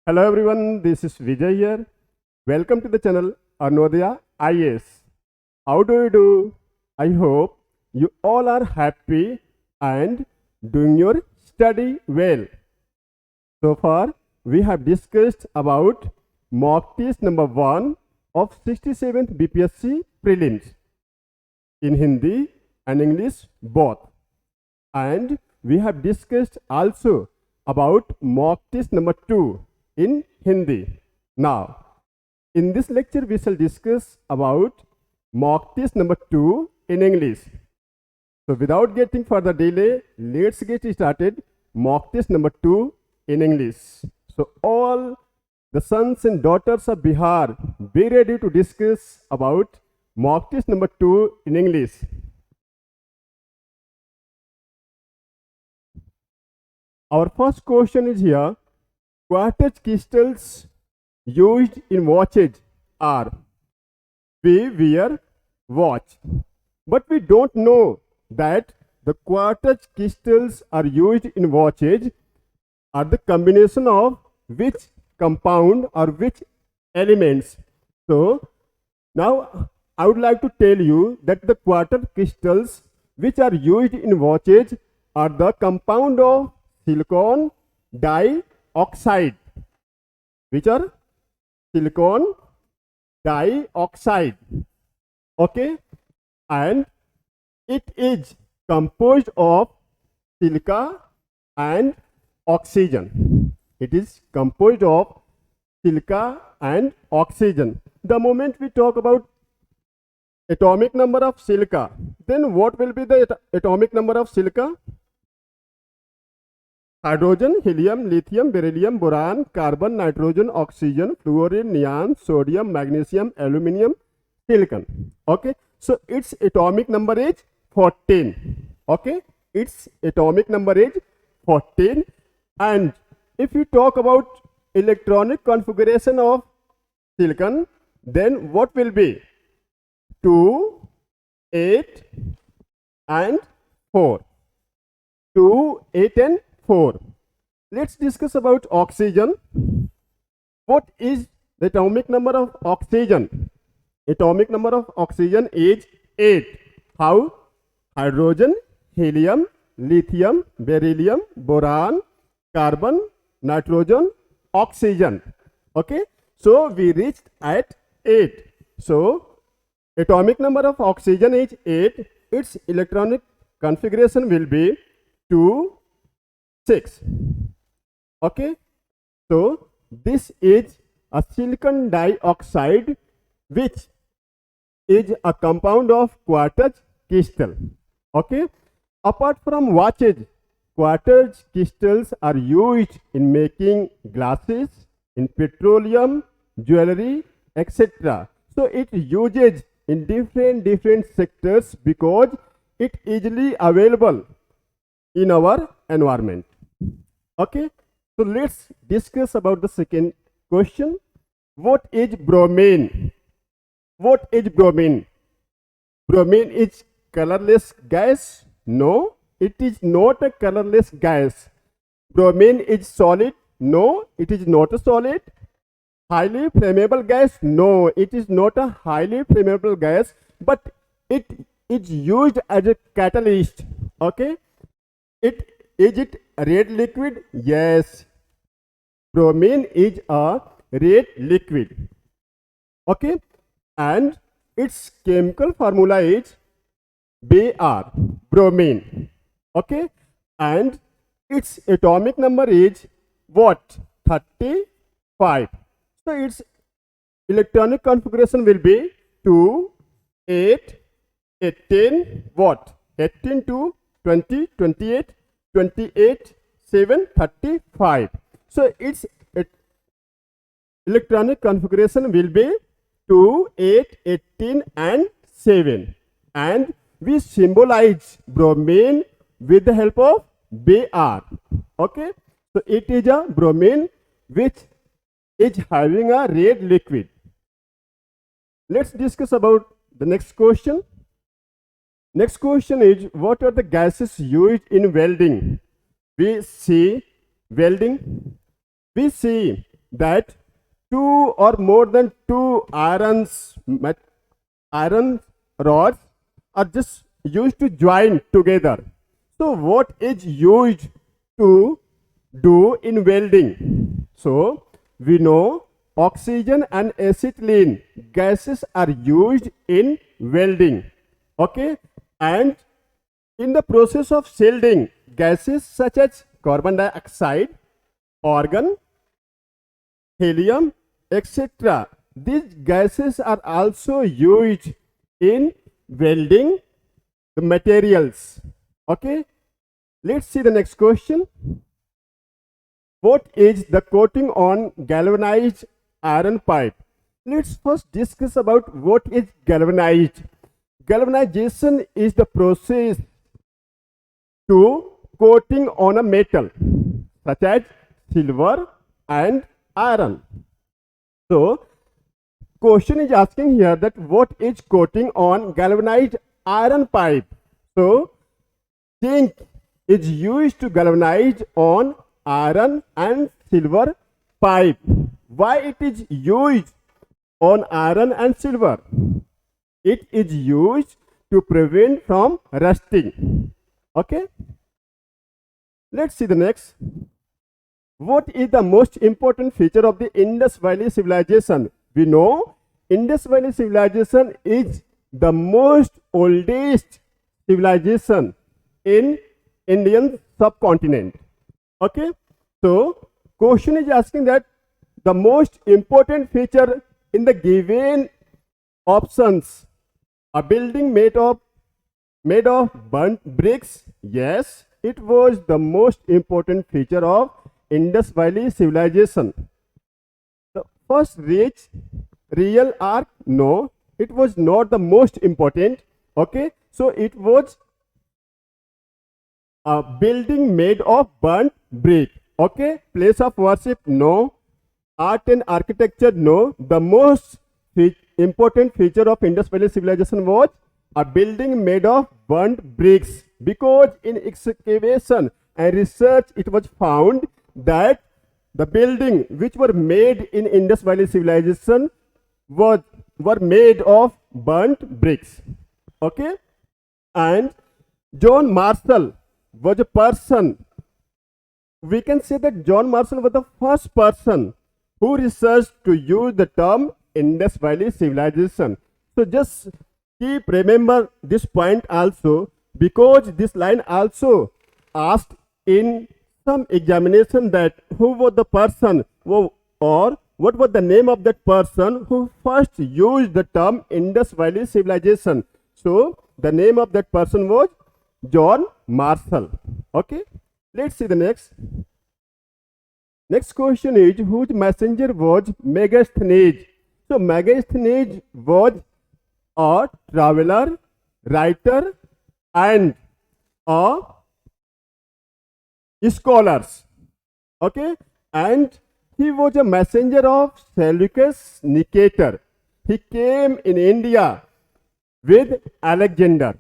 Hello everyone, this is Vijay here. Welcome to the channel ARUNODAYA IAS. How do you do? I hope you all are happy and doing your study well. So far, we have discussed about mock test number 1 of 67th BPSC prelims in Hindi and English both. And we have discussed also about mock test number 2 in Hindi. Now, in this lecture, we shall discuss about mock test number 2 in English. So, without getting further delay, let's get started. Mock test number 2 in English. So, all the sons and daughters of Bihar, be ready to discuss about mock test number 2 in English. Our first question is here. Quartz crystals used in watches are: we wear watch, but we don't know that the quartz crystals are used in watches are the combination of which compound or which elements. So now I would like to tell you that the quartz crystals which are used in watches are the compound of silicon dioxide, which are silicon dioxide, okay, and it is composed of silica and oxygen. It is composed of silica and oxygen. The moment we talk about atomic number of silica, then what will be the atomic number of silica? Hydrogen, helium, lithium, beryllium, boron, carbon, nitrogen, oxygen, fluorine, neon, sodium, magnesium, aluminium, silicon. Okay, so its atomic number is 14. Okay, its atomic number is 14. And if you talk about electronic configuration of silicon, then what will be? 2, 8 and 4. 2, 8 and 4. Let's discuss about oxygen. What is the atomic number of oxygen? Atomic number of oxygen is 8. How? Hydrogen, helium, lithium, beryllium, boron, carbon, nitrogen, oxygen. Okay, so we reached at 8. So atomic number of oxygen is 8. Its electronic configuration will be 2, 6. Okay, so this is a silicon dioxide which is a compound of quartz crystal. Okay, apart from watches, quartz crystals are used in making glasses, in petroleum, jewelry, etc. So it uses in different sectors because it is easily available in our environment. Okay, so let's discuss about the second question. What is bromine? What is bromine? Bromine is colorless gas? No, it is not a colorless gas. Bromine is solid? No, it is not a solid. Highly flammable gas? No, it is not a highly flammable gas, but it is used as a catalyst. Okay, is it a red liquid? Yes, bromine is a red liquid. Okay, and its chemical formula is Br, bromine. Okay, and its atomic number is what? 35. So its electronic configuration will be 2, 8, 18, what? 18 to 20, 28, 28, 7, 35. So its electronic configuration will be 2, 8, 18 and 7. And we symbolize bromine with the help of Br. Okay, so it is a bromine which is having a red liquid. Let's discuss about the next question. Next question is, what are the gases used in welding? We see welding, we see that two or more than two iron rods are just used to join together. So what is used to do in welding? So we know oxygen and acetylene gases are used in welding. Okay, and in the process of shielding, gases such as carbon dioxide, argon, helium, etc. These gases are also used in welding the materials. Okay, let's see the next question. What is the coating on galvanized iron pipe? Let's first discuss about what is galvanized. Galvanization is the process to coating on a metal such as silver and iron. So question is asking here that what is coating on galvanized iron pipe? So zinc is used to galvanize on iron and silver pipe. Why it is used on iron and silver? It is used to prevent from rusting. Okay, let's see the next. What is the most important feature of the Indus Valley civilization? We know Indus Valley civilization is the most oldest civilization in Indian subcontinent. Okay, so question is asking that the most important feature in the given options, a building made of burnt bricks. Yes, it was the most important feature of Indus Valley civilization. The first real arc, no, it was not the most important. Okay, so it was a building made of burnt brick. Okay, place of worship, no. Art and architecture, no. The most important feature of Indus Valley civilization was a building made of burnt bricks, because in excavation and research it was found that the building which were made in Indus Valley civilization were made of burnt bricks. Okay, and John Marshall was a person, we can say that John Marshall was the first person who researched to use the term Indus Valley civilization. So just keep remember this point also, because this line also asked in some examination that who was the person or what was the name of that person who first used the term Indus Valley civilization. So the name of that person was John Marshall. Okay, let's see the next. Next question is, whose messenger was Megasthenes? So Megasthenes was a traveler, writer, and a scholar. Okay, and he was a messenger of Seleucus Nicator. He came in India with Alexander.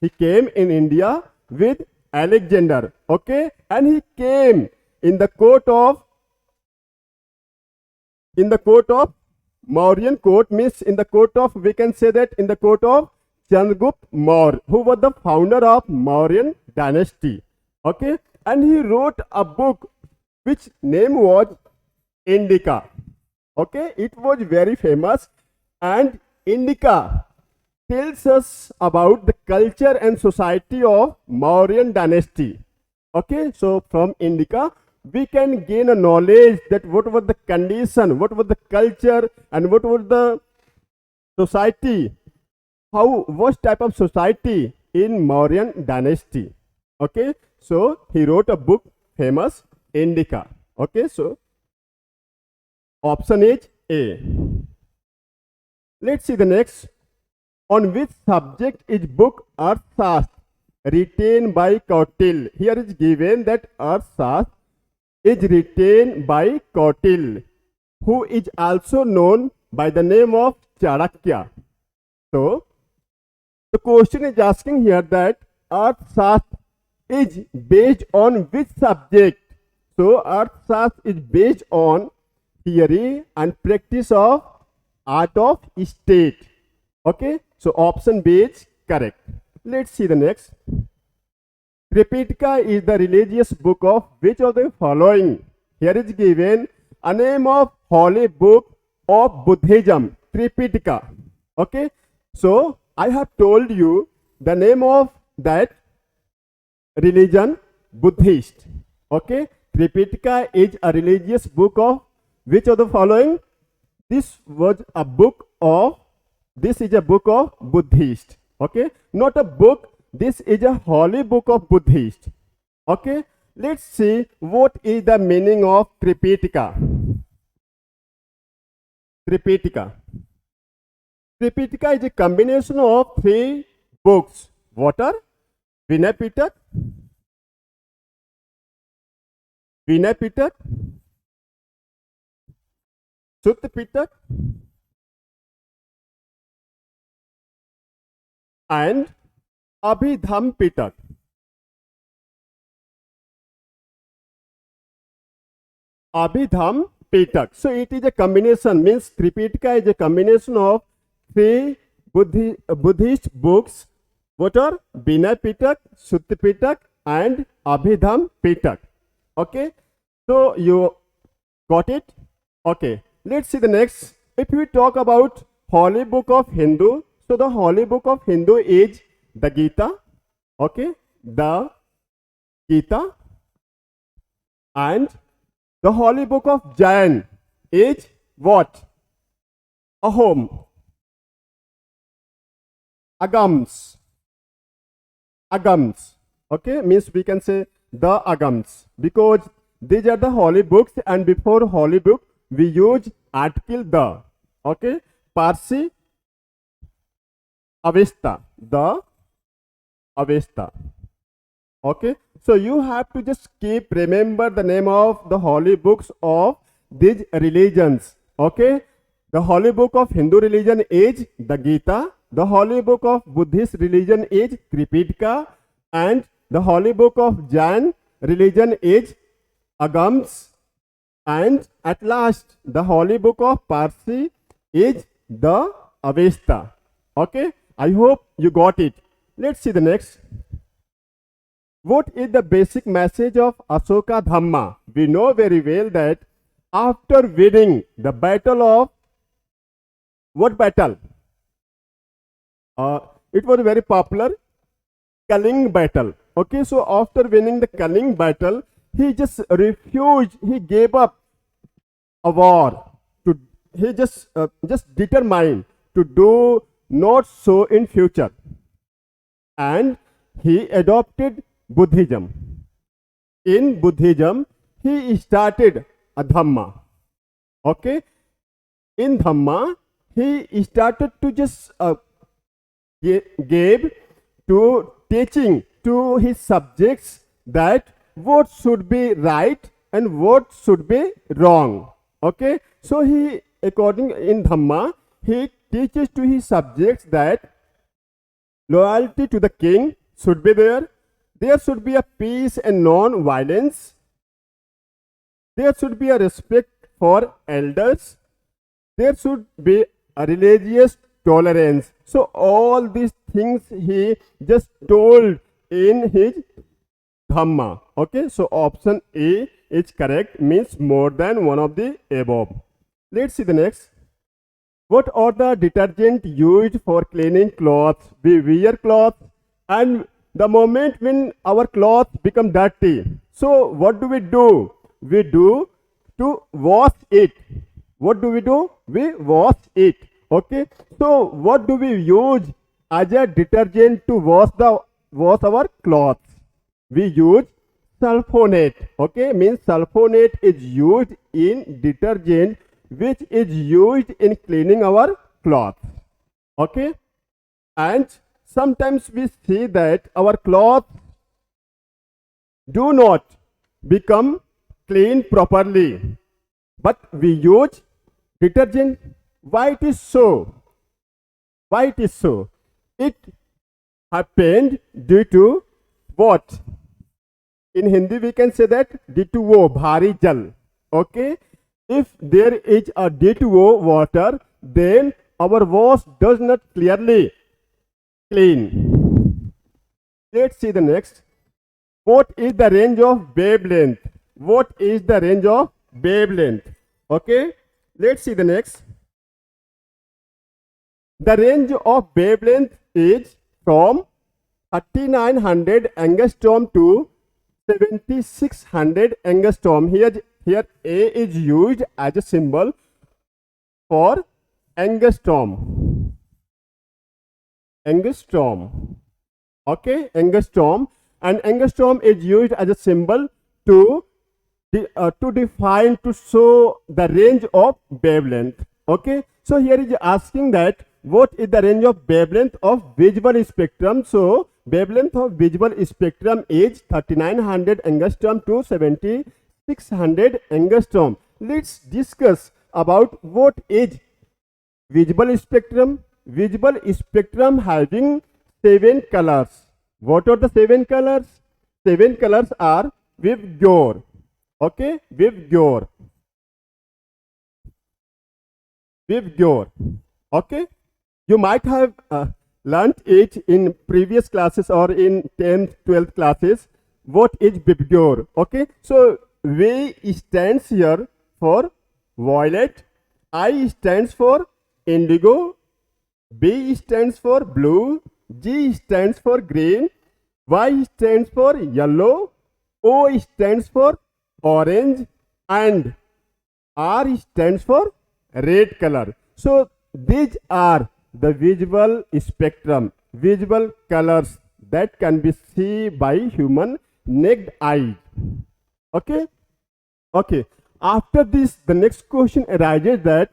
He came in India with Alexander. Okay, and he came in the court of Mauryan court, means in the court of, we can say that in the court of Chandragupta Maurya, who was the founder of Mauryan dynasty. Okay, and he wrote a book which name was Indica. Okay, it was very famous, and Indica tells us about the culture and society of Mauryan dynasty. Okay, so from Indica we can gain a knowledge that what was the condition, what was the culture, and what was the society, what type of society in Mauryan dynasty. Okay, so he wrote a book famous Indica. Okay, so option is A. Let's see the next. On which subject is book Arthashastra written by Kautil? Here is given that Arthashastra is written by Kautil, who is also known by the name of Chanakya. So the question is asking here that Arthashastra is based on which subject? So Arthashastra is based on theory and practice of art of state. Okay, so option B is correct. Let's see the next. Tripitaka is the religious book of which of the following? Here is given a name of holy book of Buddhism, Tripitaka. Okay, so I have told you the name of that religion, Buddhist. Okay, Tripitaka is a religious book of which of the following? This is a book of Buddhist. Okay, not a book. This is a holy book of Buddhist. Okay, let's see what is the meaning of Tripitaka. Tripitaka. Tripitaka is a combination of 3 books. What are? Vinay Pitaka, Sutta Pitaka, and Abhidham Pitaka. Abhidham Pitaka. So it is a combination, means Tripitaka is a combination of 3 Buddhist books. What are? Vinay Pitaka, Sutta Pitaka, and Abhidham Pitaka. Okay, so you got it? Okay, let's see the next. If we talk about holy book of Hindu, so the holy book of Hindu is the Gita. Okay, the Gita. And the holy book of Jain is what? Ahom. Agams. Okay, means we can say the Agams, because these are the holy books, and before holy book we use article the. Okay, Parsi Avesta, the Avesta. Okay, so you have to just remember the name of the holy books of these religions. Okay, the holy book of Hindu religion is the Gita, the holy book of Buddhist religion is Tripitaka, and the holy book of Jain religion is Agams, and at last the holy book of Parsi is the Avesta. Okay, I hope you got it. Let's see the next. What is the basic message of Ashoka Dhamma? We know very well that after winning the battle of what battle? It was very popular, Kaling battle. Okay, so after winning the Kaling battle, he just refused. He gave up a war. He just determined to do not so in future, and he adopted Buddhism. In Buddhism, he started a Dhamma. Okay, in Dhamma, he started to just gave to teaching to his subjects that what should be right and what should be wrong. Okay, so he, according in Dhamma, he teaches to his subjects that loyalty to the king should be there. There should be a peace and non-violence. There should be a respect for elders. There should be a religious tolerance. So all these things he just told in his Dhamma. Okay, so option A is correct, means more than one of the above. Let's see the next. What are the detergent used for cleaning clothes? We wear clothes, and the moment when our clothes become dirty, so what do? We do to wash it. What do? We wash it. Okay, so what do we use as a detergent to wash our clothes? We use sulfonate. Okay, means sulfonate is used in detergent which is used in cleaning our clothes. Okay, and sometimes we see that our clothes do not become clean properly, but we use detergent. Why it is so? Why it is so? It happened due to what? In Hindi we can say that due to wo bhari jal. Okay, if there is a D2O water, then our wash does not clearly clean. Let's see the next. What is the range of wavelength? What is the range of wavelength? Okay, let's see the next. The range of wavelength is from 3900 angstrom to 7600 angstrom. Here A is used as a symbol for angstrom. Angstrom. Okay, angstrom. And angstrom is used as a symbol to define, to show the range of wavelength. Okay, so here is asking that what is the range of wavelength of visible spectrum. So wavelength of visible spectrum is 3900 angstrom to 7600 angstrom. Let's discuss about what is visible spectrum. Visible spectrum having 7 colors. What are the 7 colors? 7 colors are Vijay. Okay, Vijay. Vijay. Okay, you might have learnt it in previous classes or in 10th, 12th classes. What is Vijay? Okay, so V stands here for violet, I stands for indigo, B stands for blue, G stands for green, Y stands for yellow, O stands for orange, and R stands for red color. So these are the visible spectrum, visible colors that can be seen by human naked eye. Okay, okay. After this, the next question arises that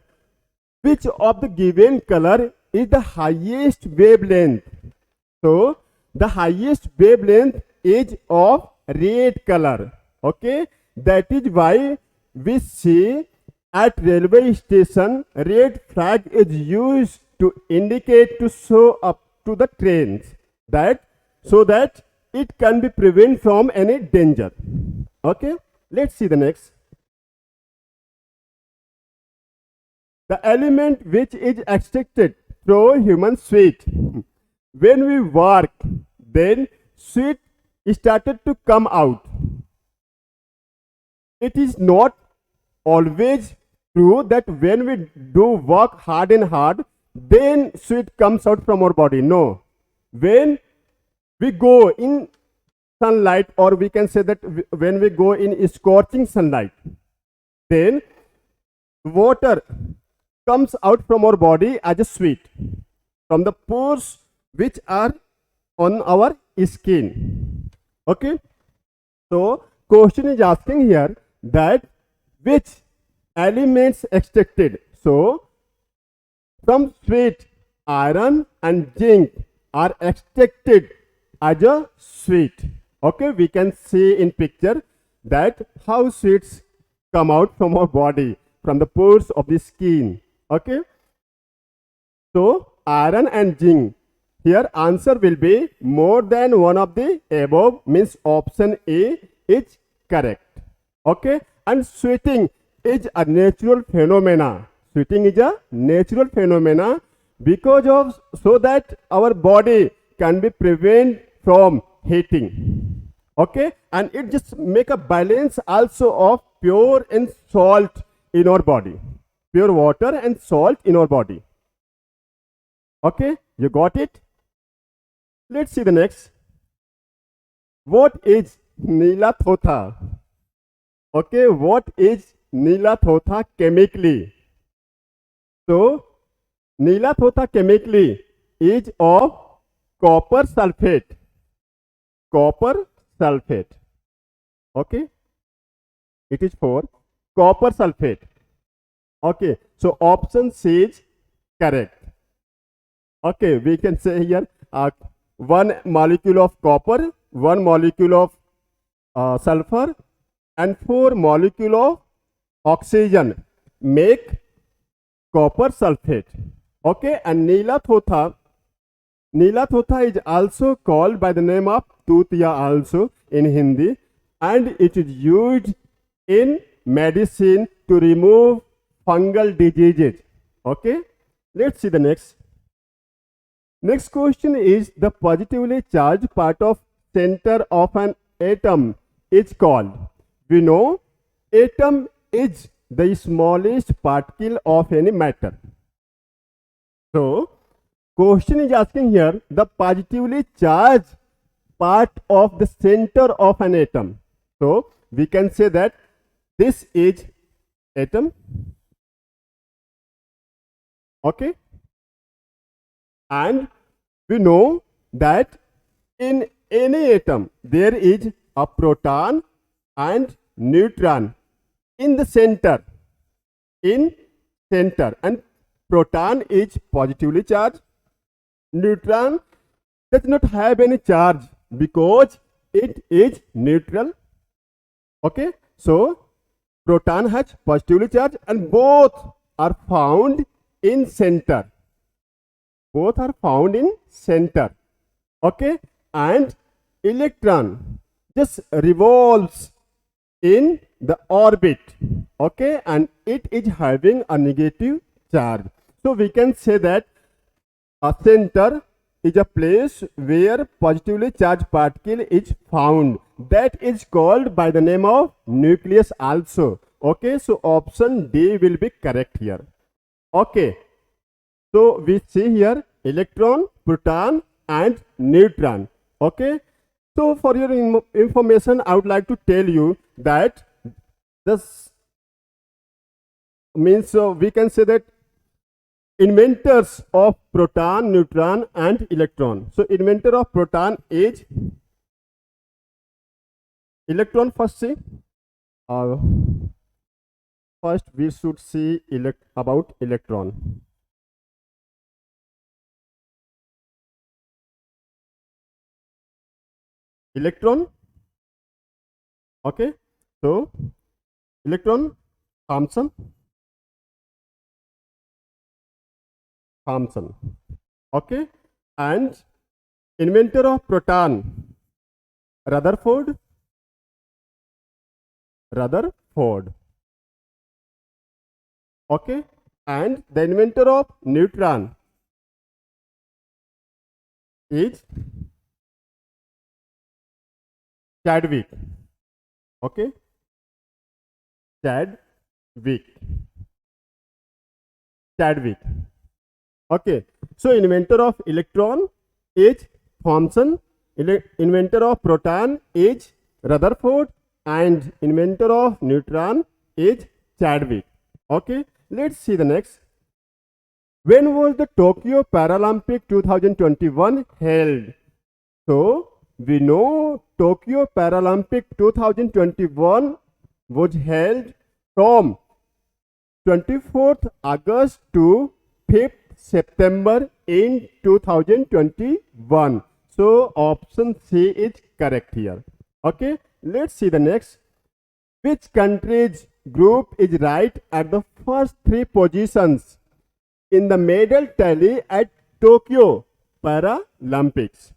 which of the given color is the highest wavelength? So the highest wavelength is of red color. Okay, that is why we see at railway station red flag is used to indicate, to show up to the trains, that so that it can be prevented from any danger. Okay, let's see the next. The element which is extracted through human sweat. When we work, then sweat started to come out. It is not always true that when we do work hard and hard, then sweat comes out from our body. No. When we go in sunlight, or we can say that when we go in scorching sunlight, then water comes out from our body as a sweat from the pores which are on our skin. Okay, so question is asking here that which elements extracted. So from sweat, iron and zinc are extracted as a sweat. Okay, we can see in picture that how sweats come out from our body, from the pores of the skin. Okay, so iron and zinc. Here answer will be more than one of the above, means option A is correct. Okay, and sweating is a natural phenomena. Sweating is a natural phenomena because of, so that our body can be prevented from heating. Okay, and it just make a balance also of pure and salt in our body. Pure water and salt in our body. Okay, you got it? Let's see the next. What is Nila Thotha? Okay, what is Nila Thotha chemically? So, Nila Thotha chemically is of copper sulfate. Copper sulfate. Okay, it is for copper sulfate. Okay, so option C is correct. Okay, we can say here 1 molecule of copper, 1 molecule of sulfur, and 4 molecule of oxygen make copper sulfate. Okay, and Nila Thotha is also called by the name of Tutiya also in Hindi, and it is used in medicine to remove fungal diseases. Okay, let's see the next. Next question is the positively charged part of center of an atom is called. We know atom is the smallest particle of any matter. So, question is asking here the positively charged part of the center of an atom. So, we can say that this is atom. Okay. And we know that in any atom there is a proton and neutron in the center. And proton is positively charged. Neutron does not have any charge because it is neutral. Okay, so proton has positively charged and both are found in center. Both are found in center. Okay, and electron just revolves in the orbit. Okay, and it is having a negative charge. So we can say that a center is a place where positively charged particle is found. That is called by the name of nucleus also. Okay, so option D will be correct here. Okay, so we see here electron, proton and neutron. Okay, so for your information I would like to tell you that this means we can say that inventors of proton, neutron and electron. So inventor of proton is electron. First see first we should see about electron. Electron. Okay, so electron Thomson. Okay, and inventor of proton Rutherford. Okay, and the inventor of neutron is Chadwick. Okay, Chadwick. Okay, so inventor of electron is Thomson, inventor of proton is Rutherford and inventor of neutron is Chadwick. Okay, let's see the next. When was the Tokyo Paralympic 2021 held? So we know Tokyo Paralympic 2021 was held from 24th August to 5th September in 2021. So option C is correct here. Okay, let's see the next. Which country's group is right at the first three positions in the medal tally at Tokyo Paralympics?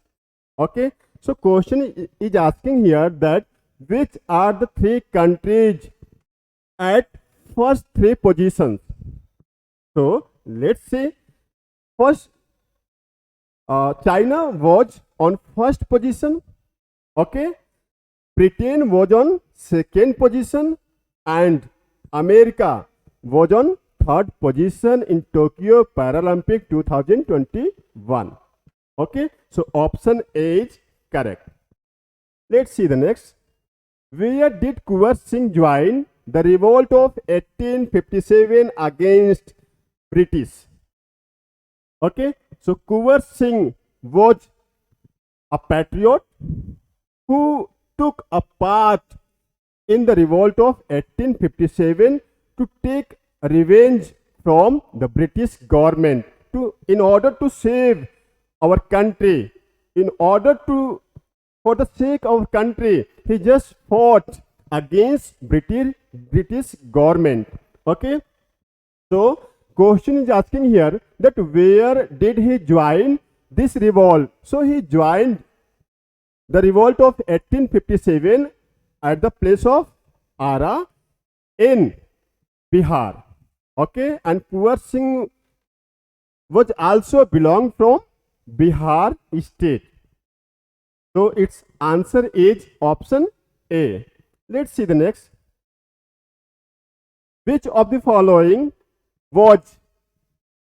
Okay, so question is asking here that which are the three countries at first three positions. So let's see. First, China was on first position. Okay, Britain was on second position and America was on third position in Tokyo Paralympic 2021. Okay, so option A is correct. Let's see the next. Where did Kuwar Singh join the revolt of 1857 against British? Okay, so Kuwar Singh was a patriot who took a part in the revolt of 1857 to take revenge from the British government in order to save our country. For the sake of country, he just fought against British government. Okay, so question is asking here that where did he join this revolt? So he joined the revolt of 1857 at the place of Ara in Bihar. Okay, and Kuwar Singh was also belong from Bihar state. So its answer is option A. Let's see the next. Which of the following was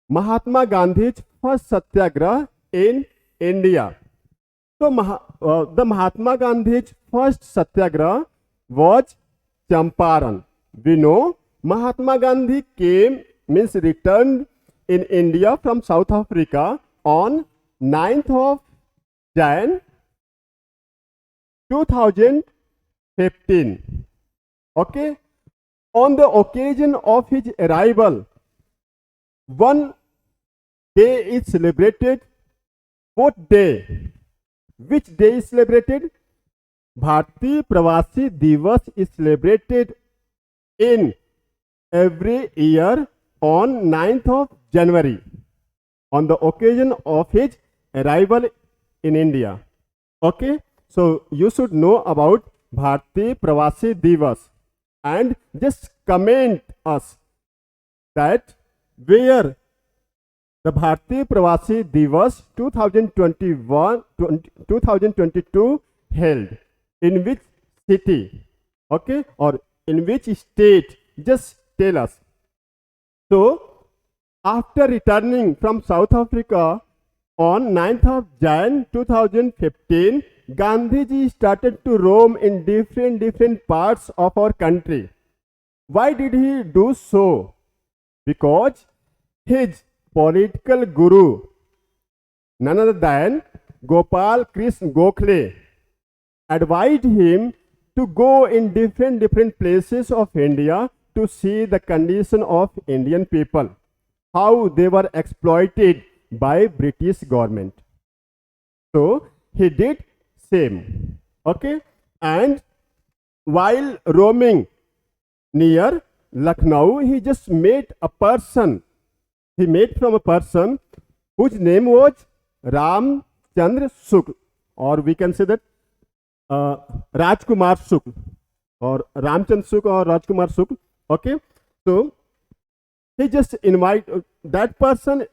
Mahatma Gandhi's first satyagraha in India? So the Mahatma Gandhi's first satyagraha was Champaran. We know Mahatma Gandhi returned in India from South Africa on 9th of Jan 2015. Okay. On the occasion of his arrival, one day is celebrated. What day? Which day is celebrated? Bharatiya Pravasi Divas is celebrated in every year on 9th of January, on the occasion of his arrival in India. Okay, so you should know about Bharatiya Pravasi Divas and just comment us that where the Bharatiya Pravasi Divas 2022 held, in which city, okay, or in which state, just tell us. So after returning from South Africa on 9th of Jan 2015, Gandhiji started to roam in different parts of our country. Why did he do so? Because his political guru, none other than Gopal Krishna Gokhale, advised him to go in different places of India to see the condition of Indian people, how they were exploited by British government. So he did same. Okay, and while roaming near Lucknow, he just met a person. He met from a person whose name was Ramchandra Shukla, or we can say that Rajkumar Shukla, or Ramchandra Shukla or Rajkumar Shukla. Okay, so he just that person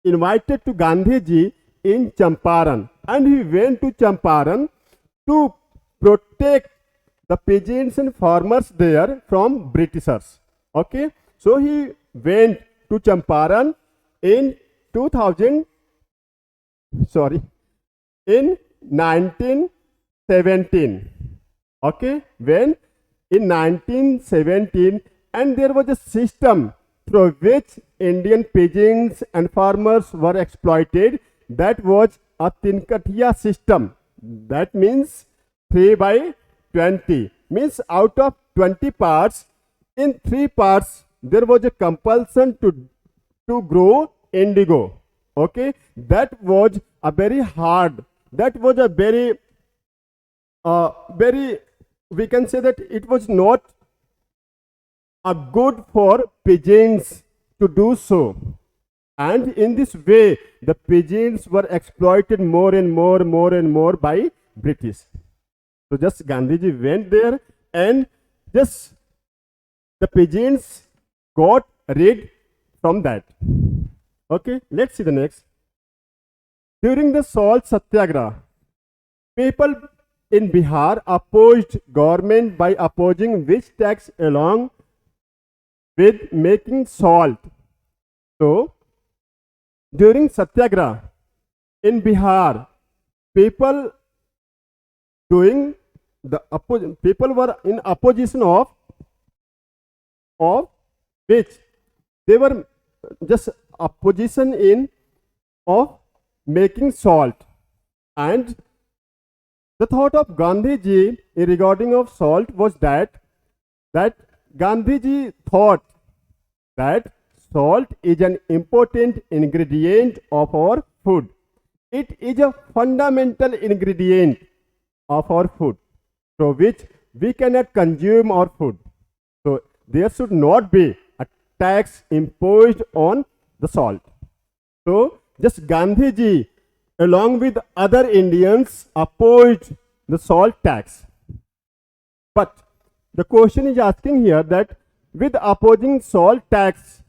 invited to Gandhiji in Champaran, and he went to Champaran to protect the peasants and farmers there from Britishers. Okay, so he went to Champaran in 1917. Okay, when in 1917, and there was a system through which Indian peasants and farmers were exploited. That was a Tinkatiya system. That means 3/20. Means out of 20 parts, in 3 parts there was a compulsion to grow indigo. Okay, that was a very hard. That was a very we can say that it was not a good for peasants to do so, and in this way the peasants were exploited more and more by British. So just Gandhiji went there, and just the peasants got rid from that. Okay, let's see the next. During the salt satyagraha, people in Bihar opposed government by opposing which tax along with making salt. So during satyagraha in Bihar, people were in opposition of which? They were just opposition of making salt. And the thought of Gandhiji regarding of salt was that Gandhiji thought that salt is an important ingredient of our food. It is a fundamental ingredient of our food, through which we cannot consume our food. So there should not be a tax imposed on the salt. So just Gandhiji along with other Indians opposed the salt tax. But the question is asking here that with opposing salt tax.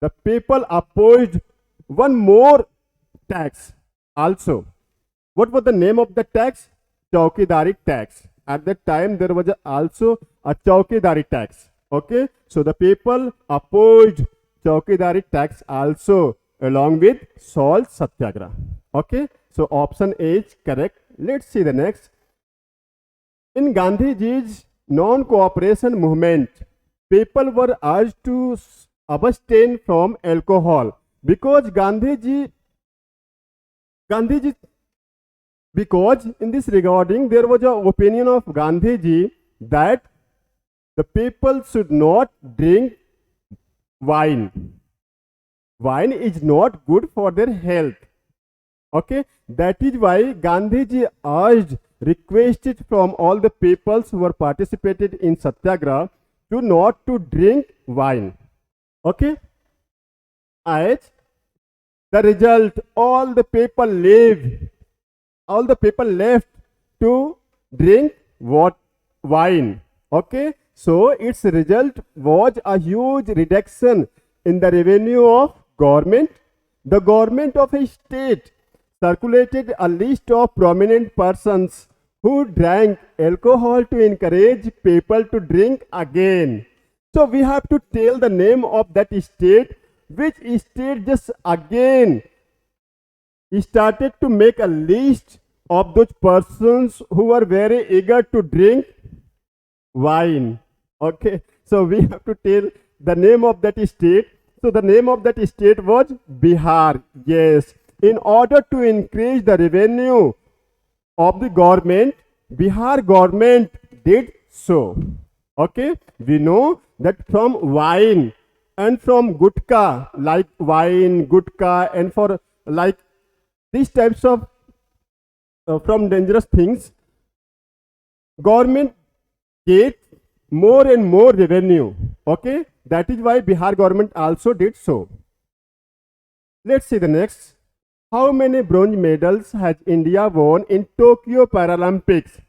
The people opposed one more tax also. What was the name of the tax? Chaukidari tax. At that time, there was also a Chaukidari tax. Okay, so the people opposed Chaukidari tax also along with salt satyagraha. Okay, so option A is correct. Let's see the next. In Gandhiji's non-cooperation movement, people were urged to abstain from alcohol because because in this regarding there was an opinion of Gandhiji that the people should not drink wine. Wine is not good for their health. Okay, that is why Gandhiji urged, requested from all the peoples who were participated in Satyagraha to not to drink wine. Okay, as the result, all the people left to drink wine. Okay, so its result was a huge reduction in the revenue of government. The government of a state circulated a list of prominent persons who drank alcohol to encourage people to drink again. So we have to tell the name of that state, which state just again started to make a list of those persons who were very eager to drink wine. Okay, so we have to tell the name of that state. So the name of that state was Bihar. Yes, in order to increase the revenue of the government, Bihar government did so. Okay, we know that from wine and from gutka, like wine, gutka, and for like these types of from dangerous things, government get more and more revenue. Okay, that is why Bihar government also did so. Let's see the next. How many bronze medals has India won in Tokyo Paralympics?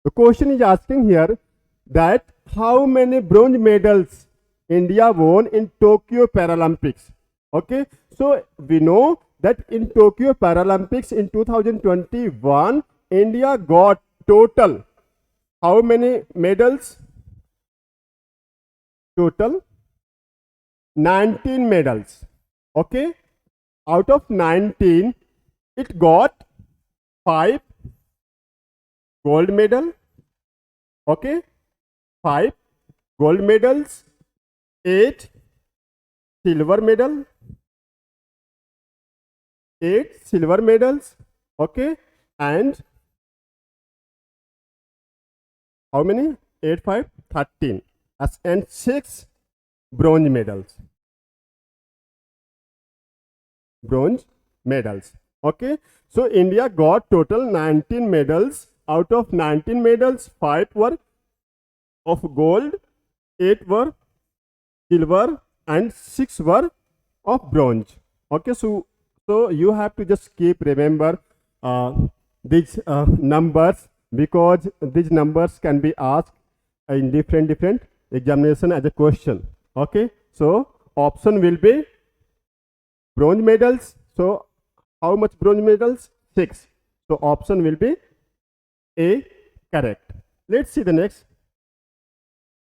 The question is asking here that how many bronze medals India won in Tokyo Paralympics. Okay, so we know that in Tokyo Paralympics in 2021, India got total how many medals? Total 19 medals. Okay, out of 19, it got 5 gold medal. Okay, 5 gold medals, 8 silver medal, 8 silver medals. Okay, and how many? 8, 5, 13. And 6 bronze medals. Bronze medals. Okay, so India got total 19 medals. Out of 19 medals, 5 were of gold, 8 were silver, and 6 were of bronze. Okay, so you have to just keep remember these numbers, because these numbers can be asked in different examination as a question. Okay, so option will be bronze medals. So how much bronze medals? 6. So option will be A, correct. Let's see the next.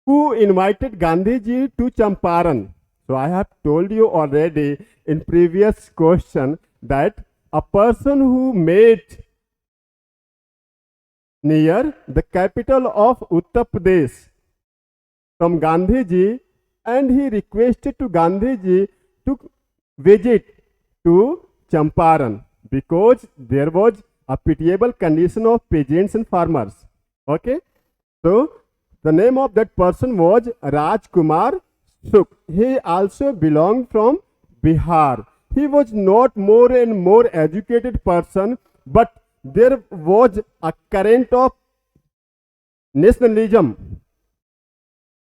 Who invited Gandhiji to Champaran? So I have told you already in previous question that a person who met near the capital of Uttar Pradesh from Gandhiji, and he requested to Gandhiji to visit to Champaran because there was a pitiable condition of peasants and farmers. Okay, so the name of that person was Rajkumar Sukh. He also belonged from Bihar. He was not more and more educated person, but there was a current of nationalism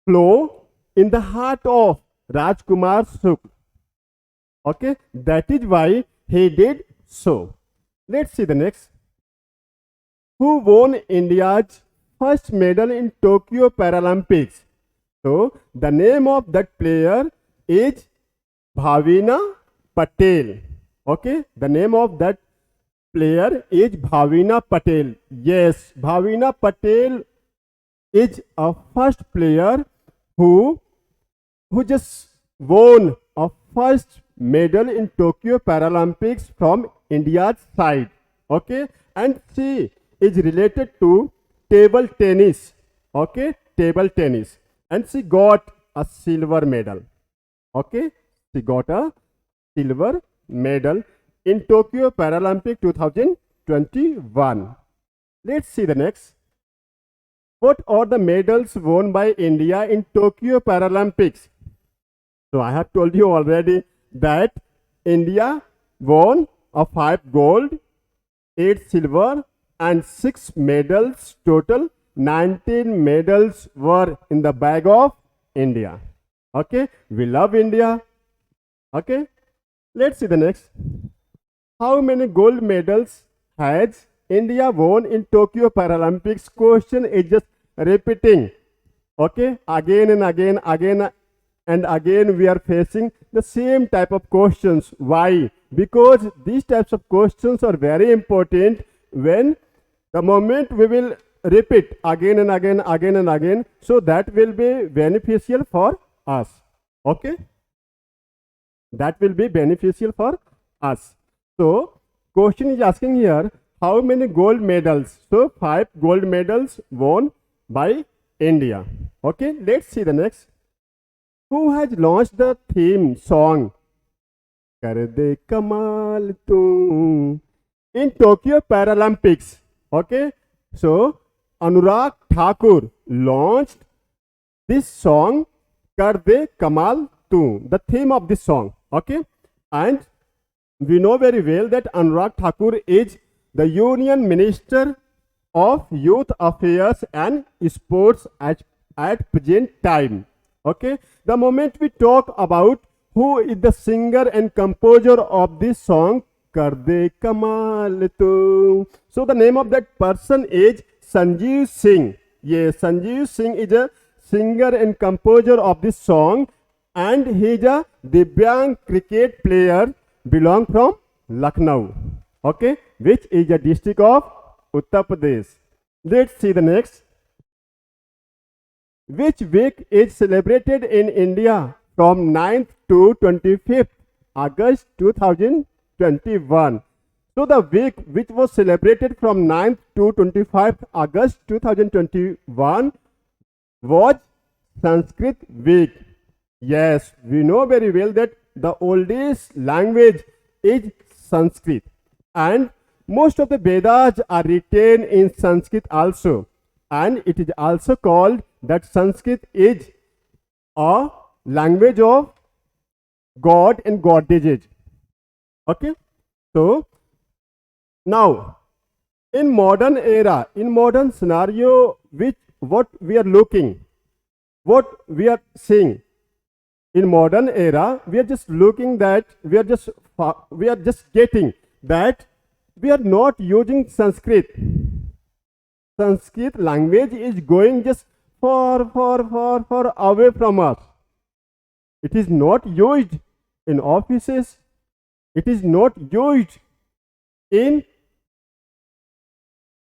flow in the heart of Rajkumar Sukh. Okay, that is why he did so. Let's see the next. Who won India's first medal in Tokyo Paralympics? So the name of that player is Bhavina Patel. Okay, the name of that player is Bhavina Patel. Yes, Bhavina Patel is a first player who just won a first medal in Tokyo Paralympics from India's side. Okay, and she is related to table tennis. Okay, table tennis, and she got a silver medal. Okay, she got a silver medal in Tokyo Paralympic 2021. Let's see the next. What are the medals won by India in Tokyo Paralympics? So I have told you already that India won a 5 gold, 8 silver and 6 medals. Total 19 medals were in the bag of India. Okay, we love India. Okay, let's see the next. How many gold medals has India won in Tokyo Paralympics? Question is just repeating. Okay, again and again and again we are facing the same type of questions. Why? Because these types of questions are very important. When the moment we will repeat again and again, so that will be beneficial for us. Okay, that will be beneficial for us. So question is asking here, how many gold medals? So 5 gold medals won by India. Okay, let's see the next. Who has launched the theme song Kar De Kamal Tu in Tokyo Paralympics? Okay, so Anurag Thakur launched this song Kar De Kamal Tu, the theme of this song. Okay, and we know very well that Anurag Thakur is the Union Minister of Youth Affairs and Sports at present time. Okay, the moment we talk about who is the singer and composer of this song Kar De Kamal Tu, so the name of that person is Sanjeev Singh. Yes, Sanjeev Singh is a singer and composer of this song, and he is a Divyang cricket player belong from Lucknow. Okay, which is a district of Uttar Pradesh. Let's see the next. Which week is celebrated in India from 9th to 25th August 2021? So the week which was celebrated from 9th to 25th August 2021 was Sanskrit week. Yes, we know very well that the oldest language is Sanskrit, and most of the Vedas are written in Sanskrit also, and it is also called that Sanskrit is a language of God and goddesses. Okay, so now in modern era, in modern scenario, what we are looking, what we are seeing in modern era, we are just looking that we are just getting that we are not using Sanskrit. Sanskrit language is going just far away from us. It is not used in offices. It is not used in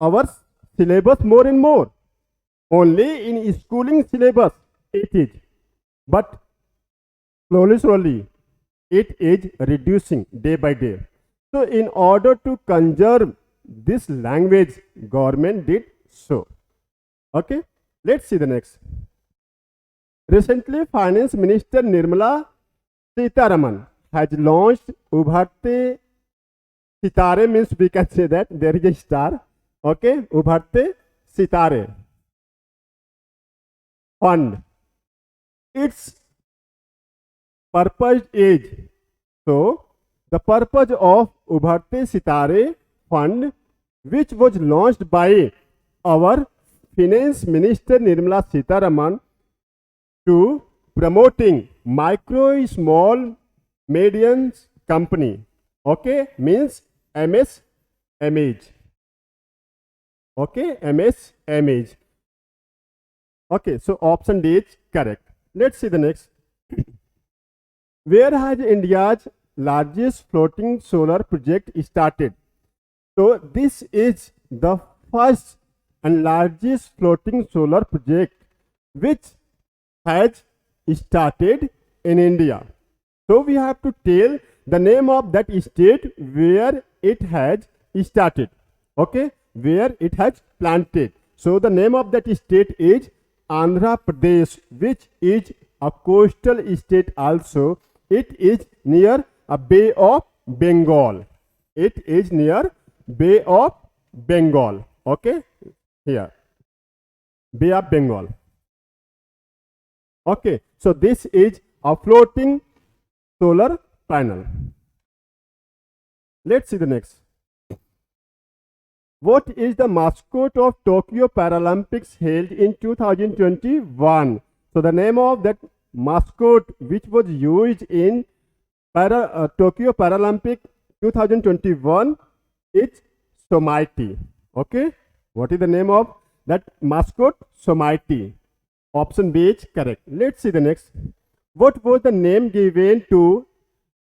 our syllabus more and more. Only in schooling syllabus it is. But slowly it is reducing day by day. So in order to conserve this language, government did so. Okay, let's see the next. Recently, Finance Minister Nirmala Sitharaman has launched Ubharte Sitare, means we can say that there is a star. Okay, Ubharte Sitare fund. Its purpose is, so the purpose of Ubharte Sitare fund, which was launched by our Finance Minister Nirmala Sitharaman, to promoting micro, small, medium company. Okay, means MSMEs. Okay, MSMEs. Okay, so option D is correct. Let's see the next. Where has India's largest floating solar project started? So this is the first and largest floating solar project which has started in India. So we have to tell the name of that state where it has started. Okay, where it has planted. So the name of that state is Andhra Pradesh, which is a coastal state also. It is near a Bay of Bengal. It is near Bay of Bengal. Okay, here, Bay of Bengal. Okay, so this is a floating solar panel. Let's see the next. What is the mascot of Tokyo Paralympics held in 2021? So the name of that mascot which was used in Tokyo Paralympic 2021 is Somaiti. Okay, what is the name of that mascot? Somaiti. Option B is correct. Let's see the next. What was the name given to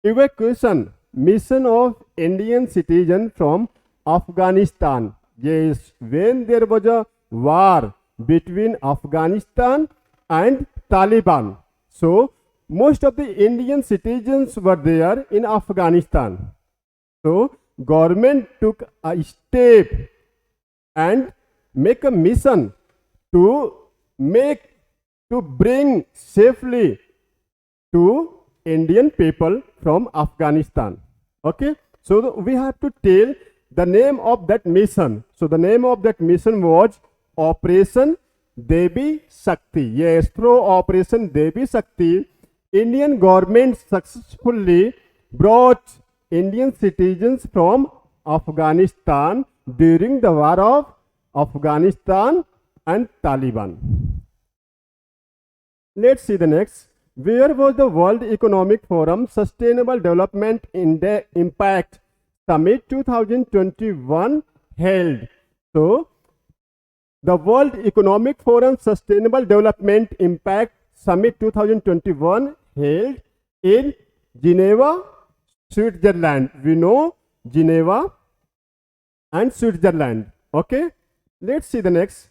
evacuation mission of Indian citizen from Afghanistan? Yes, when there was a war between Afghanistan and Taliban. So most of the Indian citizens were there in Afghanistan. So government took a step and make a mission to bring safely to Indian people from Afghanistan. Okay, so we have to tell the name of that mission. So the name of that mission was Operation Devi Shakti. Yes, through Operation Devi Shakti, Indian government successfully brought Indian citizens from Afghanistan during the war of Afghanistan and Taliban. Let's see the next. Where was the World Economic Forum Sustainable Development Impact Summit 2021 held? So, the World Economic Forum Sustainable Development Impact Summit 2021 held in Geneva, Switzerland. We know Geneva and Switzerland. Okay, let's see the next.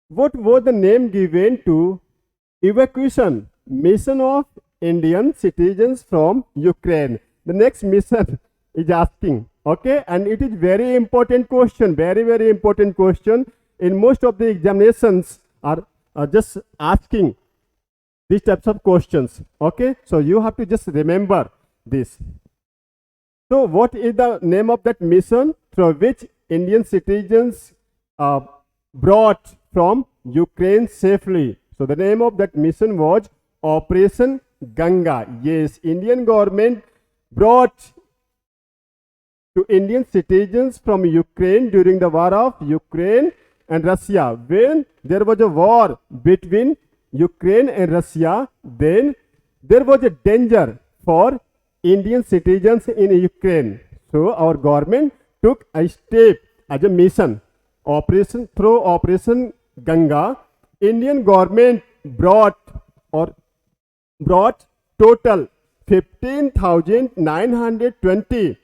What was the name given to evacuation mission of Indian citizens from Ukraine? The next mission is asking. Okay, and it is very important question, very important question. In most of the examinations are just asking these types of questions. Okay, so you have to just remember this. So what is the name of that mission through which Indian citizens brought from Ukraine safely? So the name of that mission was Operation Ganga. Yes, Indian government brought to Indian citizens from Ukraine during the war of Ukraine and Russia. When there was a war between Ukraine and Russia, then there was a danger for Indian citizens in Ukraine. So our government took a step as a mission. Through Operation Ganga, Indian government brought total 15,920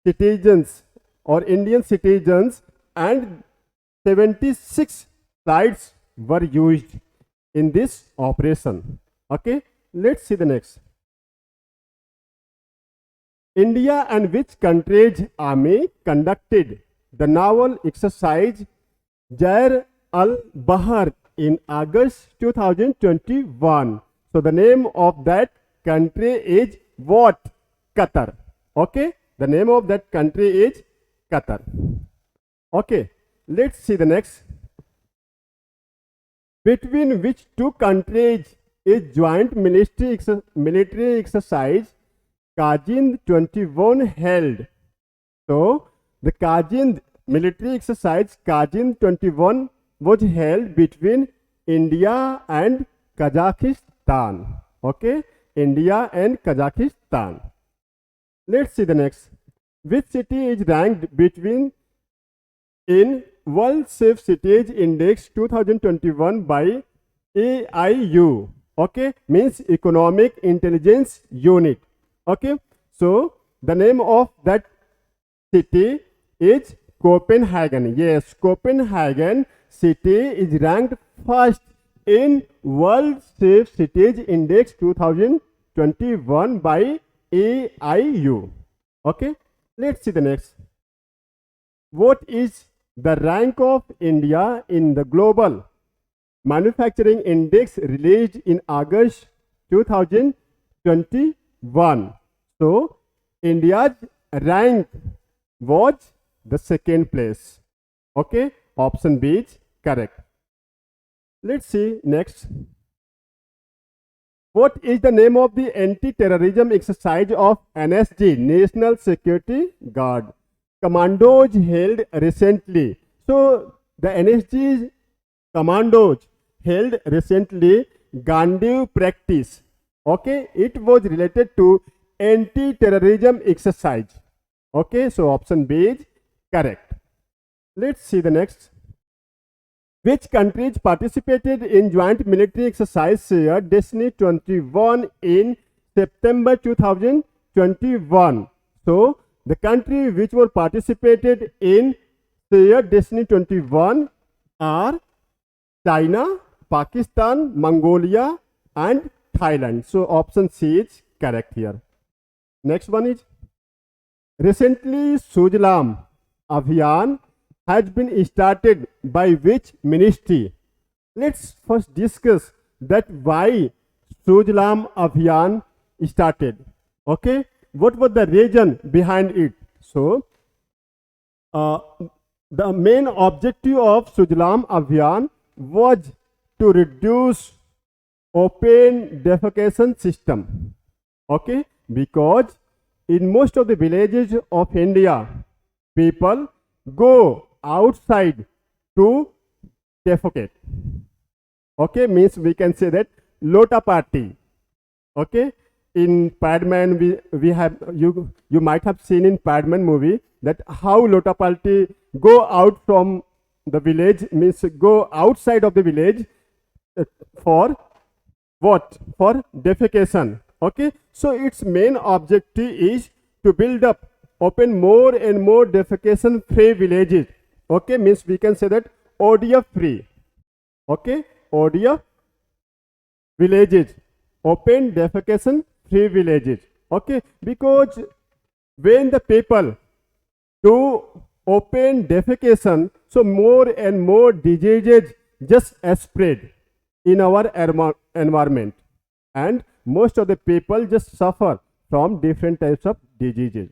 citizens or Indian citizens, and 76 flights were used in this operation. Okay, let's see the next. India and which country's army conducted the naval exercise Jair al-Bahar in August 2021? So the name of that country is what? Qatar. Okay, the name of that country is Qatar. Okay, let's see the next. Between which two countries is joint military exercise Kajind 21 held? So the Kajind military exercise Kajind 21 was held between India and Kazakhstan. Okay, India and Kazakhstan. Let's see the next. Which city is ranked in World Safe Cities Index 2021 by AIU. Okay, means Economic Intelligence Unit. Okay, so the name of that city is Copenhagen. Yes, Copenhagen city is ranked first in World Safe Cities Index 2021 by AIU. Okay, let's see the next. What is the rank of India in the Global Manufacturing Index released in August 2021? So, India's rank was the second place. Okay, option B is correct. Let's see next. What is the name of the anti-terrorism exercise of NSG, National Security Guard? Commandos held recently. So the NSG commandos held recently Gandhi practice. Okay, it was related to anti-terrorism exercise. Okay, so option B is correct. Let's see the next. Which countries participated in joint military exercise Shared Destiny 21 in September 2021? So the country which were participated in Shared Destiny 21 are China, Pakistan, Mongolia and Thailand. So option C is correct here. Next one is, recently Sujlam Abhiyan has been started by which ministry? Let's first discuss that why Sujlam Abhiyan started. Okay, what was the reason behind it? So the main objective of Sujlam Abhiyan was to reduce open defecation system. Okay, because in most of the villages of India, people go outside to defecate. Okay, means we can say that Lota party. Okay, in Padman we have you might have seen in Padman movie that how Lota party go out from the village, means go outside of the village for what? For defecation. Okay, so its main objective is to build up, open more and more defecation free villages. Okay, means we can say that ODF free. Okay, ODF villages, open defecation free villages. Okay, because when the people do open defecation, so more and more diseases just spread in our environment, and most of the people just suffer from different types of diseases.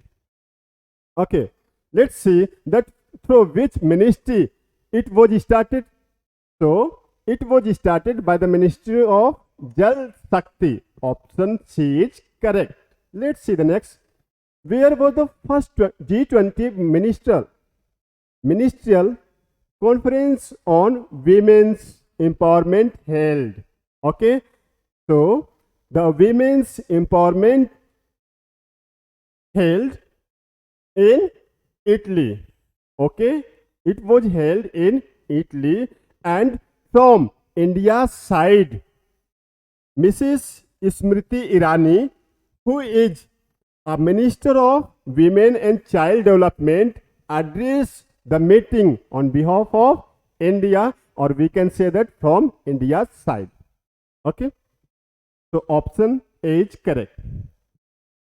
Okay, let's see that through which ministry it was started. So it was started by the Ministry of Jal Shakti. Option C is correct. Let's see the next. Where was the first G20 ministerial conference on women's empowerment held? Okay, so the women's empowerment held in Italy. Okay, it was held in Italy, and from India's side, Mrs. Smriti Irani, who is a Minister of Women and Child Development, addressed the meeting on behalf of India, or we can say that from India's side. Okay, so option A is correct.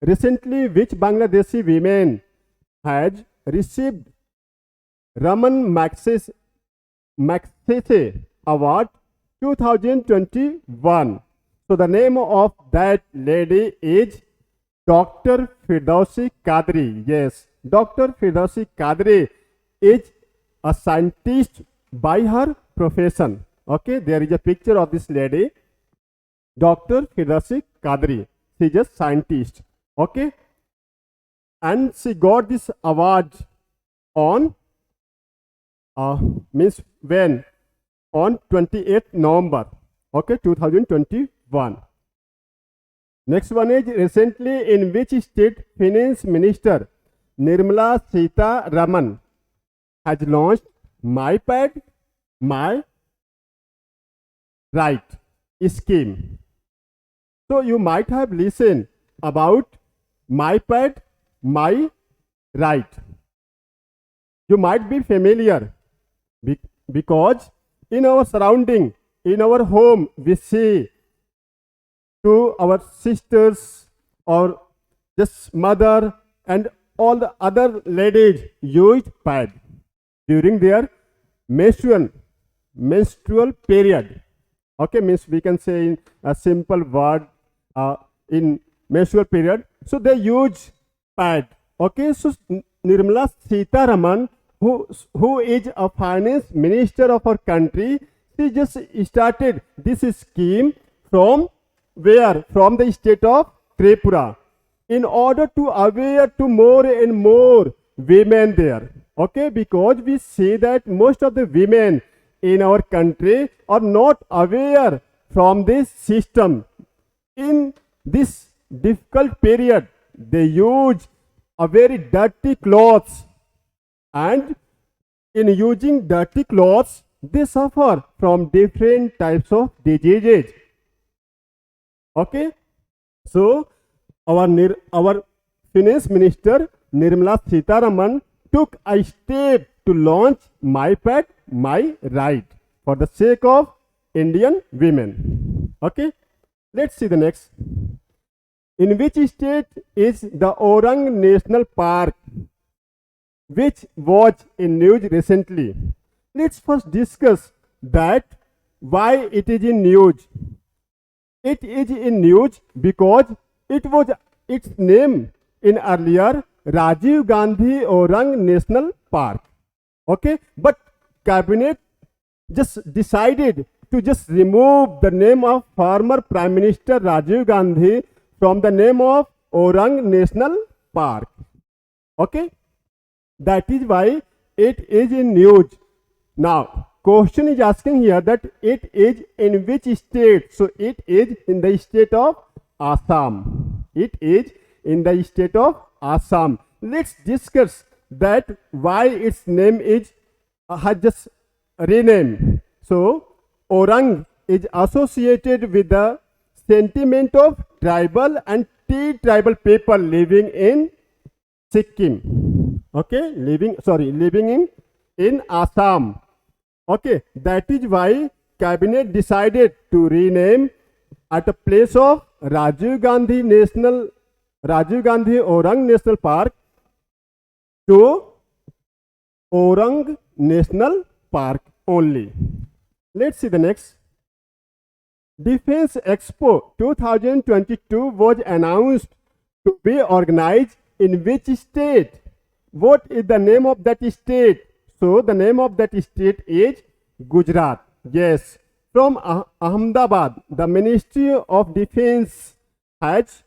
Recently, which Bangladeshi women has received Raman Magsaysay Award 2021? So the name of that lady is Dr. Firdausi Kadri. Yes, Dr. Firdausi Kadri is a scientist by her profession. Okay, there is a picture of this lady, Dr. Firdausi Kadri. She is a scientist. Okay, and she got this award on means when? On 28th November. Okay, 2021. Next one is, recently in which state Finance Minister Nirmala Sita Raman has launched my pad, my right scheme. So you might have listened about my pad, my right. You might be familiar because in our surrounding, in our home, we see to our sisters or just mother and all the other ladies use pad during their menstrual period. Okay, means we can say in a simple word in menstrual period. So they use pad. Okay, so Nirmala Sitharaman, who is a finance minister of our country, she just started this scheme from where? From the state of Tripura, in order to aware to more and more women there. Okay, because we see that most of the women in our country are not aware from this system. In this difficult period, they use a very dirty clothes, and in using dirty clothes, they suffer from different types of diseases. Okay, so our finance minister Nirmala Sitharaman took a step to launch My Pad, My Right for the sake of Indian women. Okay, let's see the next. In which state is the Orang National Park, which was in news recently? Let's first discuss that why it is in news. It is in news because it was its name in earlier Rajiv Gandhi Orang National Park. Okay, but cabinet just decided to just remove the name of former Prime Minister Rajiv Gandhi from the name of Orang National Park. Okay, that is why it is in news. Now, question is asking here that it is in which state? So it is in the state of Assam. It is in the state of Assam. Let's discuss that why its name is has just renamed. So Orang is associated with the sentiment of tribal and T-tribal people living in Sikkim. Okay, living in Assam. Okay, that is why cabinet decided to rename at a place of Rajiv Gandhi Orang National Park to Orang National Park only. Let's see the next. Defense Expo 2022 was announced to be organized in which state? What is the name of that state? So the name of that state is Gujarat. Yes. From Ahmedabad, the Ministry of Defense has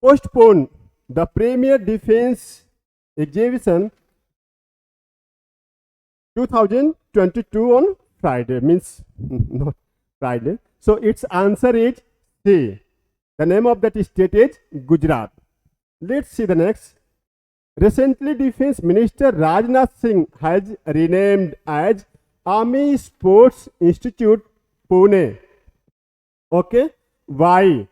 postponed the premier defense exhibition 2022 on Friday. Means not Friday. So its answer is C. The name of that state is Gujarat. Let's see the next. Recently, Defense Minister Rajnath Singh has renamed as Army Sports Institute Pune. Okay, why?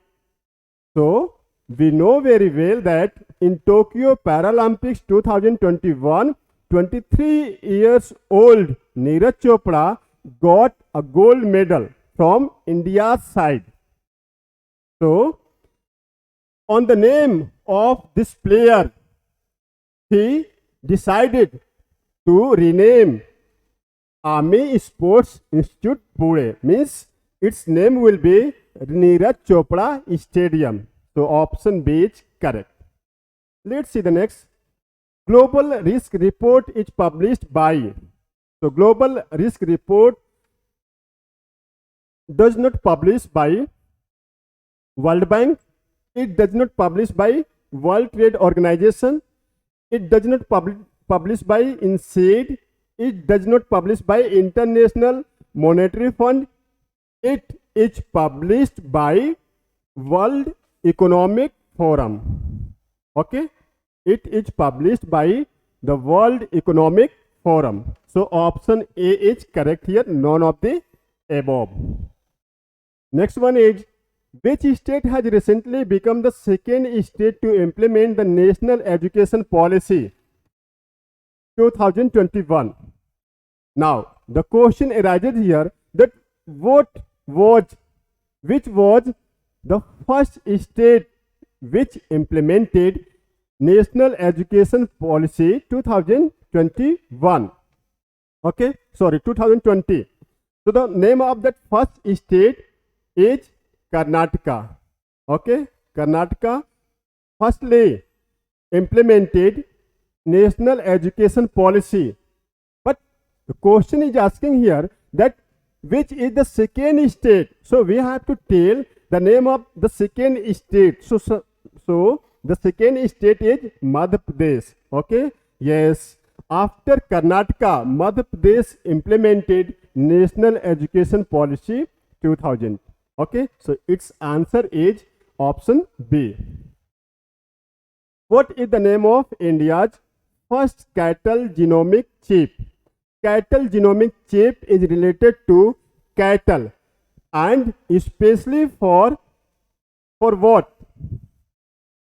So we know very well that in Tokyo Paralympics 2021, 23 years old Neeraj Chopra got a gold medal from India's side. So on the name of this player, he decided to rename Army Sports Institute Pune. Means its name will be Neeraj Chopra Stadium. So option B is correct. Let's see the next. Global Risk Report is published by. So Global Risk Report does not publish by World Bank. It does not publish by World Trade Organization. It does not publish by INSEAD. It does not publish by International Monetary Fund. It is published by World Economic Forum. Okay, it is published by the World Economic forum. So option A is correct here, none of the above. Next one is, which state has recently become the second state to implement the National Education Policy 2021? Now, the question arises here that which was the first state which implemented National Education Policy 2021? Okay, sorry, 2020. So the name of that first state is Karnataka. Okay, Karnataka firstly implemented National Education Policy. But the question is asking here that which is the second state. So we have to tell the name of the second state. So the second state is Madhya Pradesh. Okay, yes. After Karnataka, Madhya Pradesh implemented National Education Policy 2000. Okay, so its answer is option B. What is the name of India's first cattle genomic chip? Cattle genomic chip is related to cattle and especially for what?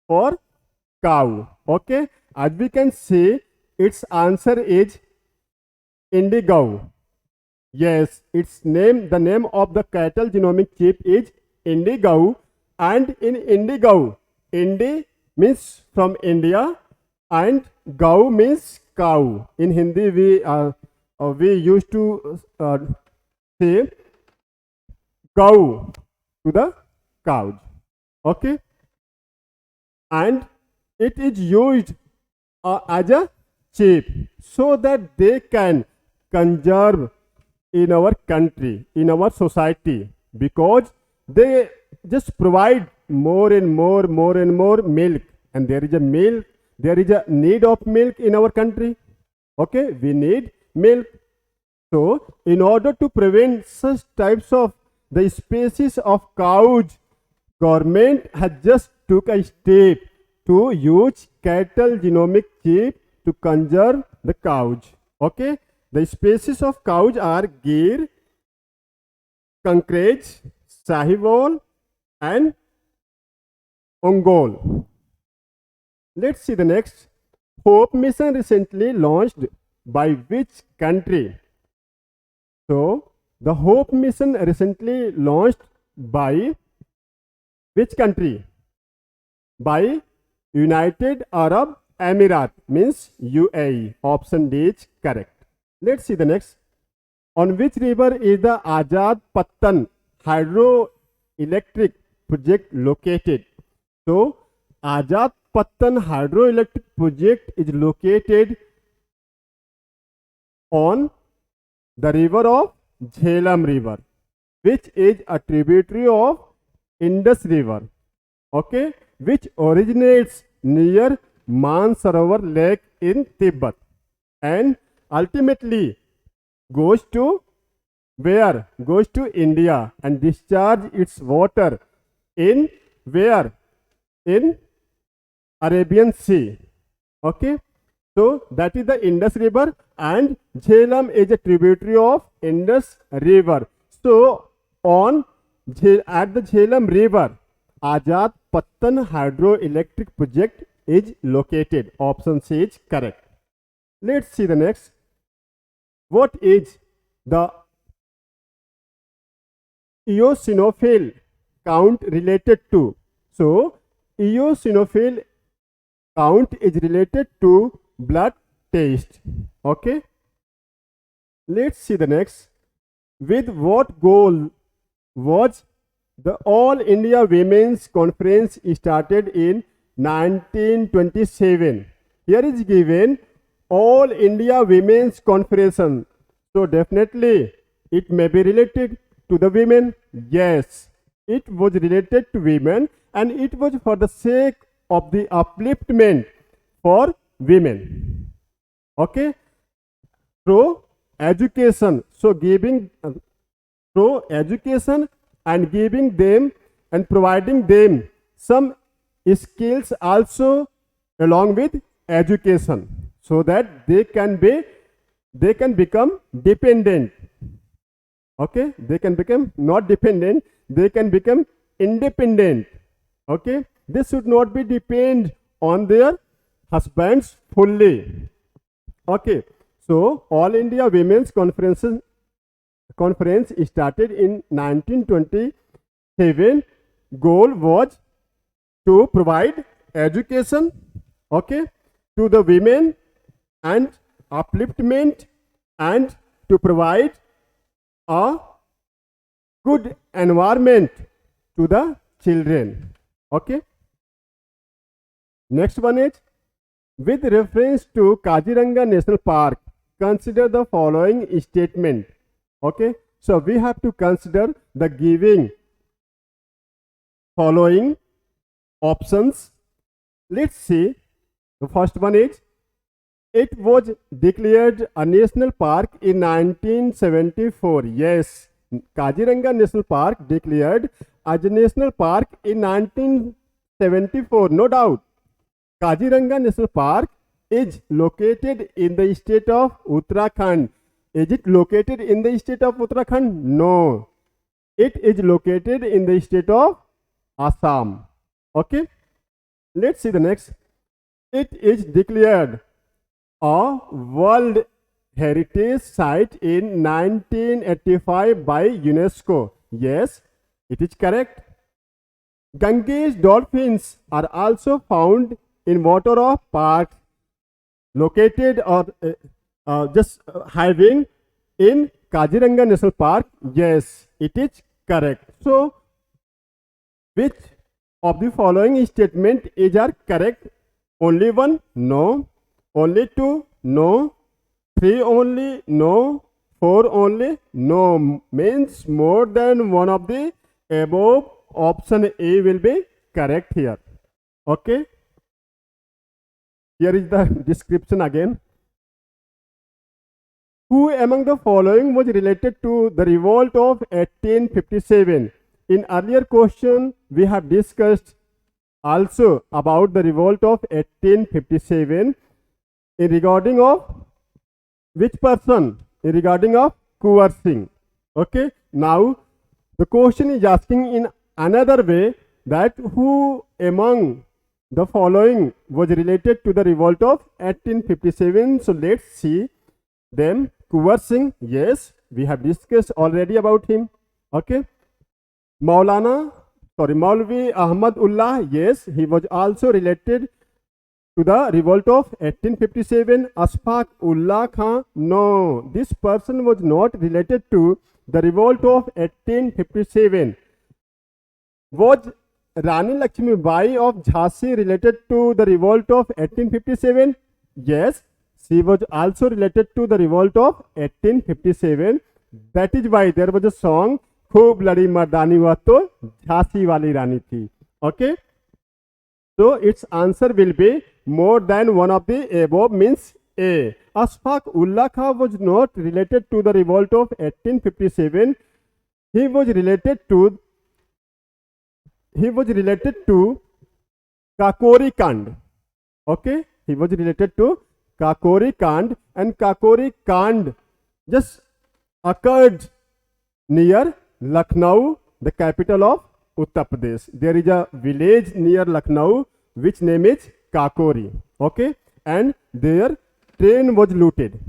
For cow. Okay, as we can see, its answer is Indigo. Yes, its name, the name of the cattle genomic chip is Indigo, and in Indigo, Indi means from India and Gau means cow. In Hindi, we used to say Gau to the cows. Okay, and it is used as a chip so that they can conserve in our country, in our society, because they just provide more and more milk, and there is a need of milk in our country. Okay, we need milk. So in order to prevent such types of the species of cows, government has just took a step to use cattle genomic chip to conserve the cows. Okay, the species of cows are Gir, Kankrej, Sahiwal and Ongol. Let's see the next. Hope mission recently launched by which country? So the Hope mission recently launched by which country? By United Arab Emirates, means UAE. Option D is correct. Let's see the next. On which river is the Azad Pattan hydroelectric project located? So Azad Pattan hydroelectric project is located on the river of Jhelum River, which is a tributary of Indus River. Okay, which originates near Mansarovar Lake in Tibet and ultimately goes to where? Goes to India and discharge its water in where? In Arabian Sea. Okay, so that is the Indus River, and Jhelum is a tributary of Indus River. So at the Jhelum River, Azad Pattan hydroelectric project is located. Option C is correct. Let's see the next. What is the eosinophil count related to? So eosinophil count is related to blood test. Okay, let's see the next. With what goal was the All India Women's Conference started in 1927? Here is given All India Women's Conference. So definitely it may be related to the women. Yes, it was related to women, and it was for the sake of the upliftment for women. Okay, through education. So giving through education and giving them and providing them some skills also along with education, so that they can be they can become dependent. Okay, they can become not dependent, they can become independent. Okay, they should not be depend on their husbands fully. Okay, so All India Women's Conference started in 1927. Goal was to provide education, okay, to the women and upliftment, and to provide a good environment to the children. Okay. Next one is, with reference to Kaziranga National Park, consider the following statement. Okay. So we have to consider the giving following options. Let's see. The first one is, it was declared a national park in 1974. Yes, Kaziranga National Park declared as a national park in 1974, no doubt. Kaziranga National Park is located in the state of Uttarakhand. Is it located in the state of Uttarakhand? No. It is located in the state of Assam. Okay. Let's see the next. It is declared a World Heritage Site in 1985 by UNESCO. Yes, it is correct. Ganges dolphins are also found in water of parks located or just having in Kaziranga National Park. Yes, it is correct. So, which of the following statement is are correct? Only one? No. Only two? No. Three only? No. Four only? No. Means more than one of the above. Option A will be correct here. Okay. Here is the description again. Who among the following was related to the revolt of 1857? In earlier question, we have discussed also about the revolt of 1857 in regarding of which person? In regarding of Kuwar Singh. Okay. Now, the question is asking in another way that who among the following was related to the revolt of 1857. So, let's see them. Kuwar Singh, yes, we have discussed already about him. Okay. Maulvi Ahmad Ullah, yes, he was also related to the revolt of 1857. Ashfaq Ullah Khan, no, this person was not related to the revolt of 1857. Was Rani Lakshmi Bai of Jhansi related to the revolt of 1857? Yes, she was also related to the revolt of 1857. That is why there was a song, खूब लड़ी मर्दानी वह तो झांसी वाली रानी थी. Okay. So its answer will be more than one of the above, means A. Ashfaq Ullah Khan was not related to the revolt of 1857. He was related to Kakori Kand. Okay. He was related to Kakori Kand, and Kakori Kand just occurred near Lucknow, the capital of Uttar Pradesh. There is a village near Lucknow which name is Kakori. Okay, and their train was looted.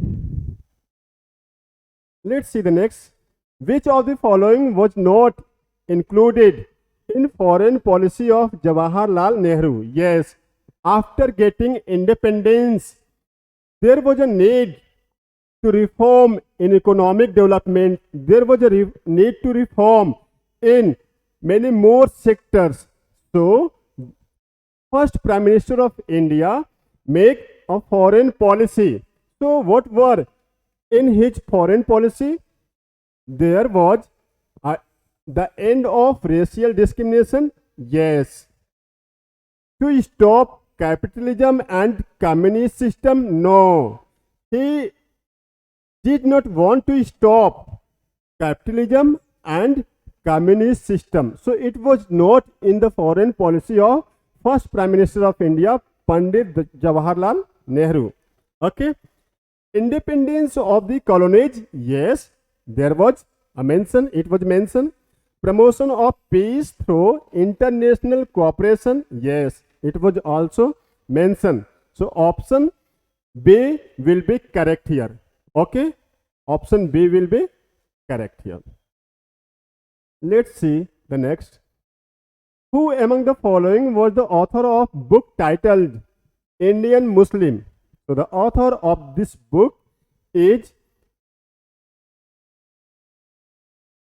Let's see the next. Which of the following was not included in foreign policy of Jawaharlal Nehru? Yes, after getting independence, there was a need to reform in economic development. There was a need to reform in many more sectors. So, first Prime Minister of India make a foreign policy. So, what were in his foreign policy? There was the end of racial discrimination. Yes. To stop capitalism and communist system? No. He did not want to stop capitalism and communist system. So it was not in the foreign policy of first Prime Minister of India, Pandit Jawaharlal Nehru. Okay. Independence of the colonies, yes, there was a mention, it was mentioned. Promotion of peace through international cooperation, yes, it was also mentioned. So option B will be correct here. Okay, option B will be correct here. Let's see the next. Who among the following was the author of book titled Indian Muslim? So the author of this book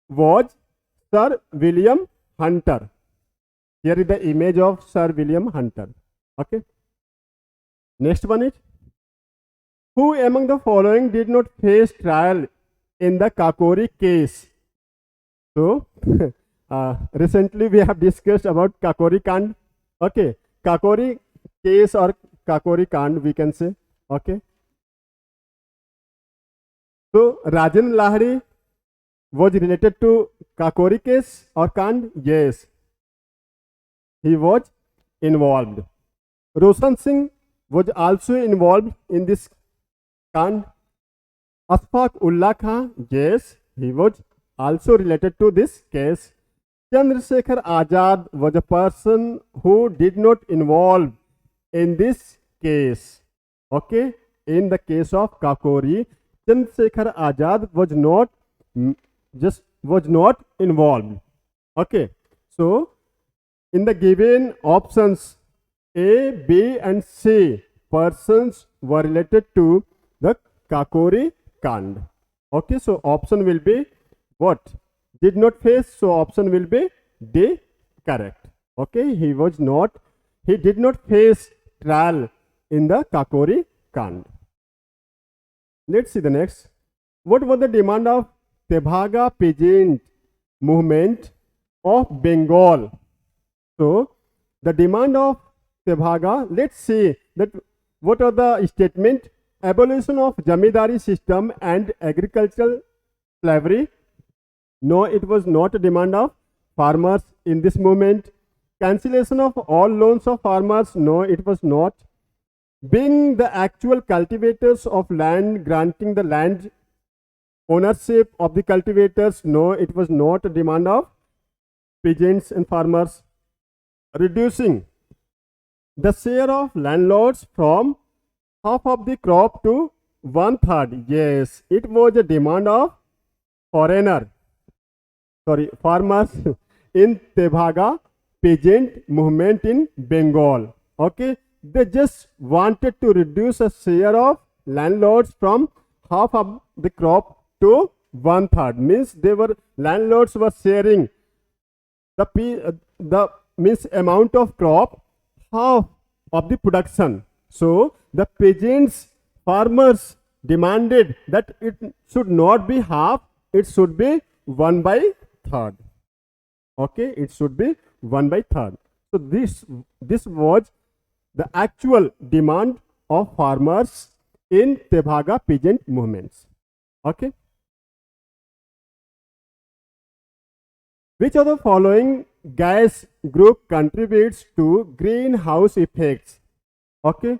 was Sir William Hunter. Here is the image of Sir William Hunter. Okay. Next one is, who among the following did not face trial in the Kakori case? So recently we have discussed about Kakori Kand. Okay, Kakori case or Kakori Kand we can say. Okay. So Rajan Lahiri was related to Kakori case or Kand? Yes, he was involved. Roshan Singh was also involved in this Kand. Ashfaq Ullah Khan, yes, he was also related to this case. Chandrasekhar Azad was a person who did not involve in this case. Okay, in the case of Kakori, Chandrasekhar Azad was not involved. Okay, so in the given options A, B and C, persons were related to the Kakori Kand. Okay, so option will be what? Did not face, so option will be D, correct. Okay, he did not face trial in the Kakori Kand. Let's see the next. What was the demand of Tebhaga peasant movement of Bengal? So the demand of Tebhaga, let's see that what are the statement? Abolition of Jamidari system and agricultural slavery. No, it was not a demand of farmers in this movement. Cancellation of all loans of farmers. No, it was not. Being the actual cultivators of land, granting the land ownership of the cultivators. No, it was not a demand of peasants and farmers. Reducing the share of landlords from half of the crop to 1/3. Yes, it was a demand of farmers in Tebhaga peasant movement in Bengal. Okay, they just wanted to reduce a share of landlords from half of the crop to 1/3. Means landlords were sharing the amount of crop, half of the production. So the peasants, farmers demanded that it should not be half, it should be 1/3. Okay, it should be 1/3. So this was the actual demand of farmers in Tebhaga peasant movements. Okay. Which of the following gas group contributes to greenhouse effects? Okay.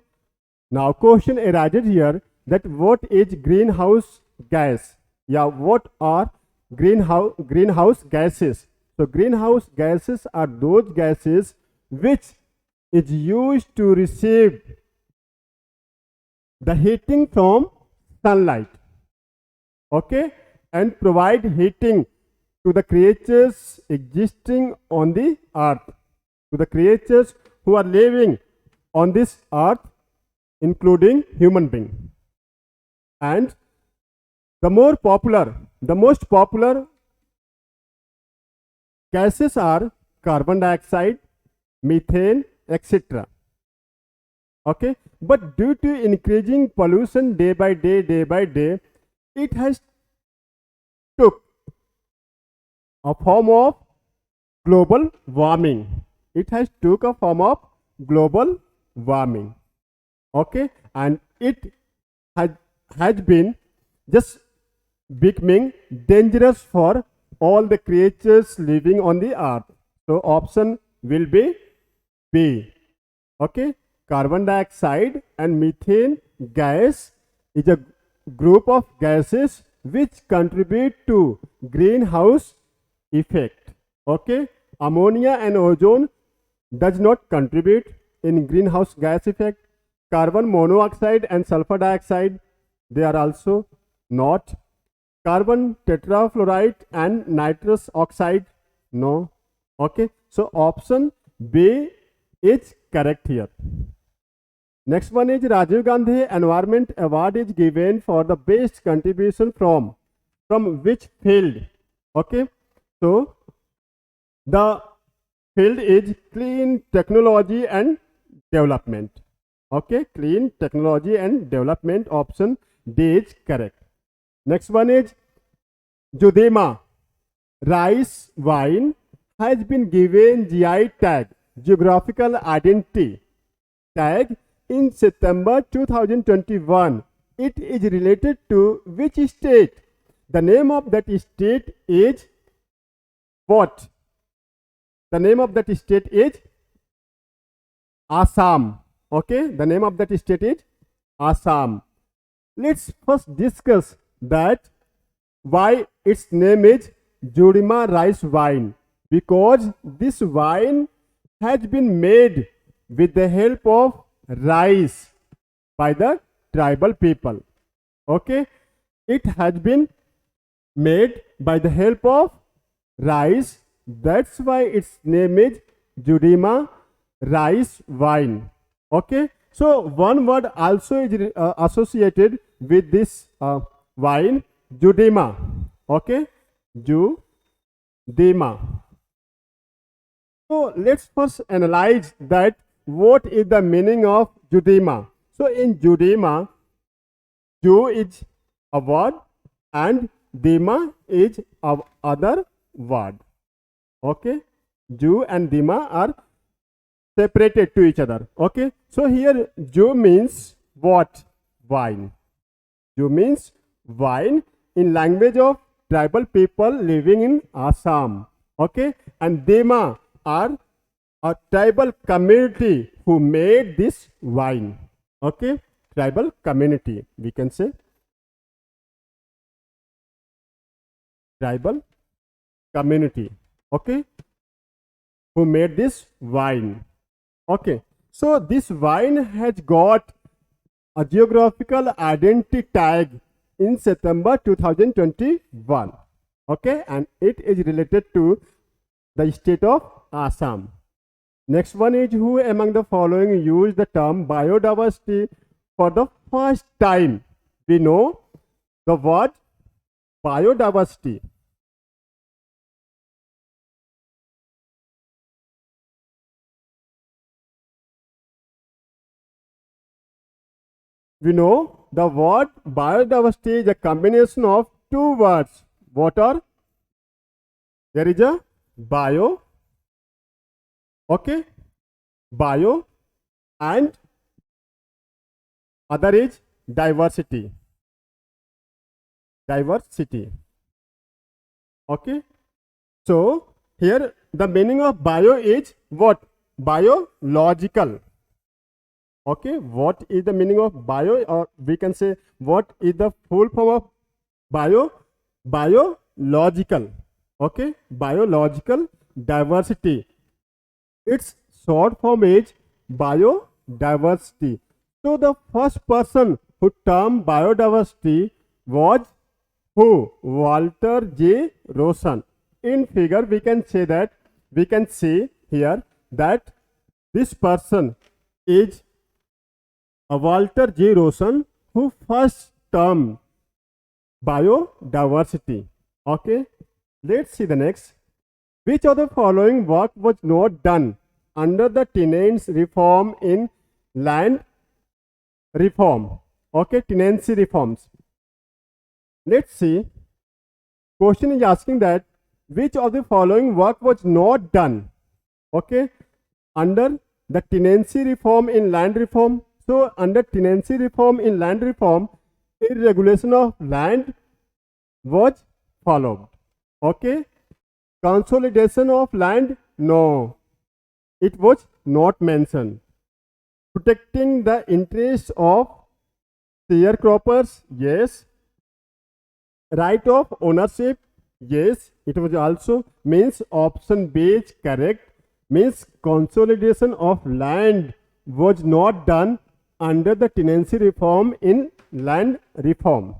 Now question arises here that what is greenhouse gas? Yeah, what are greenhouse gases? So greenhouse gases are those gases which is used to receive the heating from sunlight. Okay, and provide heating to the creatures existing on the earth, to the creatures who are living on this earth, including human being. And the most popular gases are carbon dioxide, methane, etc. Okay, but due to increasing pollution day by day, it has took a form of global warming. It has took a form of global warming. Okay, and it has been just becoming dangerous for all the creatures living on the earth. So option will be B. Okay, carbon dioxide and methane gas is a group of gases which contribute to greenhouse effect. Okay, ammonia and ozone does not contribute in greenhouse gas effect. Carbon monoxide and sulfur dioxide, they are also not. Carbon tetrafluoride and nitrous oxide, no. Okay, so option B is correct here. Next one is Rajiv Gandhi Environment Award is given for the best contribution from which field? Okay, so the field is clean technology and development. Okay, clean technology and development, option D is correct. Next one is Judema rice wine has been given GI tag, geographical identity tag, in September 2021. It is related to which state? The name of that state is what? The name of that state is Assam. Okay, the name of that state is Assam. Let's first discuss that why its name is Judema rice wine. Because this wine has been made with the help of rice by the tribal people. Okay, it has been made by the help of rice. That's why its name is Judema rice wine. Okay, so one word also is associated with this wine, Judema. Okay, Judema. So let's first analyze that what is the meaning of Judema. So in Judema, Ju is a word and Dema is a other word. Okay, Ju and Dema are separated to each other. Okay, so here Ju means what? Wine. Ju means wine in language of tribal people living in Assam. Okay, and Dema are a tribal community who made this wine. Okay, tribal community, we can say tribal community. Okay, who made this wine. Okay, so this wine has got a geographical identity tag in September 2021. Okay, and it is related to the state of Assam. Next one is who among the following used the term biodiversity for the first time? We know the word biodiversity. We know the word biodiversity is a combination of two words. What are? There is a bio, okay, bio, and other is diversity. Diversity. Okay. So here the meaning of bio is what? Biological. Okay, what is the meaning of bio, or we can say what is the full form of bio? Biological. Okay, biological diversity. Its short form is biodiversity. So the first person who termed biodiversity was who? Walter J. Rosen. In figure we can say that, we can see here that this person is Walter J. Rosen, who first termed biodiversity. Okay, let's see the next. Which of the following work was not done under the tenants reform in land reform? Okay, tenancy reforms. Let's see. Question is asking that which of the following work was not done, okay, under the tenancy reform in land reform. So under tenancy reform in land reform, a regulation of land was followed. Okay, consolidation of land, no, it was not mentioned. Protecting the interests of Sharecroppers, yes. Right of ownership, yes. It was also means option B is correct. Means consolidation of land was not done under the tenancy reform in land reform.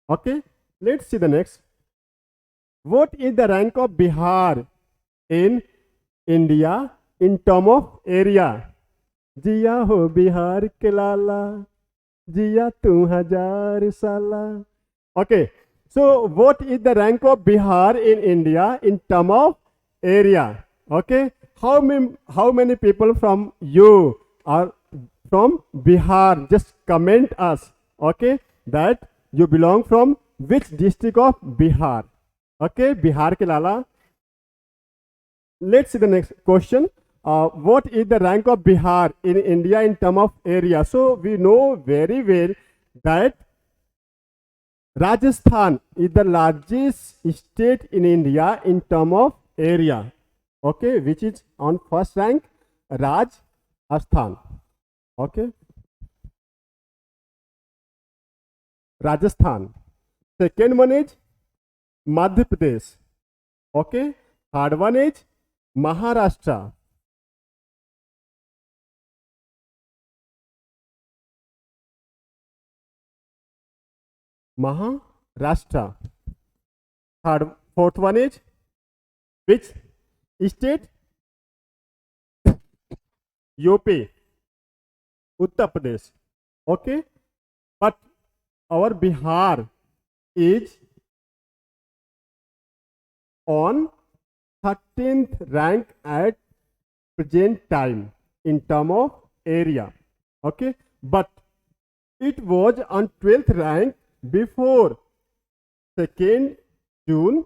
Okay, let's see the next. What is the rank of Bihar in India in term of area? जिया हो बिहार के लाला, जिया तू हजार साला. Okay, so what is the rank of Bihar in India in term of area? Okay, how many people from you are from Bihar? Just comment us. Okay, that you belong from which district of Bihar? Okay, Bihar ke lala. Let's see the next question. What is the rank of Bihar in India in term of area? So we know very well that Rajasthan is the largest state in India in term of area. Okay, which is on first rank, Rajasthan. Okay, Rajasthan. Second one is Madhya Pradesh. Okay, third one is Maharashtra. Maharashtra. Fourth one is which state? UP, Uttar Pradesh. Okay, but our Bihar is on 13th rank at present time in term of area. Okay, but it was on 12th rank before 2nd June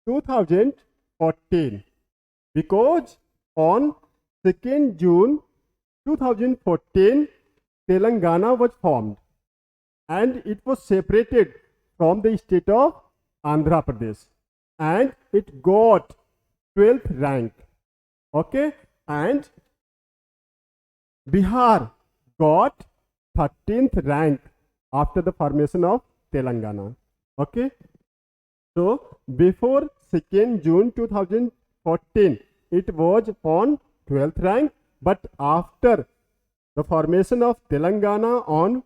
2014, because on 2nd June 2014 Telangana was formed and it was separated from the state of Andhra Pradesh and it got 12th rank. Okay, and Bihar got 13th rank after the formation of Telangana. Okay, so before 2nd June 2014 it was on 12th rank, but after the formation of Telangana on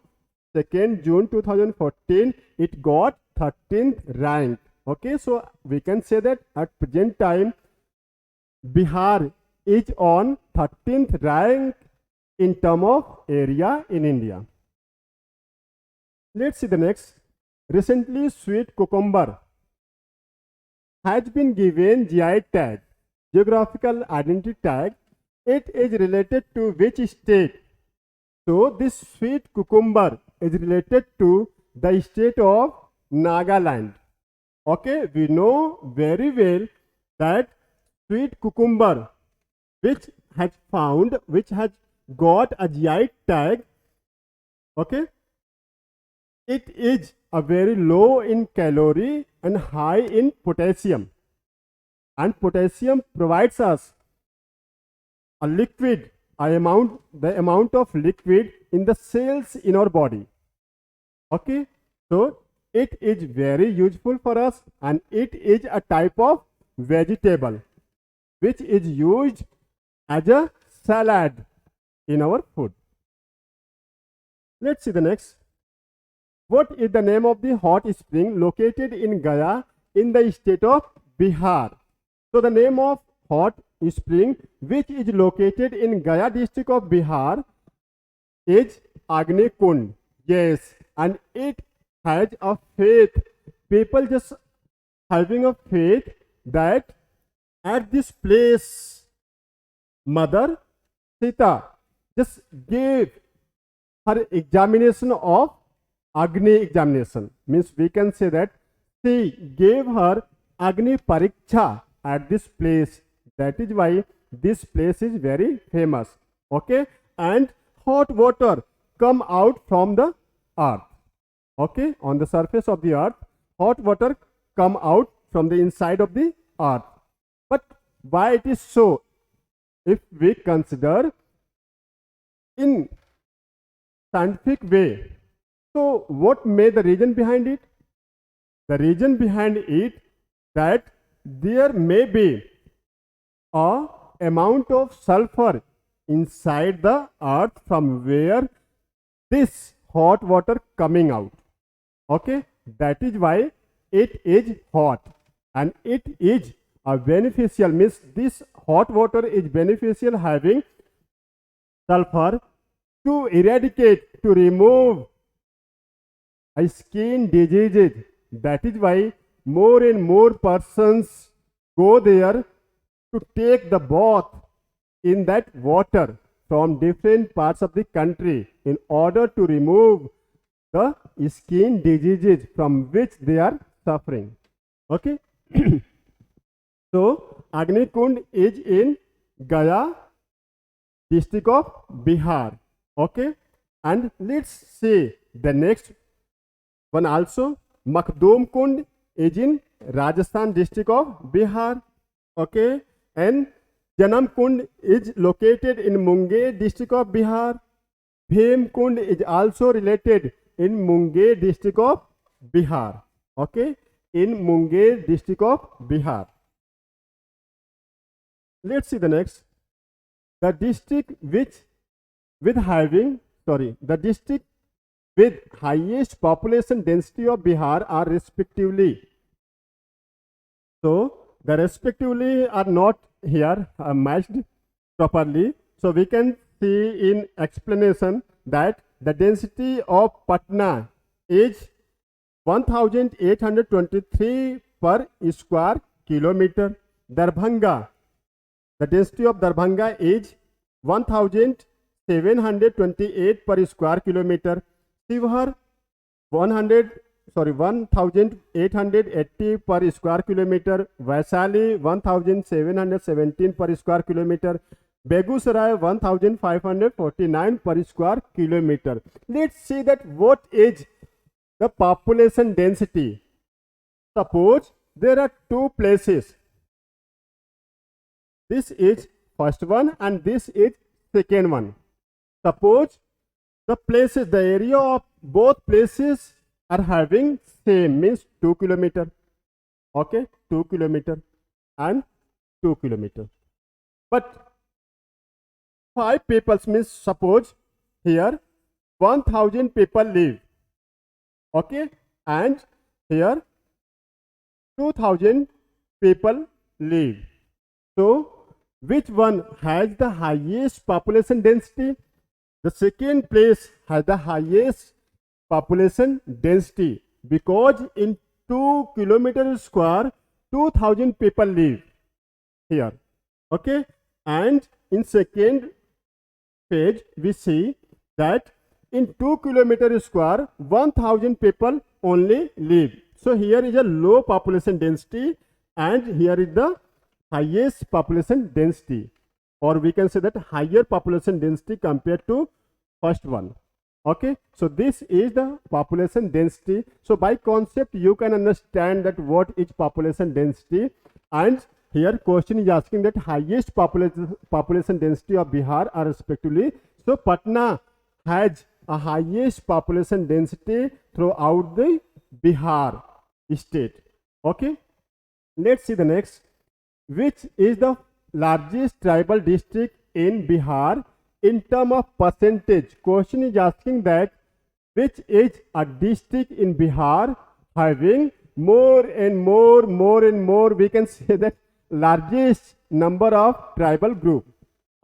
2nd June 2014 it got 13th rank. Okay, so we can say that at present time Bihar is on 13th rank in term of area in India. Let's see the next. Recently, sweet cucumber has been given GI tag, geographical identity tag. It is related to which state? So this sweet cucumber is related to the state of Nagaland. Okay, we know very well that sweet cucumber which has got a GI tag, okay, it is a very low in calorie and high in potassium, and potassium provides us a liquid, the amount of liquid in the cells in our body. Okay, so it is very useful for us and it is a type of vegetable which is used as a salad in our food. Let's see the next. What is the name of the hot spring located in Gaya in the state of Bihar? So the name of hot spring which is located in Gaya district of Bihar is Agni Kund. Yes, and it has a faith. People just having a faith that at this place Mother Sita just gave her examination of Agni examination. Means we can say that she gave her Agni Pariksha at this place. That is why this place is very famous. Okay, and hot water come out from the earth. Okay, on the surface of the earth, hot water come out from the inside of the earth. But why it is so? If we consider in scientific way, so what may the reason behind it? The reason behind it that there may be a amount of sulfur inside the earth from where this hot water coming out. Okay, that is why it is hot, and it is a beneficial, means this hot water is beneficial having sulfur to eradicate, to remove skin diseases. That is why more and more persons go there to take the bath in that water from different parts of the country in order to remove the skin diseases from which they are suffering. Okay. So Agni Kund is in Gaya district of Bihar. Okay, and let's see the next one also. Makdum Kund is in Rajasthan district of Bihar. Okay, and Janam Kund is located in Munger district of Bihar. Bhim Kund is also related in Munger district of Bihar. Okay, in Munger district of Bihar. Let's see the next. The district with highest population density of Bihar are respectively. So the respectively are not here matched properly. So we can see in explanation that the density of Patna is 1823 per square kilometer. Darbhanga, the density of Darbhanga is 1728 per square kilometer. Shivhar 1880 per square kilometer. Vaishali 1717 per square kilometer. Begusarai 1549 per square kilometer. Let's see that what is the population density. Suppose there are two places. This is first one and this is second one. Suppose the places, the area of both places are having same, means 2 kilometer. Okay, 2 kilometer and 2 kilometer. But 5 people, means suppose here 1000 people live. Okay, and here 2000 people live. So which one has the highest population density? The second place has the highest population density because in 2 kilometers square 2000 people live here. Okay, and in second page we see that in 2 kilometers square 1000 people only live. So here is a low population density and here is the highest population density, or we can say that higher population density compared to first one. Okay, so this is the population density. So by concept you can understand that what is population density, and here question is asking that highest population density of Bihar are respectively. So Patna has a highest population density throughout the Bihar state. Okay, let's see the next. Which is the largest tribal district in Bihar in terms of percentage? Question is asking that which is a district in Bihar having more and more, we can say that largest number of tribal group.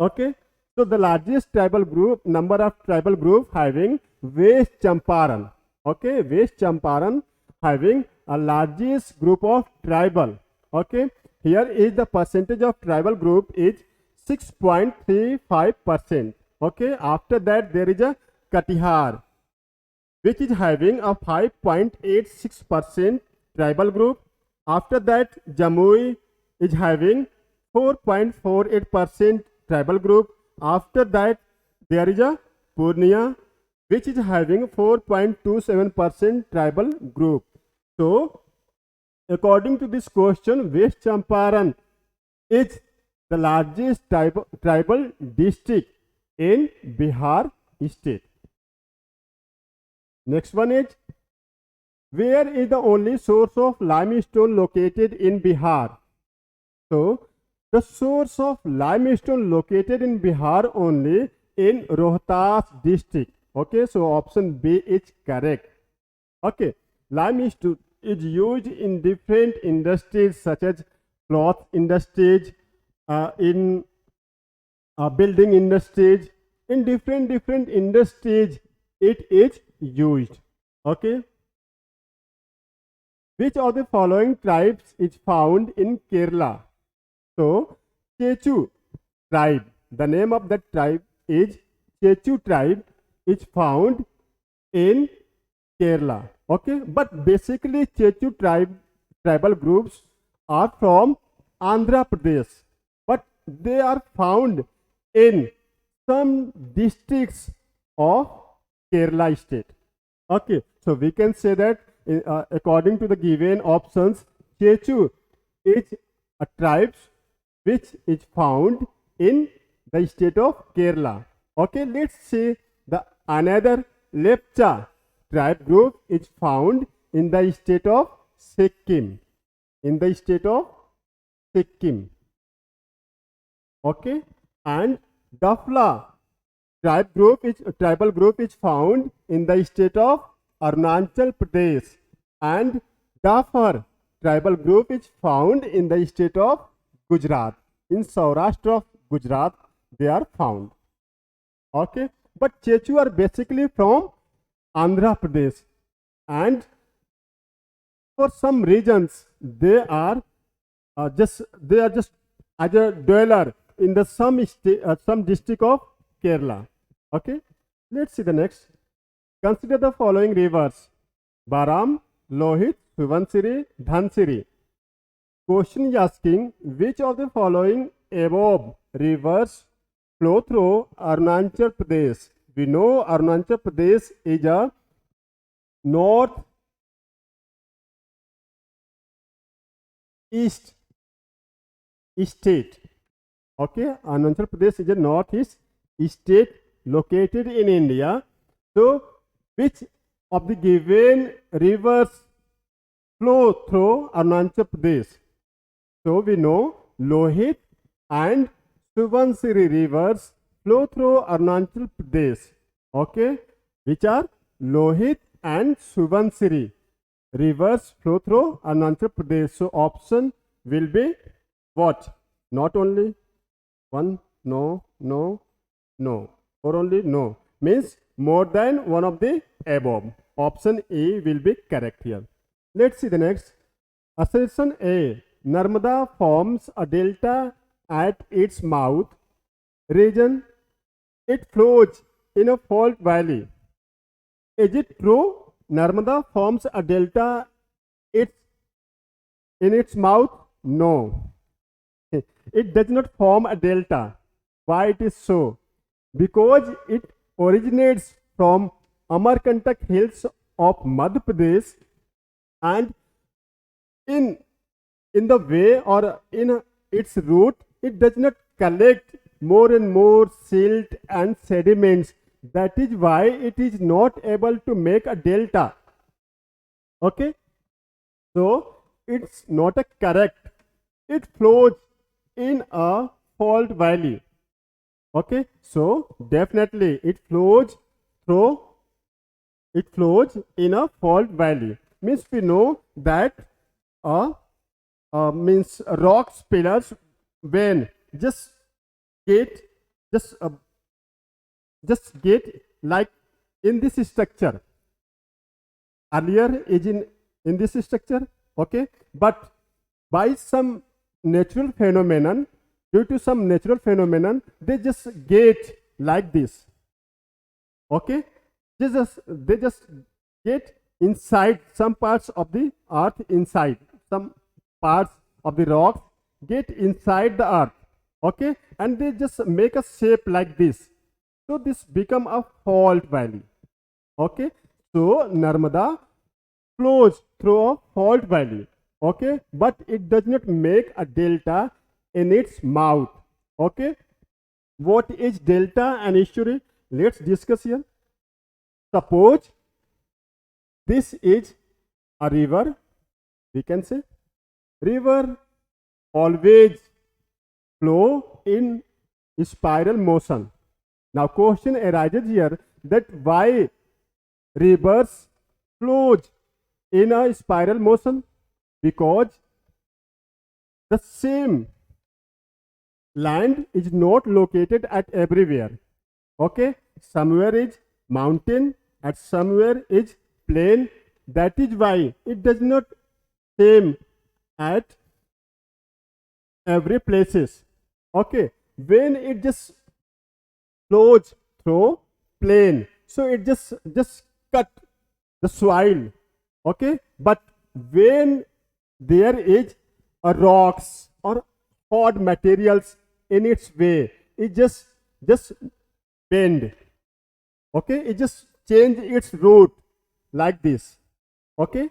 Okay, so the largest tribal group, number of tribal group having West Champaran. Okay, West Champaran having a largest group of tribal. Okay, here is the percentage of tribal group is 6.35%. Okay, after that there is a Katihar which is having a 5.86% tribal group. After that Jamui is having 4.48% tribal group. After that there is a Purnia which is having 4.27% tribal group. So according to this question, West Champaran is the largest tribal district in Bihar state. Next one is, where is the only source of limestone located in Bihar? So, the source of limestone located in Bihar only in Rohtas district. Okay, so option B is correct. Okay, limestone is used in different industries such as cloth industries, in building industries, in different industries it is used. Okay. Which of the following tribes is found in Kerala? So, Chechu tribe, the name of that tribe is Chechu tribe, is found in Kerala. Okay, but basically Chechu tribal groups are from Andhra Pradesh, but they are found in some districts of Kerala state. Okay, so we can say that according to the given options, Chechu is a tribe which is found in the state of Kerala. Okay, let's see the another Lepcha tribe group is found in the state of Sikkim. In the state of Sikkim. Okay, and Dafla tribal group is found in the state of Arunachal Pradesh, and Dafar tribal group is found in the state of Gujarat. In Saurashtra of Gujarat they are found. Okay, but Chechu are basically from Andhra Pradesh, and for some reasons they are just as a dweller in the some district of Kerala. Okay, let's see the next. Consider the following rivers: Baram, Lohit, Subansiri, Dhansiri. Question is asking which of the following above rivers flow through Arunachal Pradesh. We know Arunachal Pradesh is a north east state. Okay, Arunachal Pradesh is a northeast state located in India. So, which of the given rivers flow through Arunachal Pradesh? So, we know Lohit and Subansiri rivers flow through Arunachal Pradesh. Okay, which are Lohit and Subansiri rivers flow through Arunachal Pradesh. So, option will be what? Not only one, no, no, no, or only no. Means more than one of the above. Option A will be correct here. Let's see the next. Assertion A. Narmada forms a delta at its mouth region. It flows in a fault valley. Is it true? Narmada forms a delta in its mouth? No. It does not form a delta. Why it is so? Because it originates from Amarkantak hills of Madhya Pradesh, and in the way or in its route, it does not collect more and more silt and sediments. That is why it is not able to make a delta. Okay, so it's not a correct. It flows in a fault valley. Okay, so definitely it flows in a fault valley. Means we know that means rocks pillars when just get like in this structure. Earlier is in this structure. Okay, but by some natural phenomenon, due to some natural phenomenon, they just get like this. Okay, they just get inside some parts of the earth, inside some parts of the rocks get inside the earth. Okay, and they just make a shape like this. So this become a fault valley. Okay, so Narmada flows through a fault valley. okay, but it does not make a delta in its mouth. Okay, what is delta and estuary? Let's discuss here. Suppose this is a river, we can say river always flow in spiral motion. Now question arises here that why rivers flows in a spiral motion? Because the same land is not located at everywhere. Okay, somewhere is mountain and somewhere is plain. That is why it does not same at every places. Okay, when it just flows through plain, so it just cut the soil. Okay, but when there is a rocks or hard materials in its way, it just bend. Okay, it just change its route like this. Okay,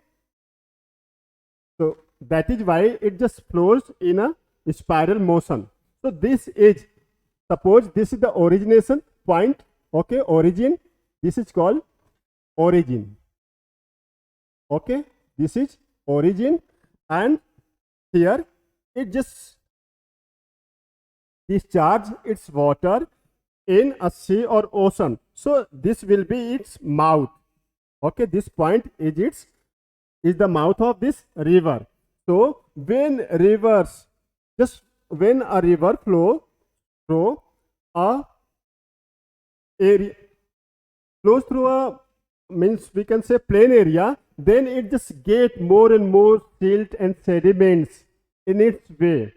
so that is why it just flows in a spiral motion. So this is, suppose this is the origination point. Okay, origin, this is called origin. Okay, this is origin, and here it just discharge its water in a sea or ocean. So this will be its mouth. Okay, this point is the mouth of this river. So when rivers, just when a river flow through a area, flows through a, means we can say plain area, then it just get more and more silt and sediments in its way,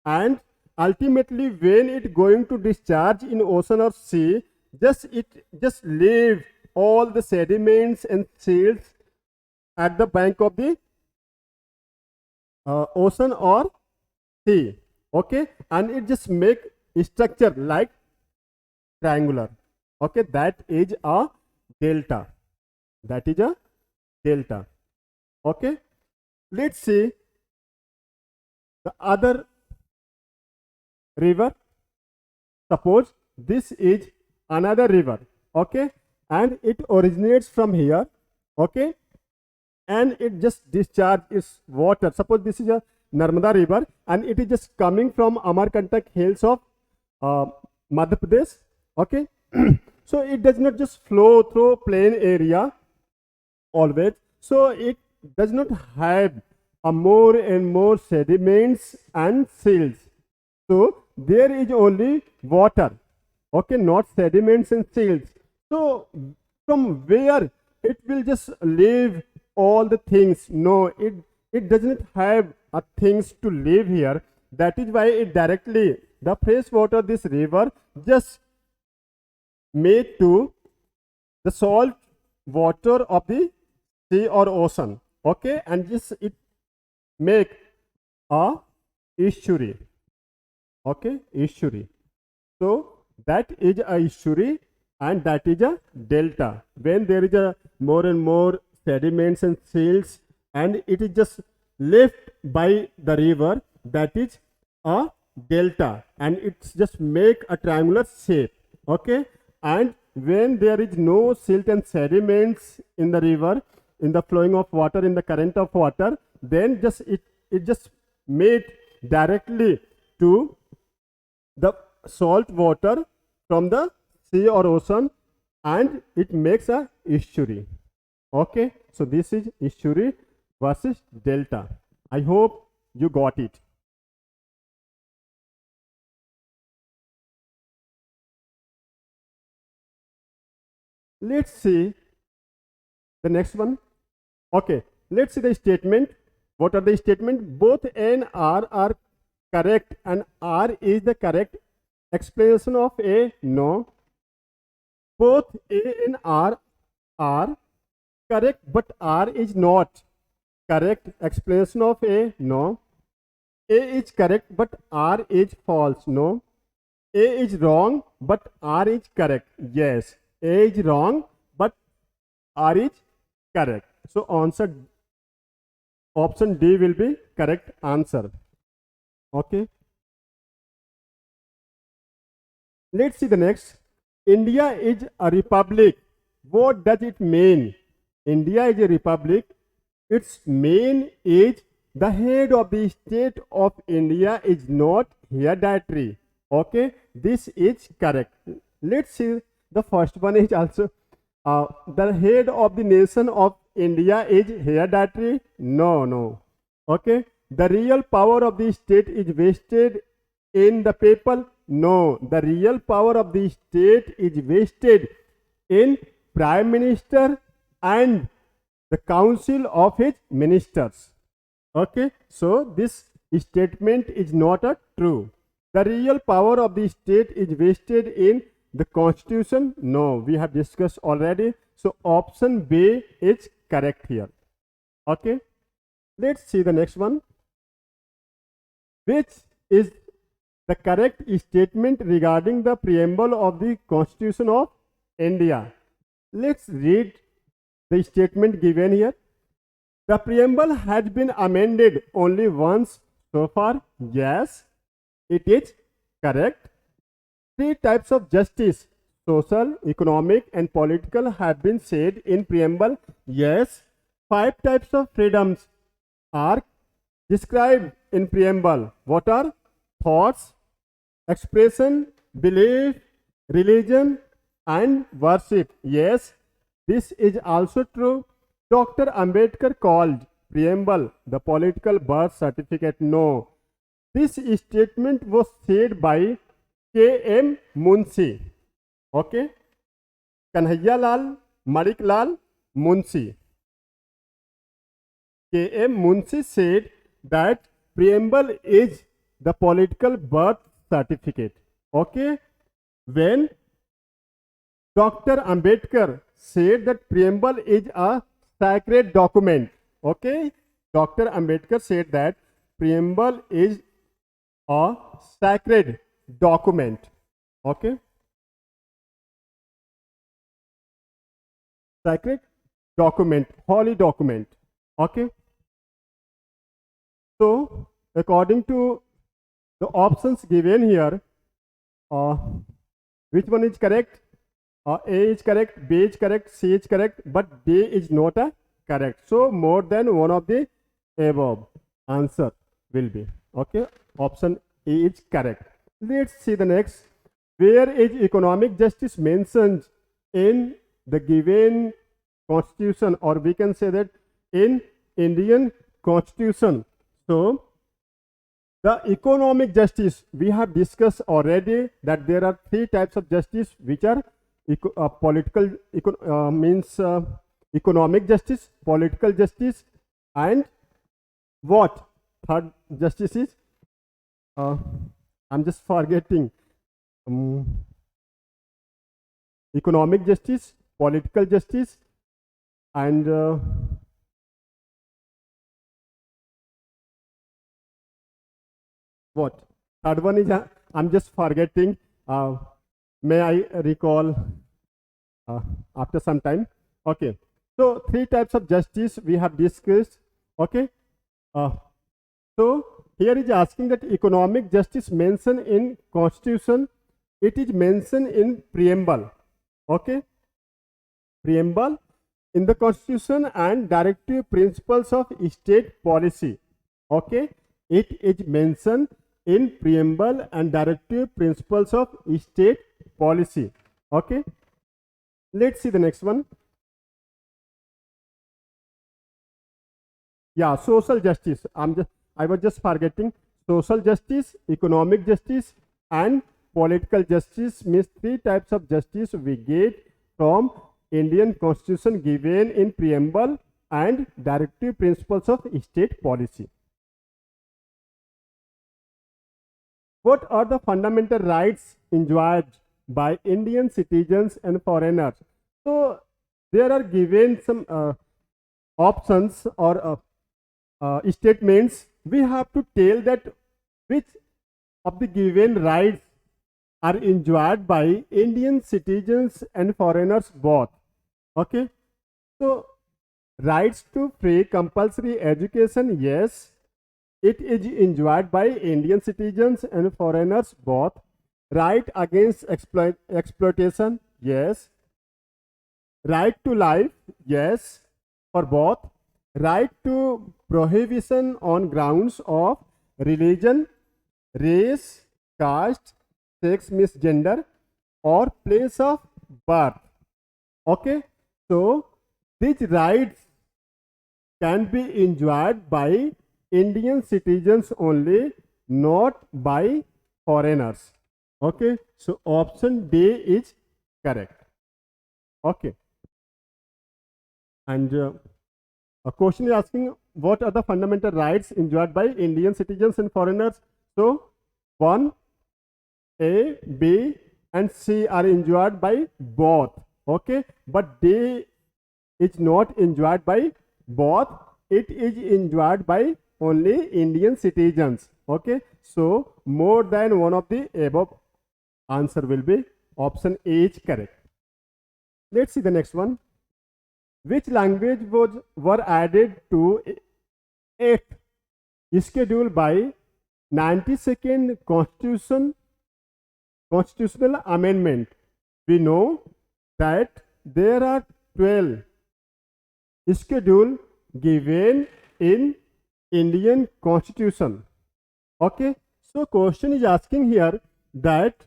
and ultimately when it going to discharge in ocean or sea, it just leave all the sediments and silts at the bank of the ocean or sea. Okay, and it just make a structure like triangular. Okay, that is a delta. That is a delta. Okay, let's see the other river. Suppose this is another river. Okay, and it originates from here. Okay, and it just discharge its water. Suppose this is a Narmada river and it is just coming from Amarkantak hills of Madhya Pradesh. Okay, so it does not just flow through plain area always, so it does not have a more and more sediments and silts. So there is only water. Okay, not sediments and silts. So from where it will just leave all the things? No, it doesn't have a things to live here. That is why it directly, the fresh water, this river just made to the salt water of the sea or ocean. Okay, and just it make a estuary. Okay, estuary. So that is a estuary and that is a delta. When there is a more and more sediments and silts and it is just left by the river, that is a delta, and it's just make a triangular shape. Okay, and when there is no silt and sediments in the river, in the flowing of water, in the current of water, then just it just made directly to the salt water from the sea or ocean, and it makes a estuary. Okay, so this is estuary versus delta. I hope you got it. Let's see the next one. Okay, let's see the statement. What are the statement? Both N and R are correct, and R is the correct explanation of A. No. Both A and R are correct, but R is not correct explanation of A. No. A is correct, but R is false. No. A is wrong, but R is correct. Yes. A is wrong, but R is correct. So option D will be correct answer. Okay, let's see the next. India is a republic. What does it mean? India is a republic. Its main is the head of the state of India is not hereditary. Okay, this is correct. Let's see the first one is also the head of the nation of India is hereditary. No. Okay, the real power of the state is vested in the people. No, the real power of the state is vested in Prime Minister and the council of his ministers. Okay, so this statement is not a true. The real power of the state is vested in the constitution. No, we have discussed already. So option B is correct here. Okay, let's see the next one. Which is the correct statement regarding the preamble of the Constitution of India? Let's read the statement given here. The preamble has been amended only once so far. Yes, it is correct. 3 types of justice, social, economic and political, have been said in preamble. Yes. 5 types of freedoms are described in preamble. What are? Thoughts, expression, belief, religion and worship. Yes, this is also true. Dr. Ambedkar called preamble the political birth certificate. No, this statement was said by K.M. Munshi. Okay, Kanhaiya Lal Manik Lal Munshi. K.M. Munshi said that preamble is the political birth certificate. Okay, when Dr. Ambedkar said that preamble is a sacred document. Okay, Dr. Ambedkar said that preamble is a sacred document. Okay, sacred document, holy document. Okay, so according to the options given here, which one is correct? A is correct, B is correct, C is correct, but D is not a correct. So more than one of the above answer will be. Okay, option A is correct. Let's see the next. Where is economic justice mentioned in the given constitution, or we can say that in Indian constitution? So the economic justice, we have discussed already that there are 3 types of justice, which are economic justice, political justice, and what? Third justice is, I'm just forgetting. Economic justice, political justice, and what? Third one is, I'm just forgetting. May I recall after some time? Okay, so 3 types of justice we have discussed. Okay, so here is asking that economic justice mentioned in constitution, it is mentioned in preamble. Okay, preamble in the constitution and directive principles of state policy. Okay, it is mentioned in preamble and directive principles of state policy. Okay, let's see the next one. Yeah, social justice. I was just forgetting. Social justice, economic justice, and political justice means 3 types of justice we get from Indian constitution given in preamble and directive principles of state policy. What are the fundamental rights enjoyed by Indian citizens and foreigners? So there are given some options or statements. We have to tell that which of the given rights are enjoyed by Indian citizens and foreigners both. Okay, so Rights to free compulsory education, yes. It is enjoyed by Indian citizens and foreigners both. Right against exploitation, yes. Right to life, yes, for both. Right to prohibition on grounds of religion, race, caste, sex, misgender, or place of birth. Okay, so these rights can be enjoyed by Indian citizens only, not by foreigners. Okay, so option D is correct. Okay, and a question is asking what are the fundamental rights enjoyed by Indian citizens and foreigners. So 1, A, B, and C are enjoyed by both. Okay, but D is not enjoyed by both. It is enjoyed by only Indian citizens. Okay, so more than one of the above answer will be option A is correct. Let's see the next one. Which language were added to 8th schedule by 92nd constitutional amendment? We know that there are 12 schedule given in Indian constitution. Okay, so question is asking here that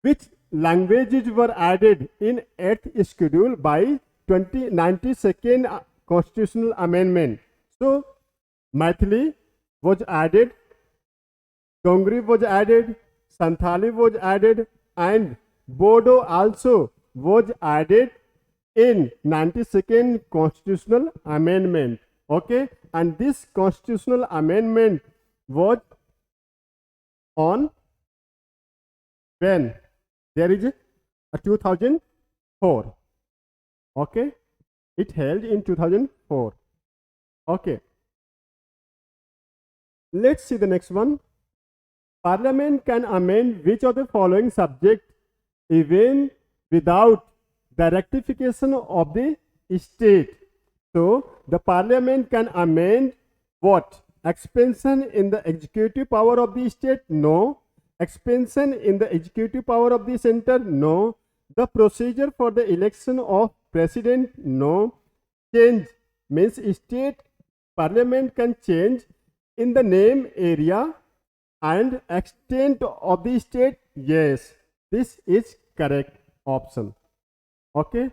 which languages were added in 8th schedule by 92nd constitutional amendment. So Maithili was added, Dongri was added, Santhali was added, and Bodo also was added in 92nd constitutional amendment. Okay, and this constitutional amendment was on when there is a 2004. Okay, it held in 2004. Okay, let's see the next one. Parliament can amend which of the following subject even without the rectification of the state? So the Parliament can amend what? Expansion in the executive power of the state? No. Expansion in the executive power of the center? No. The procedure for the election of president? No. Change means state parliament can change in the name, area, and extent of the state? Yes, this is correct option. Okay,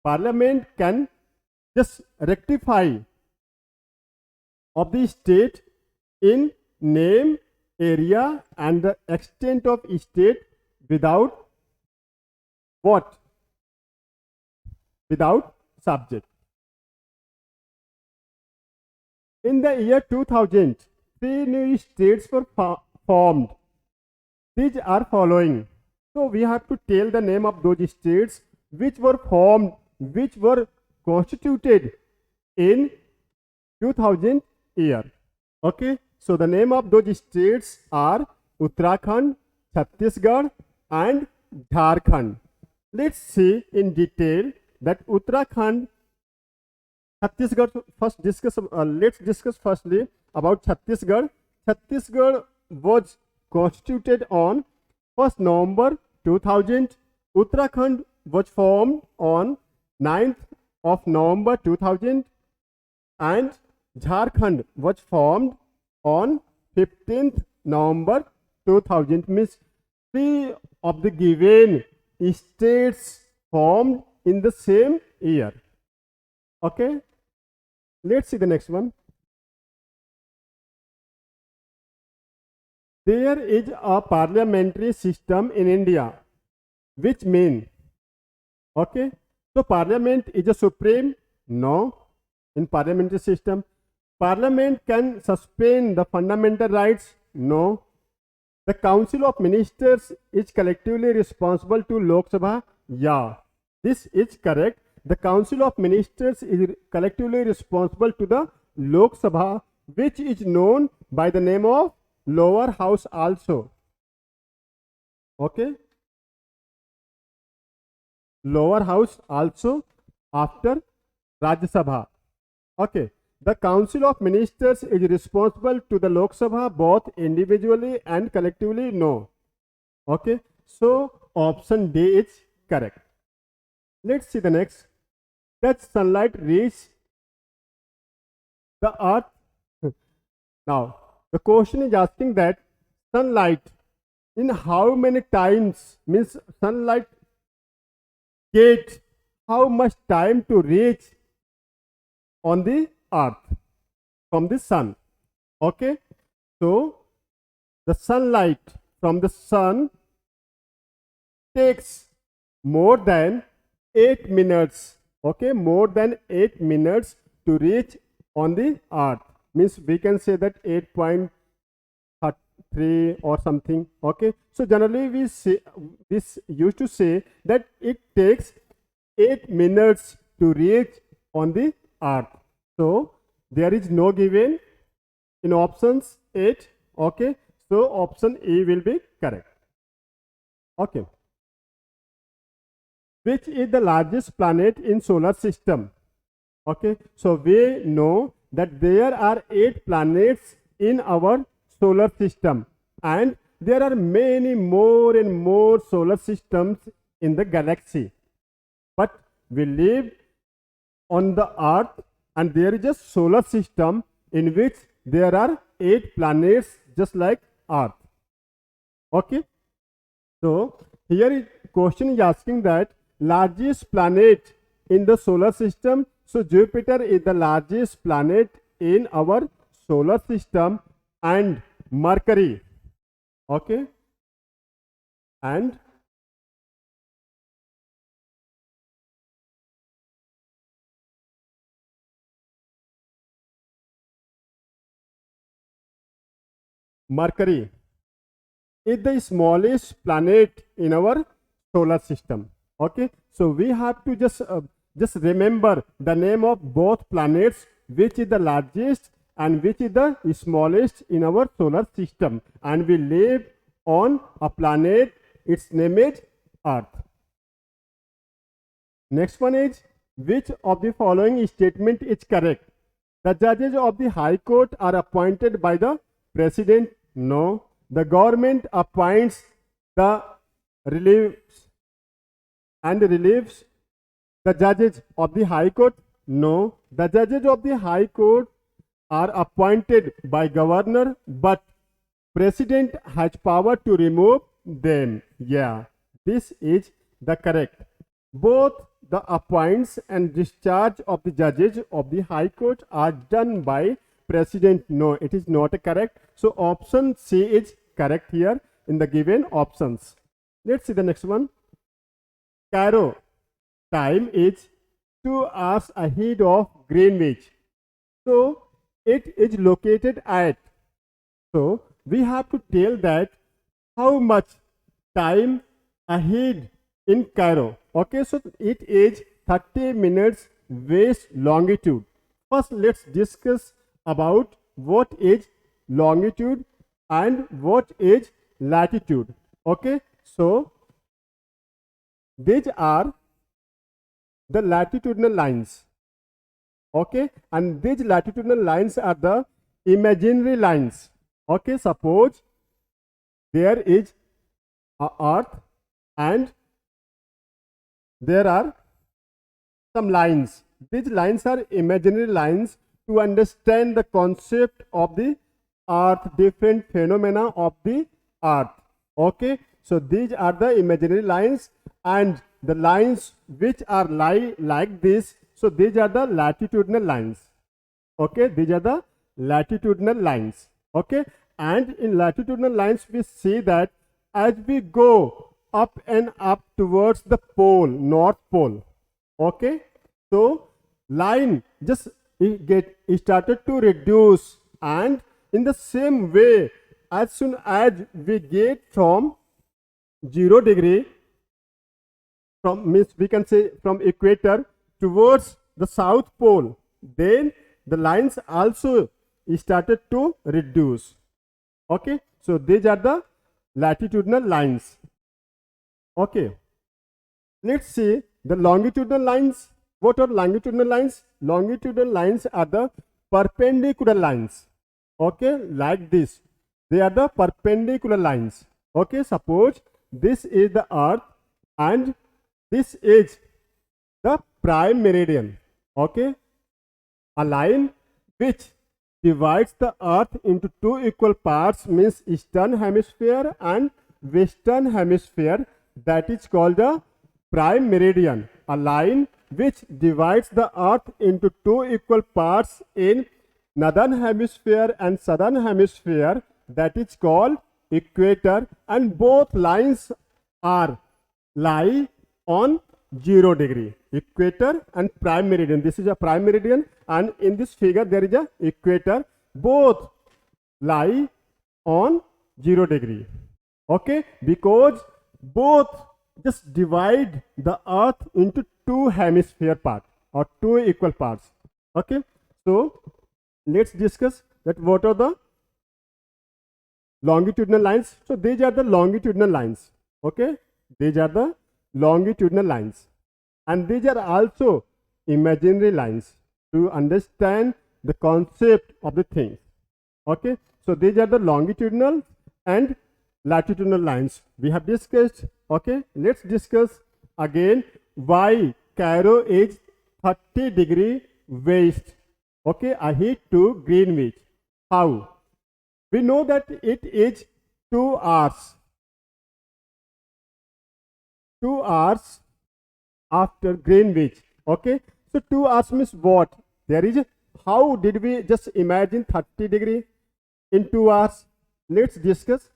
parliament can just rectify of the state in name, area, and the extent of state without what? Without subject. In the year 2000, 3 new states were formed. These are following. So we have to tell the name of those states which were formed, which were constituted in 2000 year. Okay, so the name of those states are Uttarakhand, Chhattisgarh, and Jharkhand. Let's see in detail that Uttarakhand, Chhattisgarh. First discuss. Let's discuss firstly about Chhattisgarh. Chhattisgarh was constituted on 1st November 2000. Uttarakhand was formed on 9th of November 2000, and Jharkhand was formed on 15th November 2000. Means 3 of the given states formed in the same year. Okay, let's see the next one. There is a parliamentary system in India, which mean, okay, so parliament is a supreme? No. In parliamentary system, parliament can suspend the fundamental rights? No. The council of ministers is collectively responsible to Lok Sabha? Yeah, this is correct. The council of ministers is collectively responsible to the Lok Sabha, which is known by the name of lower house also. Okay, lower house also after Rajya Sabha. Okay. The Council of Ministers is responsible to the Lok Sabha both individually and collectively? No. Okay. So option D is correct. Let's see the next. Does sunlight reach the earth? Now, the question is asking that sunlight in how many times, means sunlight get how much time to reach on the earth from the sun. Okay. So the sunlight from the sun takes more than 8 minutes. Okay, more than 8 minutes to reach on the earth. Means we can say that 8.3 or something. Okay, so generally we say, this used to say that it takes 8 minutes to reach on the earth. So there is no given in options 8. Okay, so option E will be correct. Okay. Which is the largest planet in solar system? Okay, so we know that there are 8 planets in our solar system, and there are many more and more solar systems in the galaxy. But we live on the earth, and there is a solar system in which there are 8 planets just like earth. Okay, so here is question is asking that largest planet in the solar system. So Jupiter is the largest planet in our solar system, and Mercury. Okay, and Mercury is the smallest planet in our solar system. Okay, so we have to just remember the name of both planets, which is the largest and which is the smallest in our solar system, and we live on a planet, its name is Earth. Next one is, which of the following statement is correct? The judges of the High Court are appointed by the President? No. The government appoints the relieves the judges of the High Court? No. The judges of the High Court are appointed by governor, but President has power to remove them. Yeah, this is the correct. Both the appoints and discharge of the judges of the High Court are done by President. No, it is not correct. So option C is correct here in the given options. Let's see the next one. Cairo time is 2 hours ahead of Greenwich. So it is located at. So we have to tell that how much time ahead in Cairo. Okay, so it is 30 minutes west longitude. First, let's discuss about what is longitude and what is latitude. Okay, so these are the latitudinal lines. Okay, and these latitudinal lines are the imaginary lines. Okay, suppose there is a earth and there are some lines. These lines are imaginary lines to understand the concept of the earth, different phenomena of the earth. Okay, so these are the imaginary lines, and the lines which are like this, so these are the latitudinal lines. Okay, these are the latitudinal lines. Okay, and in latitudinal lines we see that as we go up and up towards the pole, north pole. Okay, so line just started to reduce, and in the same way, as soon as we get from 0 degree, from means we can say from equator towards the south pole, then the lines also started to reduce. Okay, so these are the latitudinal lines. Okay, let's see the longitudinal lines. What are longitudinal lines? Longitudinal lines are the perpendicular lines. Okay, like this. They are the perpendicular lines. Okay, suppose this is the earth and this is the prime meridian. Okay, a line which divides the earth into two equal parts means eastern hemisphere and western hemisphere, that is called the prime meridian. A line which divides the earth into two equal parts in northern hemisphere and southern hemisphere, that is called equator, and both lines are lie on 0 degree. Equator and prime meridian. This is a prime meridian, and in this figure there is a equator. Both lie on 0 degree. Okay, because both just divide the earth into two hemisphere part or two equal parts. Okay, so let's discuss that what are the longitudinal lines. So these are the longitudinal lines. Okay, these are the longitudinal lines, and these are also imaginary lines to understand the concept of the thing. Okay, so these are the longitudinal and latitudinal lines we have discussed. Okay, let's discuss again why Cairo is 30 degree west. Okay, ahead to Greenwich. How? We know that it is 2 hours. 2 hours after Greenwich. Okay, so 2 hours means what? There is a, how did we just imagine 30 degree in 2 hours? Let's discuss.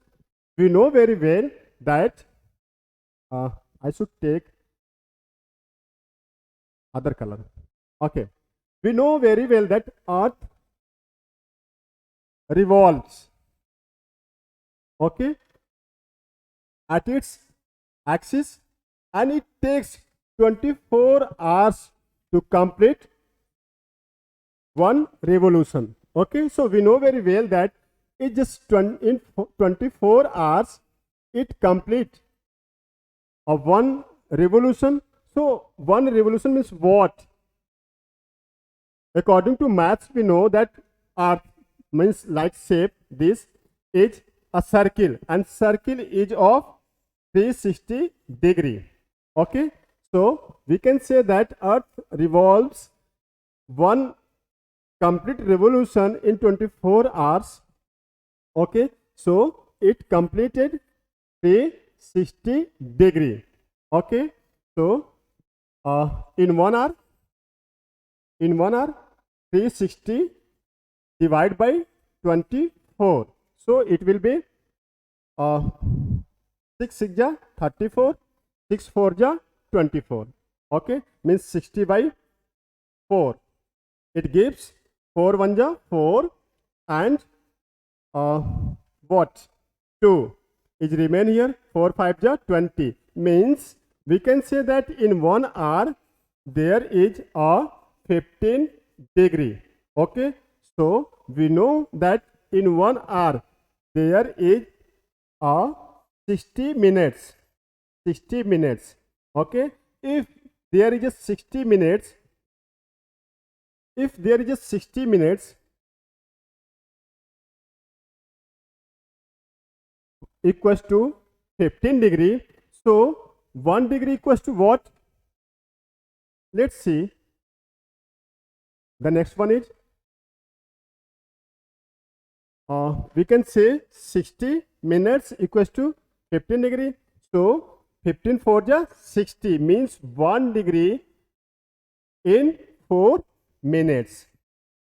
We know very well that I should take other color. Okay, we know very well that earth revolves, okay, at its axis, and it takes 24 hours to complete one revolution. Okay, so we know very well that it just in 24 hours it complete of one revolution. So one revolution means what? According to maths, we know that earth means like shape, this is a circle, and circle is of 360 degree. Okay, so we can say that earth revolves one complete revolution in 24 hours. Okay, so it completed 360 degree. Okay, so in 1 hour 360 divided by 24, so it will be 6 6 ja 34, 6 4 ja 24. Okay, means 60 by 4. It gives 4 1 ja 4, and what 2 is remain here, 4 5 ja 20. Means we can say that in 1 hour there is a 15 degree. Okay, so we know that in 1 hour there is a 60 minutes. 60 minutes. Okay, if there is a 60 minutes, if there is a 60 minutes equals to 15 degree, so 1 degree equals to what? Let's see. The next one is we can say 60 minutes equals to 15 degree. So 15 4 ja 60 means 1 degree in 4 minutes.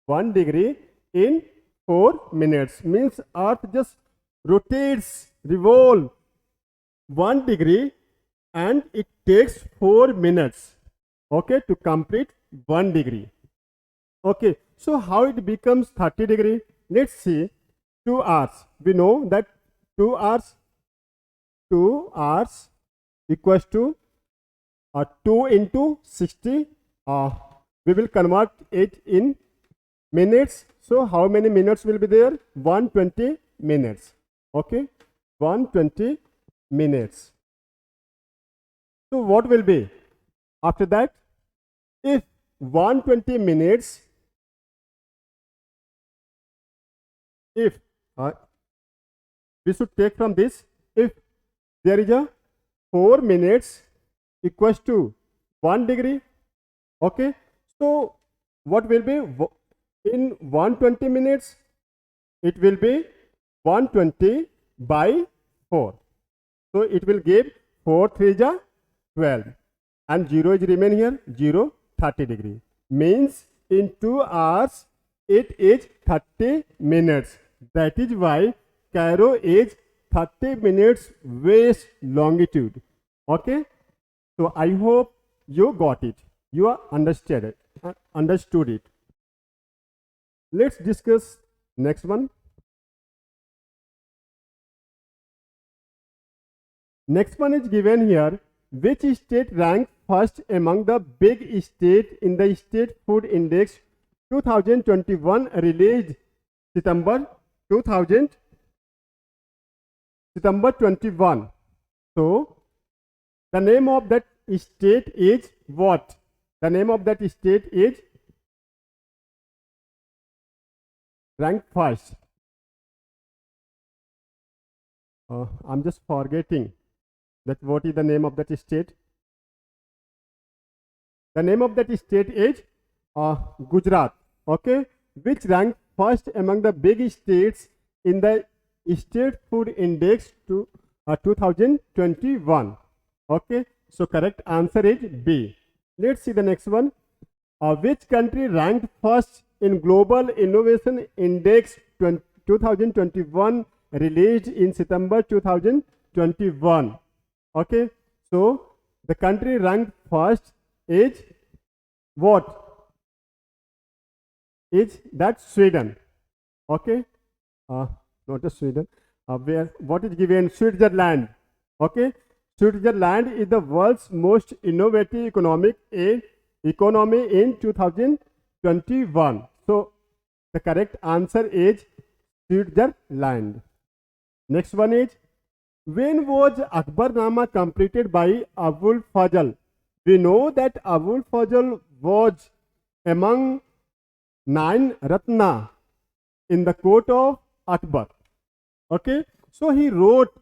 1 degree in 4 minutes means earth just rotates, revolve 1 degree, and it takes 4 minutes. Okay, to complete 1 degree. Okay, so how it becomes 30 degree? Let's see. 2 hours. We know that 2 hours equals to 2 into 60. We will convert it in minutes. So how many minutes will be there? 120 minutes. Okay, 120 minutes. So what will be after that? if 120 minutes, if we should take from this, if there is a 4 minutes equals to 1 degree, okay, so what will be in 120 minutes? It will be 120 by 4. So it will give 4 3 is 12 and 0 is remain here, 0 30 degree. Means in 2 hours it is 30 minutes. That is why Cairo is 30 minutes west longitude. Okay. So I hope you got it. You are understood it. Let's discuss next one. Next one is given here. Which state ranked first among the big state in the State Food Index 2021 released September 21. So the name of that state is what? The name of that state is ranked first. I'm just forgetting that what is the name of that state. The name of that state is Gujarat. Okay, which ranked first among the big states in the State Food Index to 2021. Okay, so correct answer is B. Let's see the next one. Which country ranked first in Global Innovation Index 2021 released in September 2021? Okay, so the country ranked first is what? Is that Sweden? Okay, not a Sweden. What is given? Switzerland. Okay, Switzerland is the world's most innovative economy in 2021. So the correct answer is Switzerland. Next one is, when was Akbarnama completed by Abul Fazl? We know that Abul Fazl was among 9 Ratna in the court of Akbar. Okay, so he wrote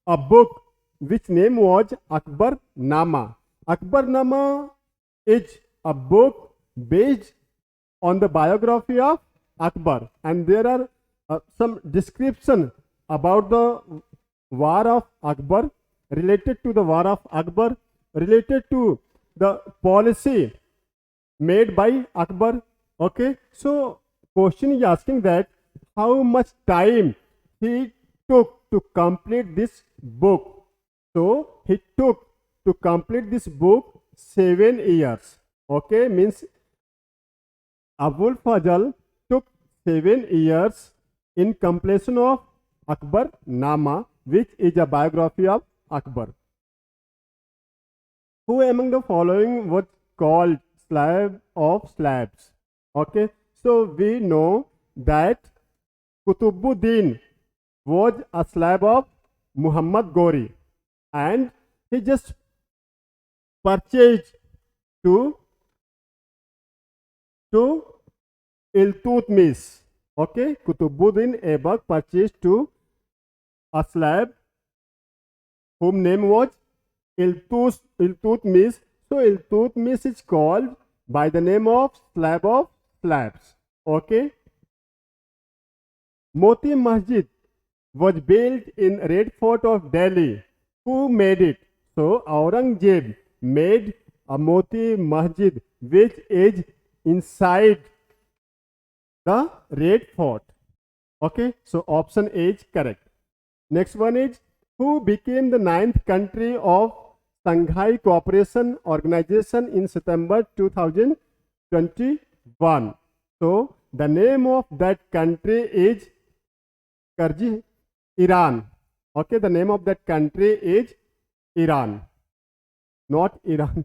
a book which name was Akbarnama. Akbarnama is a book based on the biography of Akbar, and there are some description about the war of Akbar, related to the war of Akbar, related to the policy made by Akbar. Okay, so question is asking that how much time he took to complete this book. So he took to complete this book 7 years. Okay, means Abul Fazl took 7 years in completion of Akbarnama, which is a biography of Akbar. Who among the following was called slab of slabs? Okay, so we know that Kutubuddin was a slab of Muhammad Ghori, and he just purchased to Iltutmish. Okay, Kutubuddin Aibak purchased to a slab whom name was Iltutmish. So Iltutmish is called by the name of slab of slabs. Okay. Moti Masjid was built in Red Fort of Delhi. Who made it? So Aurangzeb made a Moti Masjid which is inside the Red Fort. Okay, so option A is correct. Next one is, who became the 9th country of Shanghai Cooperation Organization in September 2021? So the name of that country is Iran. Okay, the name of that country is Iran, not Iran.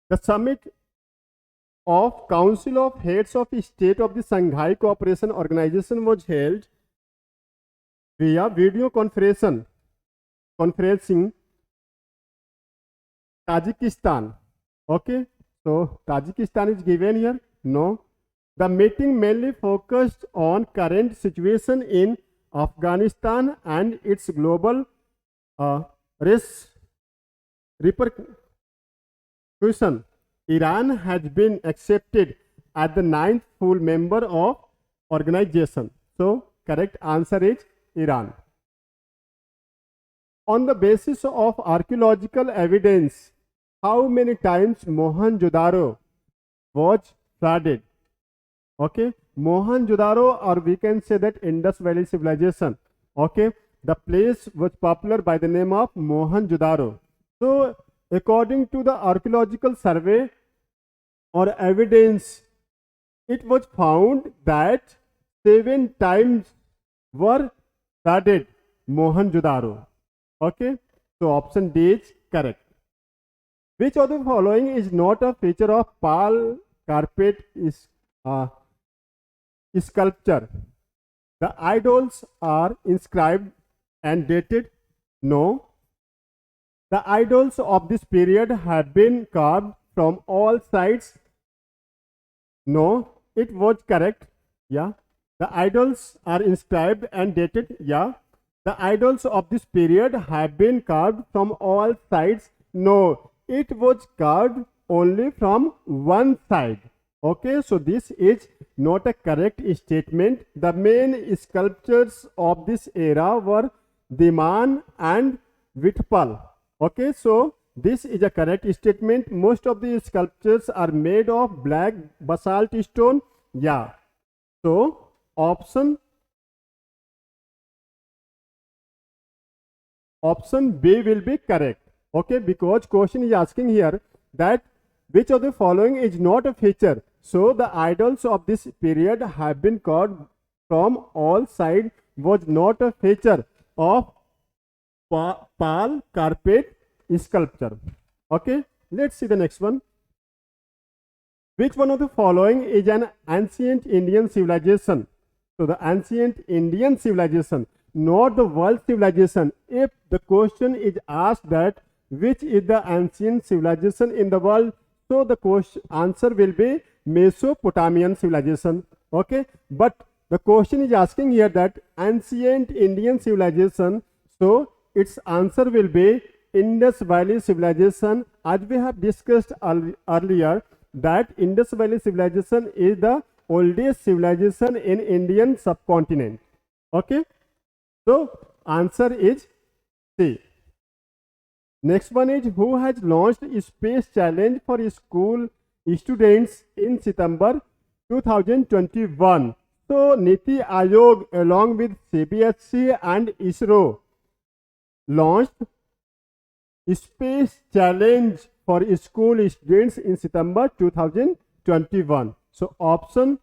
The summit of Council of Heads of State of the Shanghai Cooperation Organization was held via video conferencing Tajikistan. Okay, so Tajikistan is given here. No. The meeting mainly focused on current situation in Afghanistan and its global risk repercussion. Iran has been accepted as the ninth full member of organization. So correct answer is Iran. On the basis of archaeological evidence, how many times Mohenjo-daro was flooded? Okay, Mohenjo-daro, or we can say that Indus Valley civilization. Okay, the place was popular by the name of Mohenjo-daro. So, according to the archaeological survey or evidence, it was found that 7 times were flooded Mohenjo-daro. Okay, so option D is correct. Which of the following is not a feature of pal carpet sculpture? The idols are inscribed and dated? No. The idols of this period have been carved from all sides? No. It was correct. Yeah. The idols are inscribed and dated? Yeah. The idols of this period have been carved from all sides? No. It was carved only from one side. Okay, so this is not a correct statement. The main sculptures of this era were Diman and Vitpal. Okay, so this is a correct statement. Most of the sculptures are made of black basalt stone. Yeah. So option B will be correct. Okay, because question is asking here that which of the following is not a feature. So the idols of this period have been carved from all sides was not a feature of pal carpet sculpture. Okay, let's see the next one. Which one of the following is an ancient Indian civilization? So the ancient Indian civilization, not the world civilization. If the question is asked that which is the ancient civilization in the world, so the question answer will be Mesopotamian civilization. Okay, but the question is asking here that ancient Indian civilization, so its answer will be Indus Valley civilization. As we have discussed earlier, that Indus Valley civilization is the oldest civilization in Indian subcontinent. Okay, so answer is C. Next one is who has launched a space challenge for school students in September 2021. So Niti Aayog along with CBSC and ISRO launched space challenge for school students in September 2021. So option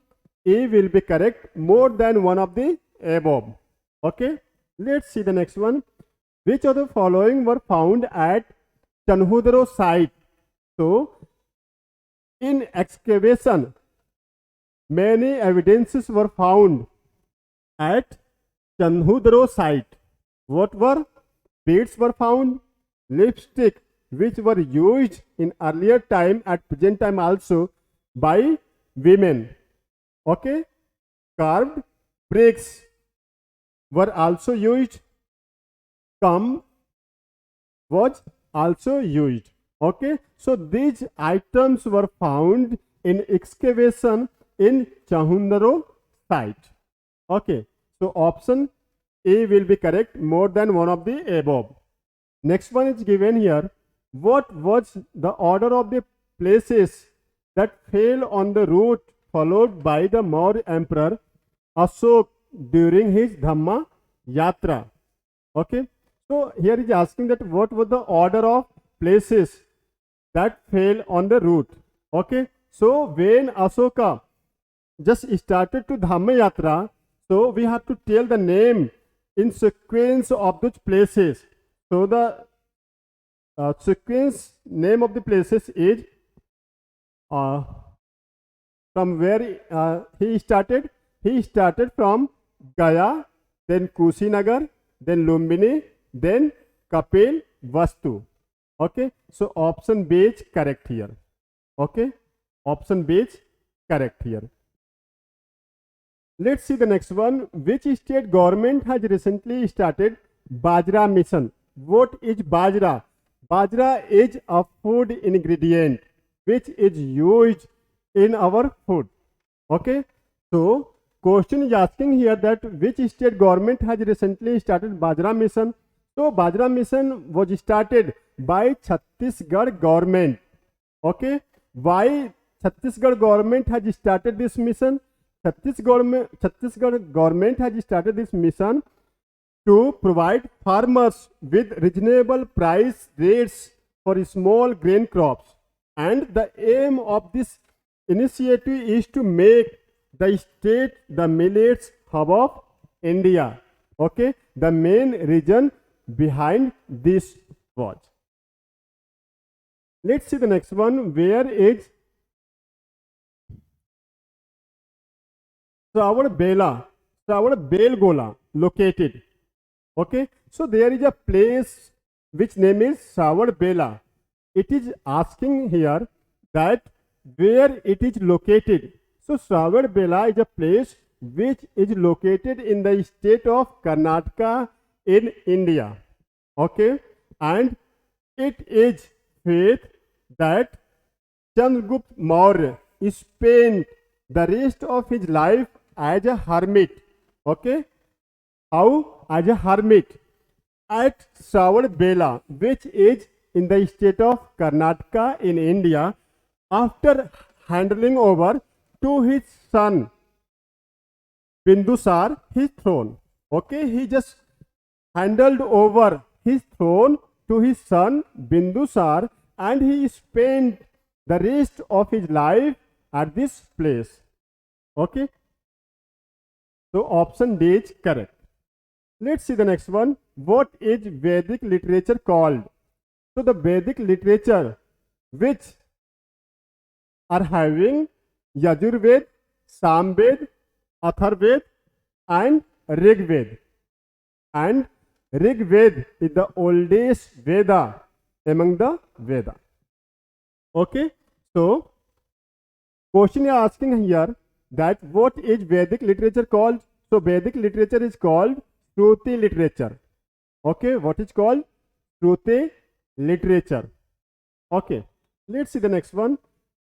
A will be correct, more than one of the above. Okay, let's see the next one. Which of the following were found at Chanhudro site? So in excavation, many evidences were found at Chanhudro site. What were? Beads were found, lipstick which were used in earlier time at present time also by women. Okay, carved bricks were also used. Cum was also used. Okay, so these items were found in excavation in Chanhudro site. Okay, so option A will be correct, more than one of the above. Next one is given here. What was the order of the places that fell on the route followed by the Maurya Emperor Ashok during his Dhamma Yatra? Okay, so here is asking that what was the order of places that fell on the route. Okay, so when Ashoka just started to Dhamma Yatra, so we have to tell the name in sequence of those places. So the sequence name of the places is from where he started. He started from Gaya, then Kushinagar, then Lumbini, then Kapil Vastu. Okay, so option B is correct here. Okay, option B is correct here. Let's see the next one. Which state government has recently started Bajra mission? What is Bajra? Bajra is a food ingredient which is used in our food. Okay, so question is asking here that which state government has recently started Bajra mission? So Bajra mission was started by Chhattisgarh government. Okay, why Chhattisgarh government has started this mission? Chhattisgarh government has started this mission to provide farmers with reasonable price rates for small grain crops, and the aim of this initiative is to make the state the millets hub of India. Okay, the main reason behind this was. Let's see the next one. Where is Belgola located? Okay, so there is a place which name is Bela. It is asking here that where it is located. So Bela is a place which is located in the state of Karnataka in India. Okay, and it is faith that Chandragupta Maurya spent the rest of his life as a hermit. Okay, how? As a hermit at Bela, which is in the state of Karnataka in India, after handing over to his son Bindusar his throne. Okay, he just handed over his throne to his son Bindusar, and he spent the rest of his life at this place. Okay, so option D is correct. Let's see the next one. What is Vedic literature called? So the Vedic literature which are having Yajurved, Samved, Atharved and Rigved. And Rigved is the oldest Veda among the Veda. Okay, so question is asking here that what is Vedic literature called? So Vedic literature is called Shruti literature. Okay, what is called? Shruti literature. Okay, let's see the next one.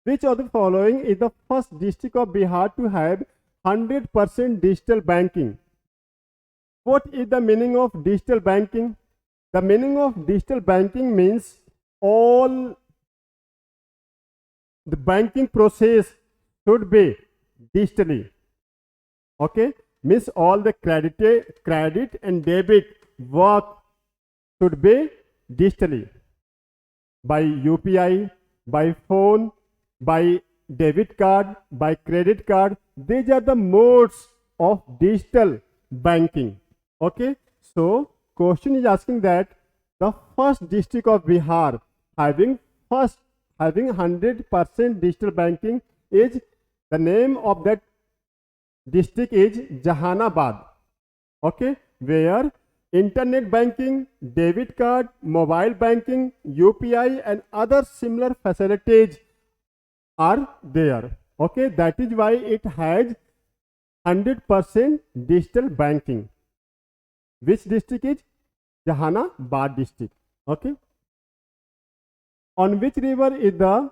Which of the following is the first district of Bihar to have 100% digital banking? What is the meaning of digital banking? The meaning of digital banking means all the banking process should be digitally. Okay, means all the credit and debit work should be digitally by UPI, by phone, by debit card, by credit card. These are the modes of digital banking. Okay, so question is asking that the first district of Bihar having 100% digital banking is, the name of that district is Jahanabad. Okay, where internet banking, debit card, mobile banking, UPI and other similar facilities are there. Okay, that is why it has 100% digital banking. Which district is? Jahanabad district. Okay. On which river is the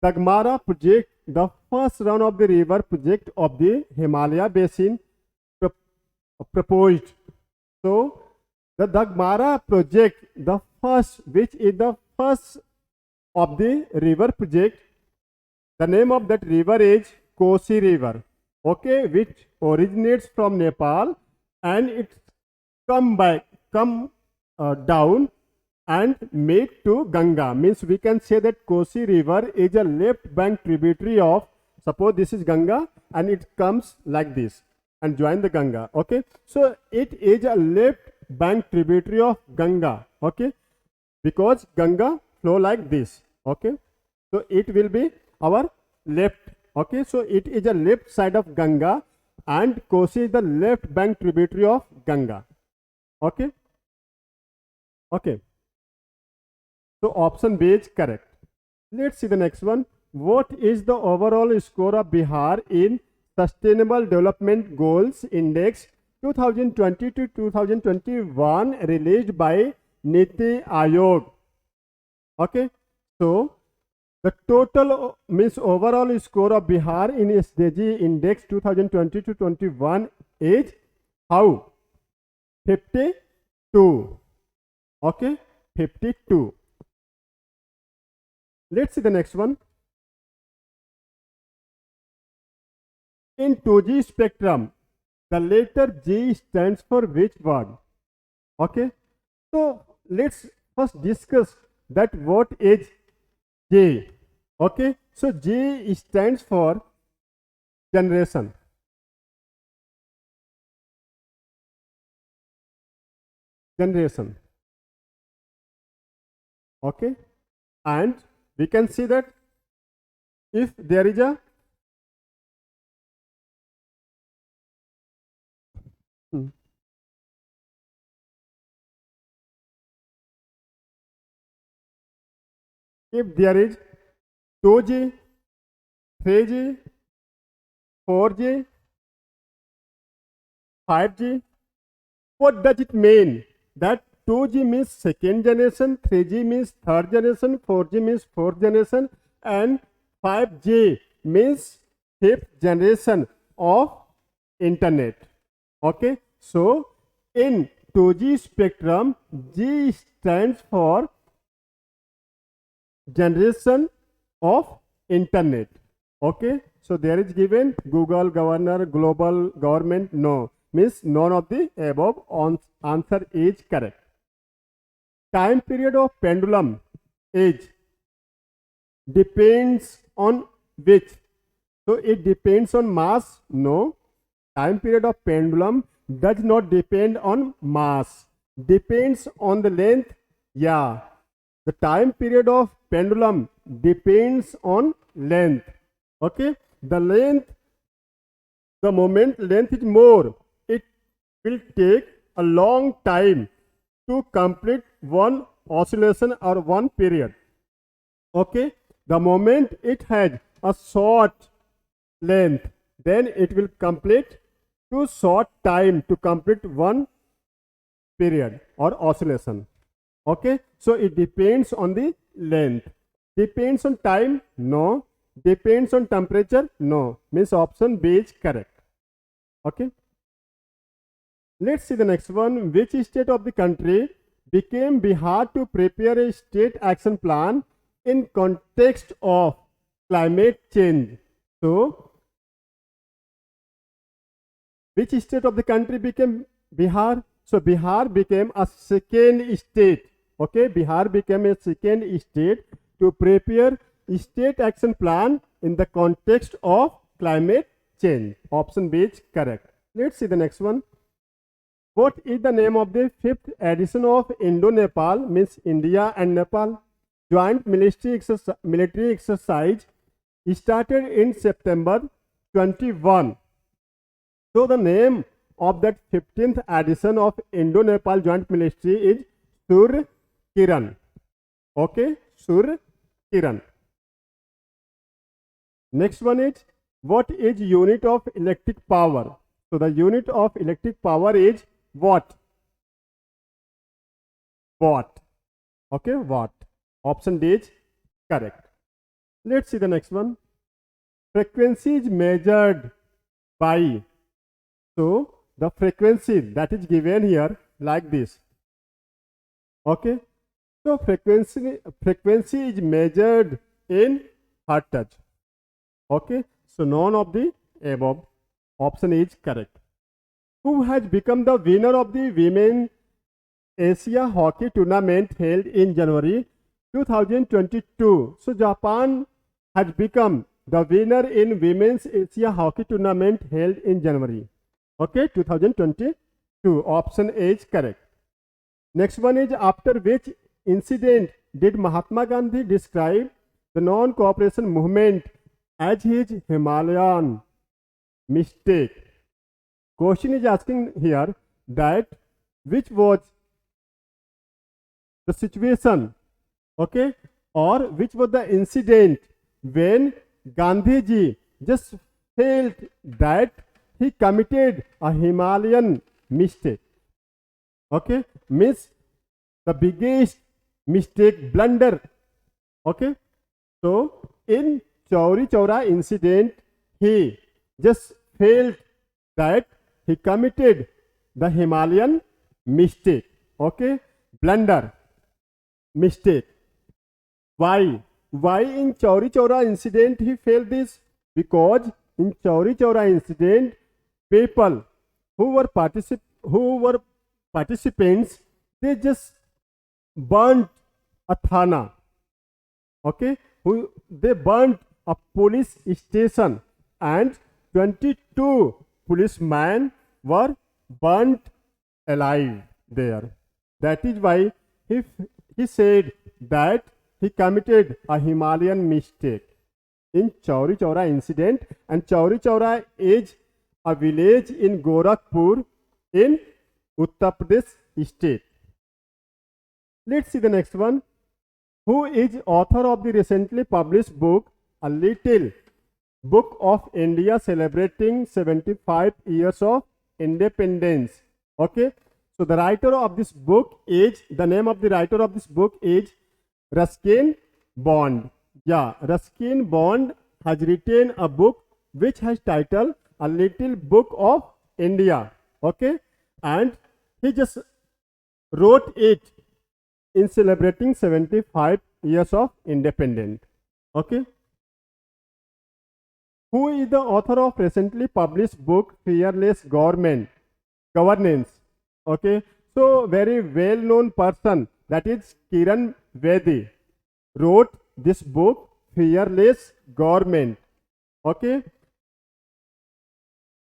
Dagmara project, the first run of the river project of the Himalaya basin proposed? So the Dagmara project, the first, which is the first of the river project, the name of that river is Kosi river. Okay, which originates from Nepal and it come down and meet to Ganga. Means we can say that Kosi river is a left bank tributary of, suppose this is Ganga and it comes like this and join the Ganga. Okay, so it is a left bank tributary of Ganga. Okay, because Ganga flow like this. Okay, so it will be our left. Okay, so it is a left side of Ganga and Kosi is the left bank tributary of Ganga. Okay, okay, so option B is correct. Let's see the next one. What is the overall score of Bihar in Sustainable Development Goals Index 2020 to 2021 released by Niti Aayog? Okay, so the total means overall score of Bihar in SDG Index 2020 to 21 is how? 52. Okay, 52. Let's see the next one. In 2G spectrum, the letter G stands for which word? Okay, so let's first discuss that what is J. Okay, so J stands for generation. Generation. Okay, and we can see that if there is a if there is 2G, 3G, 4G, 5G, what does it mean? That 2G means second generation, 3G means third generation, 4G means fourth generation, and 5G means fifth generation of internet. Okay, so in 2G spectrum, G stands for generation of internet. Okay, so there is given Google, governor, global, government. No, means none of the above answer is correct. Time period of pendulum age depends on which? So it depends on mass? No. Time period of pendulum does not depend on mass. Depends on the length? Yeah. The time period of pendulum depends on length. Okay. The length, the moment length is more, it will take a long time to complete one oscillation or one period. Okay. The moment it has a short length, then it will complete too short time to complete one period or oscillation. Okay, so it depends on the length. Depends on time? No. Depends on temperature? No. Means option B is correct. Okay. Let's see the next one. Which state of the country became Bihar to prepare a state action plan in context of climate change? So, which state of the country became Bihar? So, Bihar became a second state. Okay, Bihar became a second state to prepare a state action plan in the context of climate change. Option B is correct. Let's see the next one. What is the name of the 5th edition of Indo-Nepal, means India and Nepal, joint military exercise started in September 21. So the name of that 15th edition of Indo-Nepal joint military is Sur Kiran. Okay, Sur Kiran. Next one is, what is unit of electric power? So the unit of electric power is watt. Watt. Okay, watt. Option D is correct. Let's see the next one. Frequency is measured by. So the frequency that is given here like this. Okay. So frequency is measured in hertz. Okay. So none of the above. Option is correct. Who has become the winner of the Women Asia Hockey Tournament held in January 2022? So Japan has become the winner in Women's Asia Hockey Tournament held in January. Okay, 2022. Option A is correct. Next one is, after which incident did Mahatma Gandhi describe the non-cooperation movement as his Himalayan mistake? Question is asking here that which was the situation, okay, or which was the incident when Gandhiji just felt that he committed a Himalayan mistake. Okay, means the biggest mistake, blunder. Okay, so in Chauri Chaura incident, he just felt that he committed the Himalayan mistake. Okay, blunder, mistake. Why? Why in Chauri Chaura incident he felt this? Because in Chauri Chaura incident, people who were participants, they just burnt a thana. Okay, they burnt a police station, and 22 policemen were burnt alive there. That is why he said that he committed a Himalayan mistake in Chauri Chaura incident. And Chauri Chaura is a village in Gorakhpur in Uttar Pradesh state. Let's see the next one. Who is author of the recently published book, A Little Book of India Celebrating 75 Years of Independence? Okay, so the writer of this book is, the name of the writer of this book is Ruskin Bond. Yeah, Ruskin Bond has written a book which has title A Little Book of India. Okay, and he just wrote it in celebrating 75 years of independence. Okay. Who is the author of recently published book Fearless Governance? Okay. So very well known person, that is Kiran Bedi, wrote this book Fearless Government. Okay.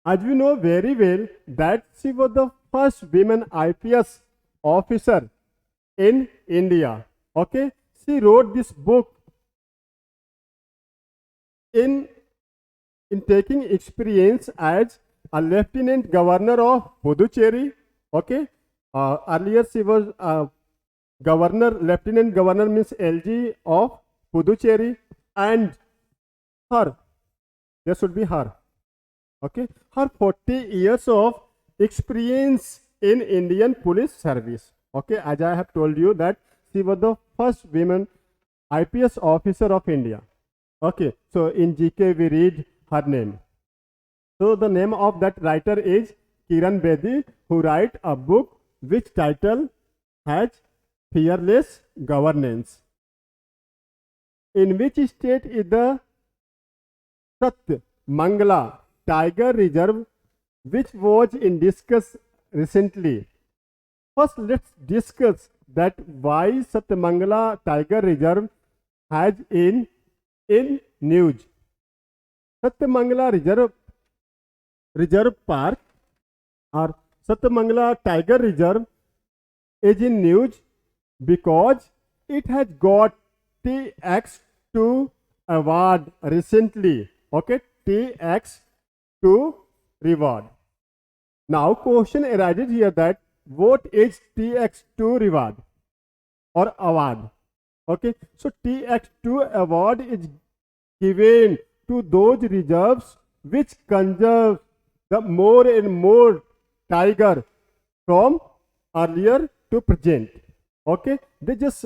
As we know very well that she was the first women IPS officer in India. Okay, she wrote this book in taking experience as a lieutenant governor of Puducherry. Okay, earlier she was lieutenant governor means LG of Puducherry, and her, there should be her. Okay, her 40 years of experience in Indian police service. Okay, as I have told you that she was the first women IPS officer of India. Okay, so in GK we read her name. So the name of that writer is Kiran Bedi, who write a book which title has Fearless Governance. In which state is the Mangala Tiger Reserve, which was in discuss recently? First, let's discuss that why Satyamangala Tiger Reserve has in news. Satyamangala Reserve Park or Satyamangala Tiger Reserve is in news because it has got TX2 award recently. Okay, TX2 reward. Now question arises here that what is TX2 reward or award? Okay, so TX2 award is given to those reserves which conserve the more and more tiger from earlier to present. Okay, they just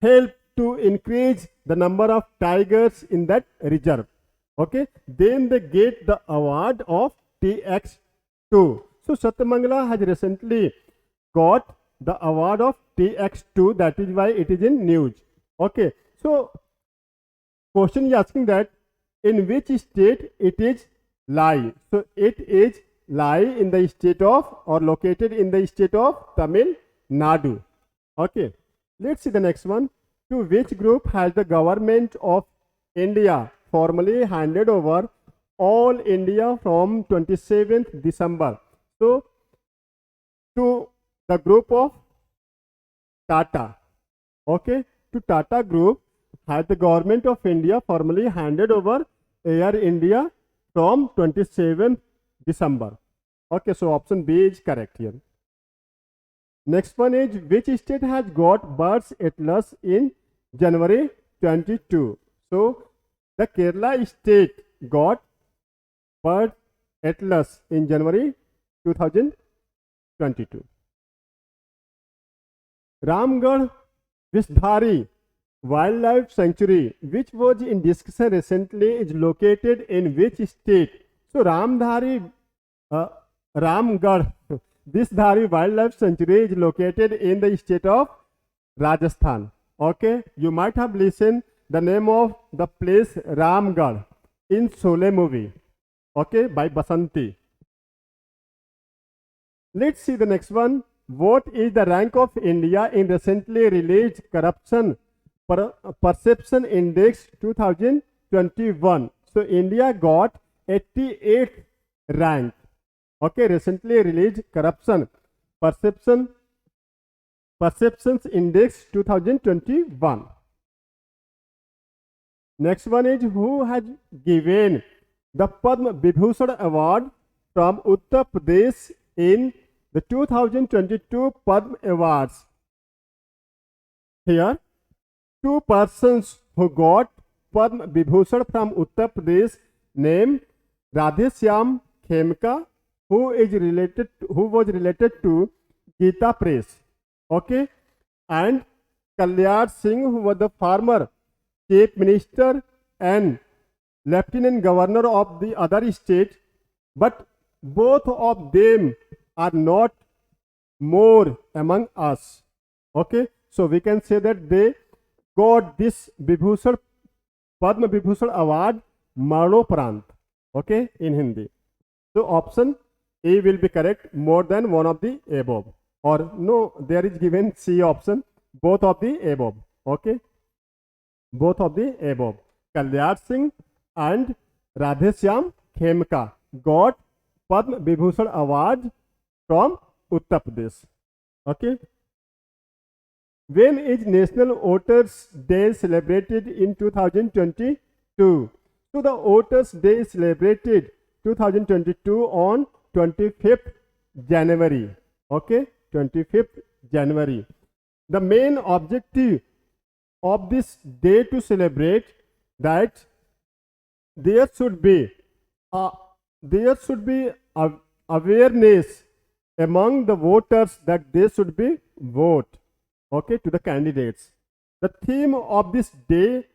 help to increase the number of tigers in that reserve. Okay, then they get the award of TX2. So Satyamangala has recently got the award of TX2, that is why it is in news. Okay, so question is asking that in which state it is lie. So it is lie in the state of or located in the state of Tamil Nadu. Okay, let's see the next one. To which group has the government of India formally handed over all India from 27th December? So to the group of Tata. Okay, to Tata Group has the government of India formally handed over Air India from 27th December. Okay, so option B is correct here. Next one is which state has got birds atlas in January 2022. So the Kerala state got bird atlas in January 2022. Ramgarh Vishdhari Wildlife Sanctuary, which was in discussion recently, is located in which state? So Ramgarh Vishdhari Wildlife Sanctuary is located in the state of Rajasthan. Okay, you might have listened the name of the place Ramgarh in Sholay movie. Okay, by Basanti. Let's see the next one. What is the rank of India in recently released Corruption Perception Index 2021? So India got 88th rank. Okay, recently released Corruption Perceptions Index 2021. Next one is, who has given the Padma Vibhushan Award from Uttar Pradesh in the 2022 Padma Awards? Here, two persons who got Padma Vibhushan from Uttar Pradesh named Radheshyam Khemka, who was related to Gita Press. Okay, and Kalyar Singh, who was the former Chief Minister and Lieutenant Governor of the other state, but both of them are not more among us. Okay, so we can say that they got this Vibhushan, Padma Vibhushan Award Maroprant. Okay, in Hindi. So option A will be correct, more than one of the above. Or no, there is given C option, both of the above. Okay, both of the above. Kalyar Singh and Radheshyam Khemka got Padma Vibhushan Award from Uttar Pradesh. Okay. When is National Voters Day celebrated in 2022? So the Voters Day is celebrated 2022 on 25th January. Okay, 25th January. The main objective of this day to celebrate that there should be awareness among the voters that they should be vote, okay, to the candidates. The theme of this day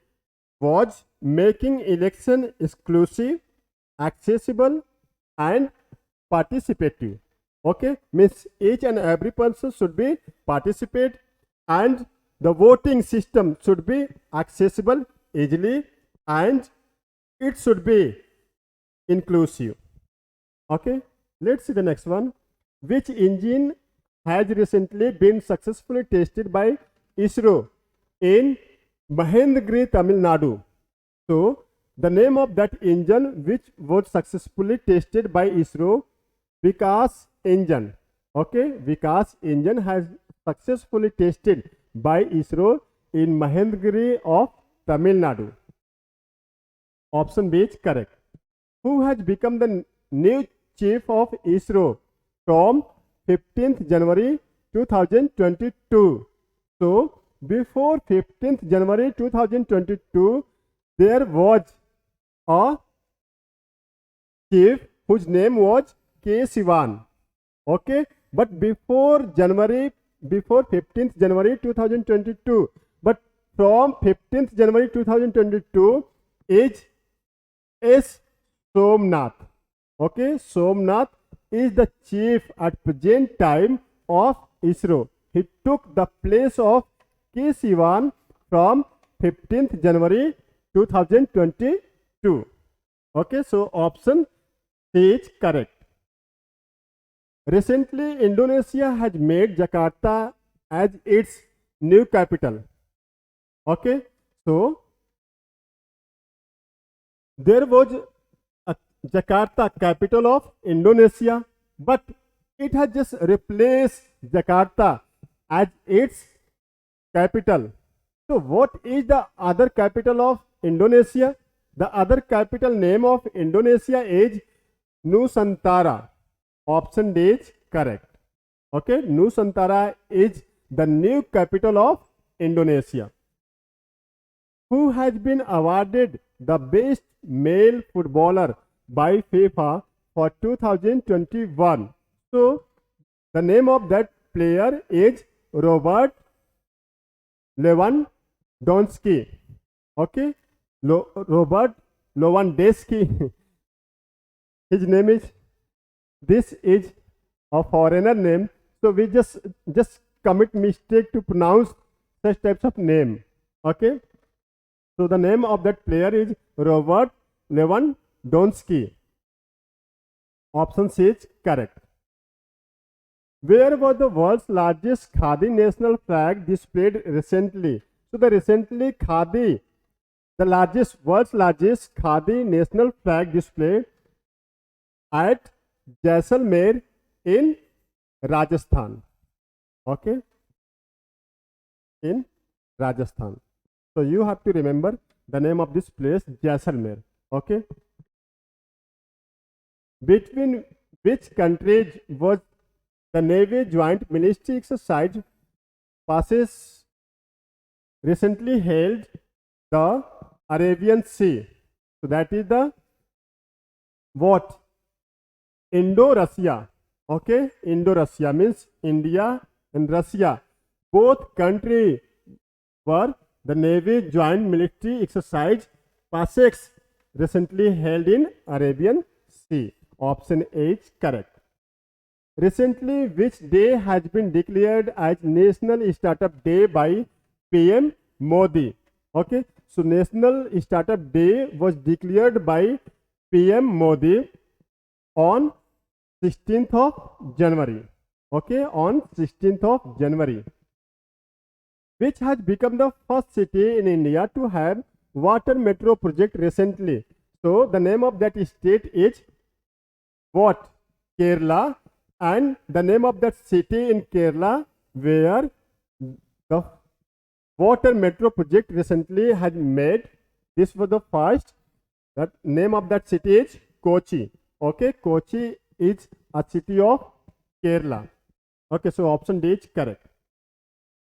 was making election exclusive, accessible and participative. Okay, means each and every person should be participate, and the voting system should be accessible easily, and it should be inclusive. Okay, let's see the next one. Which engine has recently been successfully tested by ISRO in Mahendragiri, Tamil Nadu? So the name of that engine which was successfully tested by ISRO, Vikas engine. Okay, Vikas engine has successfully tested by ISRO in Mahendragiri of Tamil Nadu. Option B is correct. Who has become the new chief of ISRO from 15th January 2022? So before 15th January 2022, there was a chief whose name was K. Sivan. Okay, but before 15th January 2022, but from 15th January 2022 is S. Somnath. Okay, Somnath is the chief at present time of ISRO. He took the place of K. Sivan from 15th January 2022. Okay, so option C is correct. Recently, Indonesia has made Jakarta as its new capital. Okay, so there was a Jakarta, capital of Indonesia, but it has just replaced Jakarta as its capital. So what is the other capital of Indonesia? The other capital name of Indonesia is Nusantara. Option D is correct. Okay, Nusantara is the new capital of Indonesia. who has been awarded the best male footballer by FIFA for 2021. So the name of that player is Robert Lewandowski. Okay, Robert Lewandowski. His name is. This is a foreigner name, so we just commit mistake to pronounce such types of name. Okay, so the name of that player is Robert Lewandowski. Option C is correct. Where was the world's largest Khadi national flag displayed recently? So the recently Khadi, the world's largest Khadi national flag displayed at Jaisalmer in Rajasthan. Okay, in Rajasthan. So you have to remember the name of this place, Jaisalmer. Okay. Between which countries was the Navy joint military exercise passes recently held the Arabian Sea? So that is the what? Indo-Russia. Okay, Indo-Russia means India and Russia. Both countries were the Navy joint military exercise PASEX recently held in Arabian Sea. Option A is correct. Recently, which day has been declared as National Startup Day by PM Modi? Okay, so National Startup Day was declared by PM Modi on 16th of January. Okay, on 16th of January. Which has become the first city in India to have water metro project recently? So the name of that state is what? Kerala. And the name of that city in Kerala where the water metro project recently had made, this was the first. The name of that city is Kochi. Okay, Kochi is a city of Kerala. Okay, so option D is correct.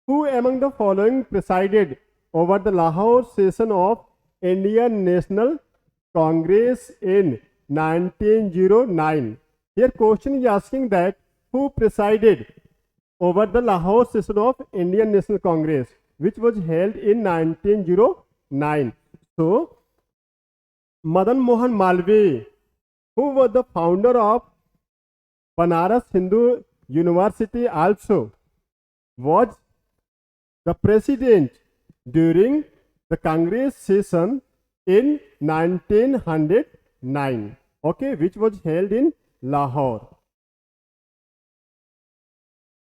Who among the following presided over the Lahore session of Indian National Congress in 1909? Here question is asking that who presided over the Lahore session of Indian National Congress, which was held in 1909. So Madan Mohan Malviya, who was the founder of Banaras Hindu University, also was the president during the Congress session in 1909. Okay, which was held in Lahore.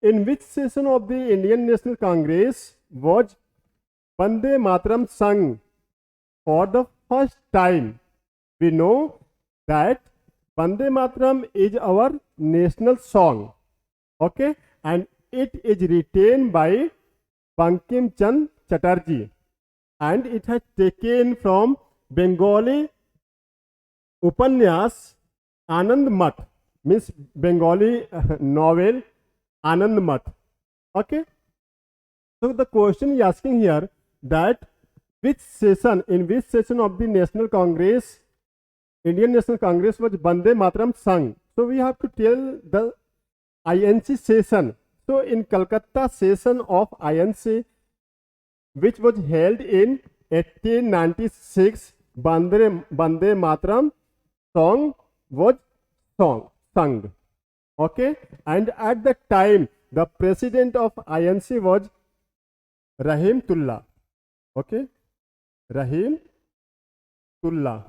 In which session of the Indian National Congress was Vande Mataram sung for the first time? We know that Vande Mataram is our national song. Okay, and it is written by Bankim Chand Chatterjee, and it has taken from Bengali Upanyas Anand Mat, means Bengali novel Anand Mat. Okay, so the question is asking here that in which session of the National Congress, Indian National Congress, was Vande Mataram sung? So we have to tell the INC session. So in Calcutta session of INC, which was held in 1896, Vande Mataram song was sung. Okay, and at that time the president of INC was Rahim Tullah. Okay, Rahim Tullah.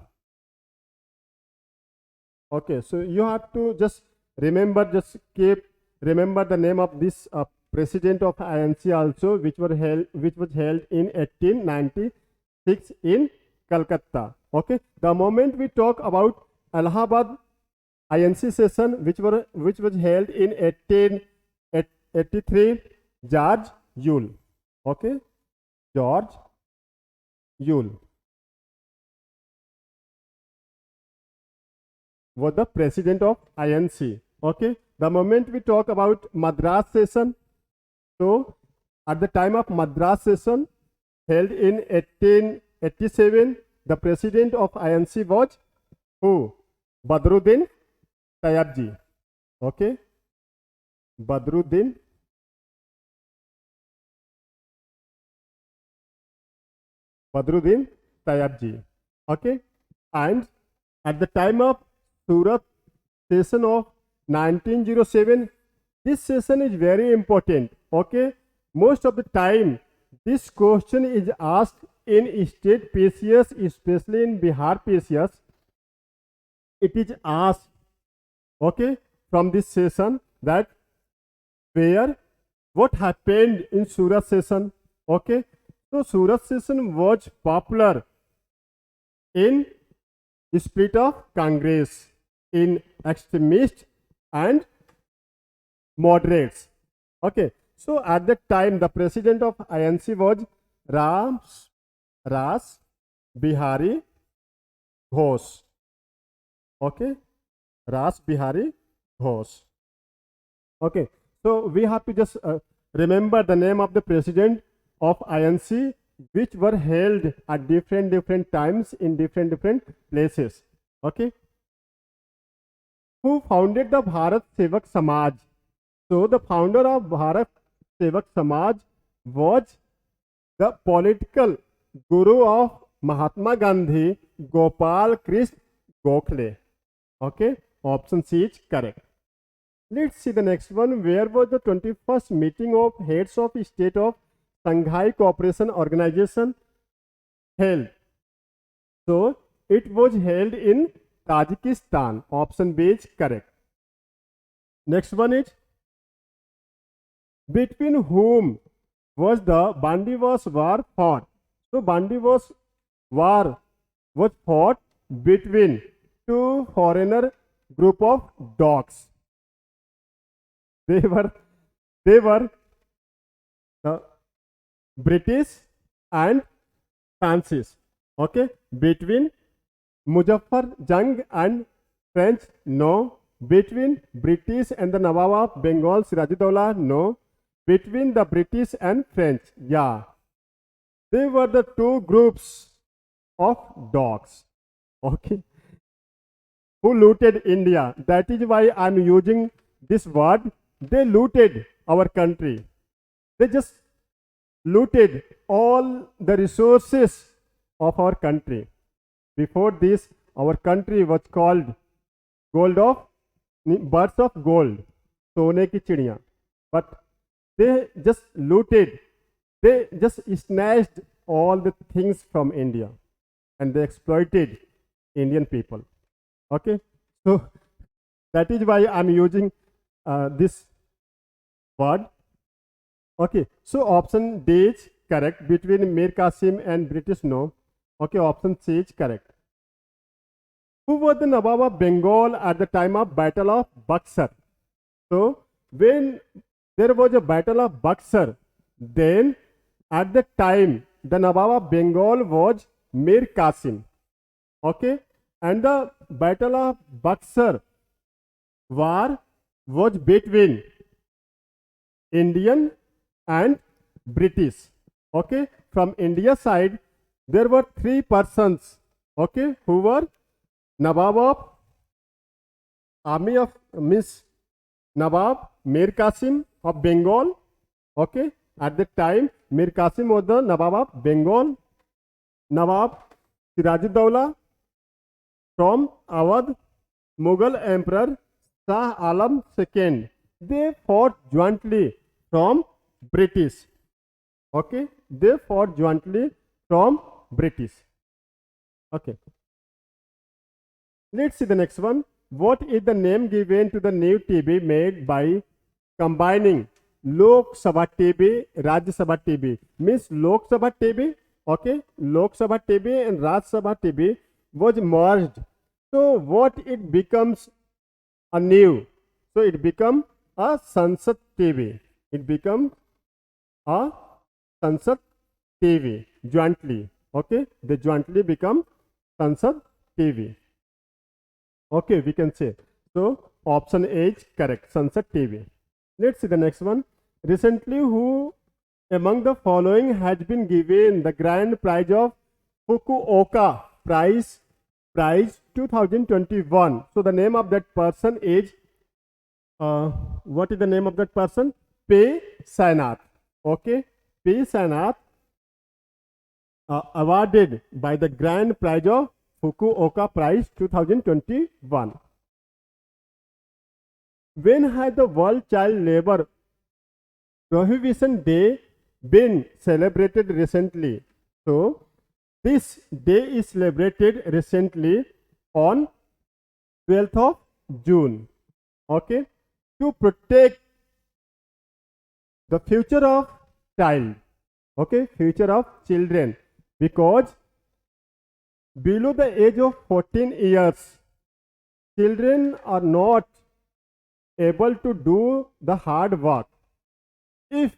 Okay, so you have to just remember, remember the name of this president of INC also, which was held in 1896 in Calcutta. Okay, the moment we talk about Allahabad INC session, which was held in 1883, George Yule. Okay, George Yule was the president of INC. Okay, the moment we talk about Madras session, so at the time of Madras session held in 1987, the president of INC was who? Badruddin Tayyabji. Okay, Badruddin Tayyabji. Okay, and at the time of Surat session of 1907, this session is very important. Okay, most of the time this question is asked in state PCS, especially in Bihar PCS. It is asked, okay, from this session, that where what happened in Surat session. Okay, so Surat session was popular in split of Congress in extremists and moderates. Okay, so at that time the president of INC was Ras Bihari Ghosh. Okay, Ras Bihari Ghosh. Okay, so we have to just remember the name of the president of INC, which were held at different times in different places. Okay, who founded the Bharat Sevak Samaj? So the founder of Bharat Sevak Samaj was the political guru of Mahatma Gandhi, Gopal Krishna Gokhale. Okay, option C is correct. Let's see the next one. Where was the 21st meeting of heads of state of Shanghai Cooperation Organization held? So it was held in Tajikistan. Option B is correct. Next one is, between whom was the Bandiwas war fought? So Bandiwas war was fought between two foreigner group of dogs. They were British and Francis. Okay, between Muzaffar Jung and French, no. Between British and the Nawab of Bengal, Sirajuddaula, no. Between the British and French, yeah. They were the two groups of dogs. Okay, who looted India. That is why I am using this word. They looted our country. They just looted all the resources of our country. Before this, our country was called birds of gold, सोने की चिड़िया. But they just looted, they just snatched all the things from India and they exploited Indian people. Okay, so that is why I am using this word. Okay, so option D is correct. Between Mir Qasim and British, no. Okay, option C is correct. Who was the Nawab of Bengal at the time of Battle of Buxar? So when there was a Battle of Buxar, then at the time the Nawab of Bengal was Mir Qasim. Okay, and the Battle of Buxar war was between Indian and British. Okay, from India side there were three persons, okay, who were Nawab of Army of Nawab Mir Qasim of Bengal. Okay, at that time Mir Qasim was the Nawab of Bengal. Nawab Sirajuddaula from Awadh, Mughal Emperor Shah Alam II. They fought jointly from British. Okay, they fought jointly from British. Okay, let's see the next one. What is the name given to the new TV made by combining Lok Sabha TV, Rajya Sabha TV? Means Lok Sabha TV, okay, Lok Sabha TV and Rajya Sabha TV was merged. So what it becomes a new? So it become a Sansad TV. It become a Sansad TV jointly. Okay, they jointly become Sansad TV. Okay, we can say. So option A is correct, Sansad TV. Let's see the next one. Recently, who among the following has been given the grand prize of Fukuoka Prize 2021. So the name of that person is what is the name of that person? P. Sainath. Okay, P. Sainath, awarded by the Grand Prize of Fukuoka Prize 2021. When had the World Child Labor Prohibition Day been celebrated recently? So this day is celebrated recently on 12th of June. Okay, to protect the future of child, okay, future of children, because below the age of 14 years, children are not able to do the hard work. If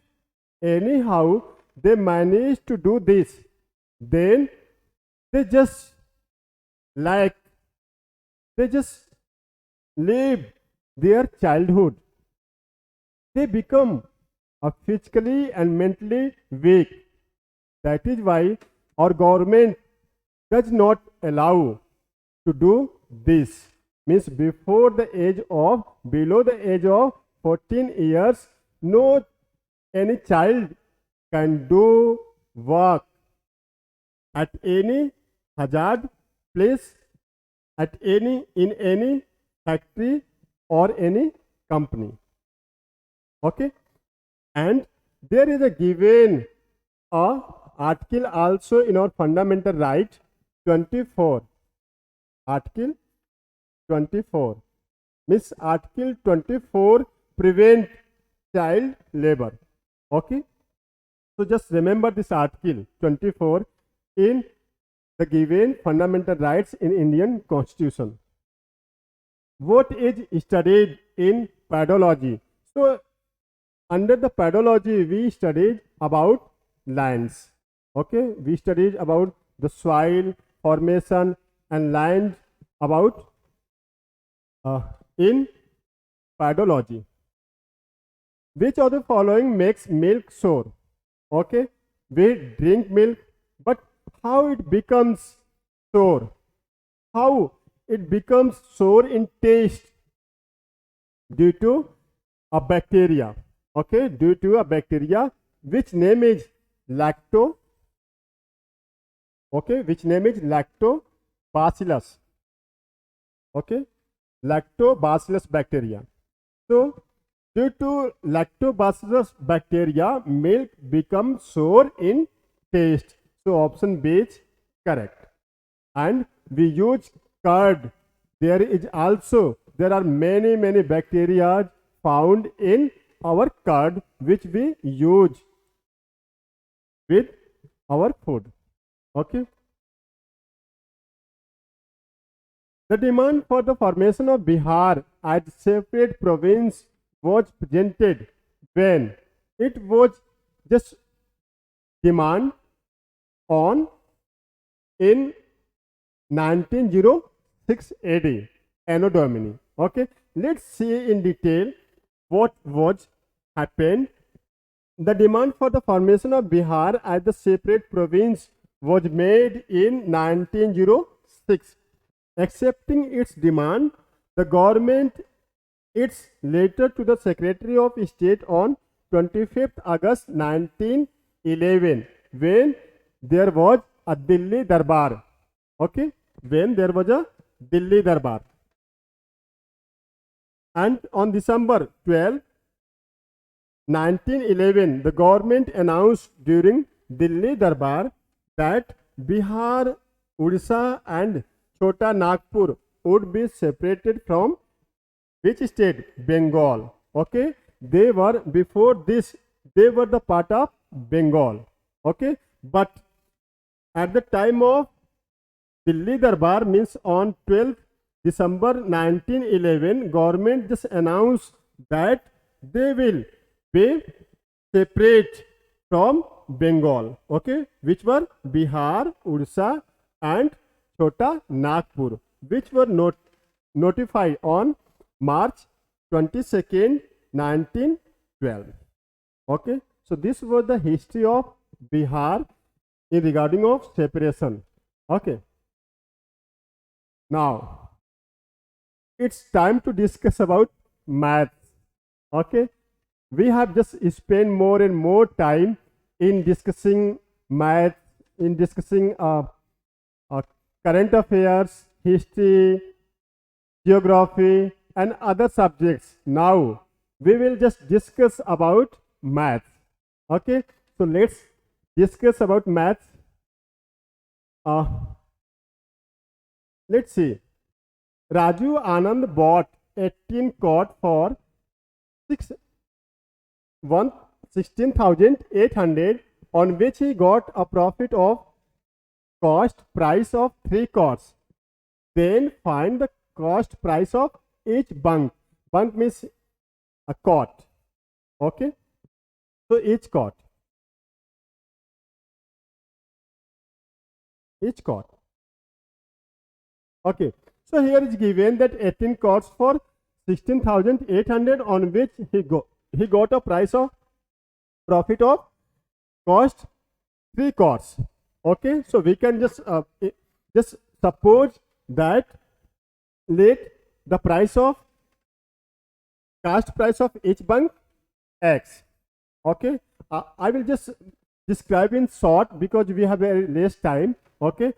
anyhow they manage to do this, then they just live their childhood. They become physically and mentally weak. That is why our government does not allow to do this. Means below the age of 14 years, no any child can do work at any hazard place, in any factory or any company. Okay, and there is a given article also in our fundamental right 24. Article 24 means Article 24 prevent child labor. Okay, so just remember this Article 24 in the given fundamental rights in Indian Constitution. What is studied in pedology? So under the pedology we studied about lands. Okay, we studied about the soil formation and land about in pedology. Which of the following makes milk sour? Okay, we drink milk, but how it becomes sour? How it becomes sour in taste? Due to a bacteria. Okay, due to a bacteria which name is lacto. Okay, which name is lactobacillus. Okay, lactobacillus bacteria. So due to lactobacillus bacteria, milk becomes sour in taste. So option B is correct. And we use curd. There are many bacteria found in our curd which we use with our food. Okay. The demand for the formation of Bihar as separate province was presented when it was just demand on in 1906 AD, Anno Domini. Okay, let's see in detail what was happened. The demand for the formation of Bihar as the separate province was made in 1906. Accepting its demand, the government its letter to the Secretary of State on 25th August 1911 when there was a Delhi Darbar. Okay, when there was a Delhi Darbar. And on December 12, 1911, the government announced during Delhi Darbar that Bihar, Odisha and Chota Nagpur would be separated from which state? Bengal. Okay, they were before this, they were the part of Bengal. Okay, but at the time of Delhi Darbar, means on 12th December 1911, government just announced that they will be separate from Bengal. Okay, which were Bihar, Odisha and Chota Nagpur, which were notified on March 22nd, 1912. Okay, so this was the history of Bihar in regarding of separation. Okay. Now, it's time to discuss about maths. Okay. We have just spent more and more time in discussing math, in discussing current affairs, history, geography, and other subjects. Now, we will just discuss about math. Okay. So, let's discuss about maths. Let's see. Raju Anand bought 18 cot for 16,800, on which he got a profit of cost price of 3 cots. Then find the cost price of each bunk. Bunk means a cot. Okay. So each cot. Each cot. Okay. So here is given that 18 cots for 16,800, on which he got a price of profit of cost 3 cots. Okay. So we can just suppose that let the price of cost price of each bunk X. Okay. I will just describe in short because we have very less time. Okay.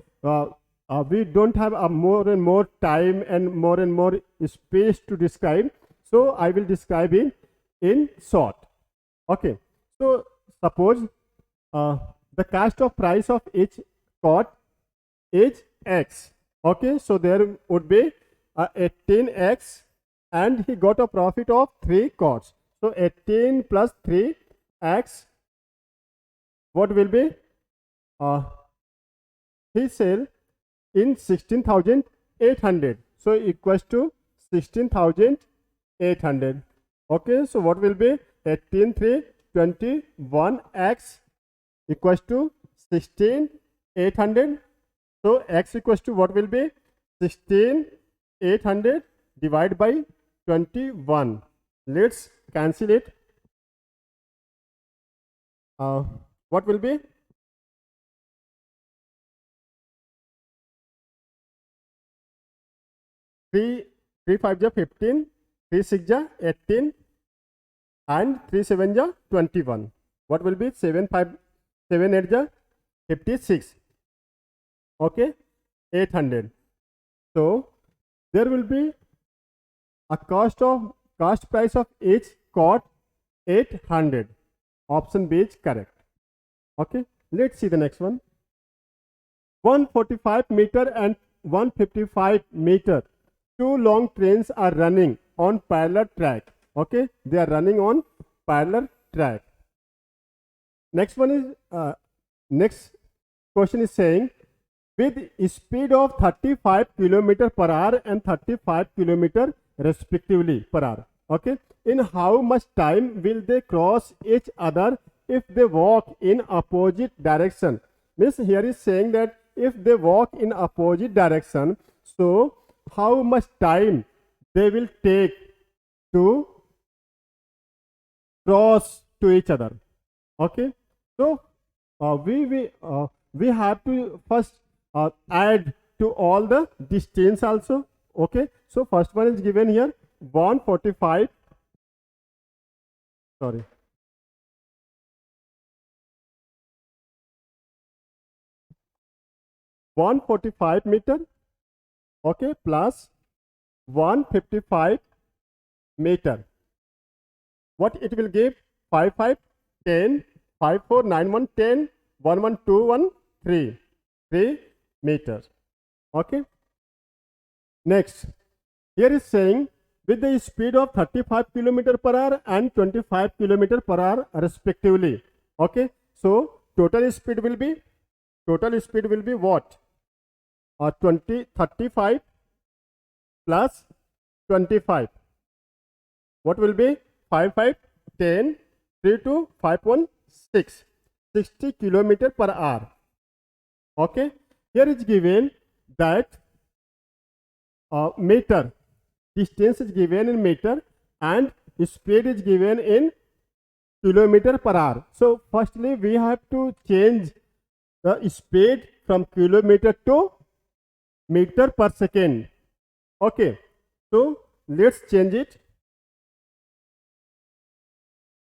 We don't have more and more time and more space to describe. So I will describe it in short. Okay. So suppose the cost of price of each cot is X. Okay. So there would be 18X, and he got a profit of 3 cots. So 18 plus 3X, what will be? He sell in 16,800. So equals to 16,800. Okay. So what will be 18 3 21X equals to 16,800. So X equals to what will be 16,800 divided by 21. Let's cancel it. What will be? 3 5 15, 3 6 18, and 3 7 21. What will be 7 8 56? Okay, 800. So there will be a cost price of each cot 800. Option B is correct. Okay, let's see the next one. 145 meter and 155 meter. Two long trains are running on parallel track. Okay, they are running on parallel track. Next one is next question is saying, with speed of 35 km per hour and 35 km respectively per hour. Okay, in how much time will they cross each other if they walk in opposite direction? Means here is saying that if they walk in opposite direction, so how much time they will take to cross to each other. Okay, so we have to first add to all the distance also. Okay, so first one is given here 145. Sorry. (145 meter), okay, plus 155 meter. What it will give? 5 5 10, 5 4 9 1 10, 1 1 2 1 3 meters. Okay. Next, here is saying with the speed of 35 km per hour and 25 km per hour respectively. Okay. So total speed will be what? 35 plus 25. What will be? 5 5 10 3 2 5 1 6, 60 km per hour. Okay. Here is given that meter, distance is given in meter and speed is given in kilometer per hour. So firstly we have to change the speed from kilometer to meter per second. Okay, so let's change it.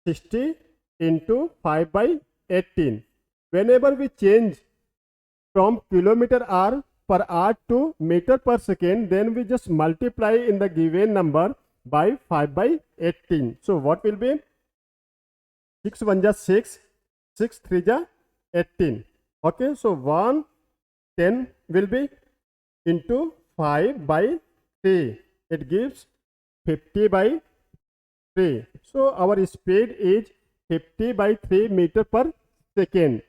60 into 5 by 18. Whenever we change from kilometer per hour to meter per second, then we just multiply in the given number by 5 by 18. So what will be? 6 1 ja 6, 6 3 ja 18. Okay, so 110 will be into 5 by 3. It gives 50 by 3. So our speed is 50 by 3 meter per second.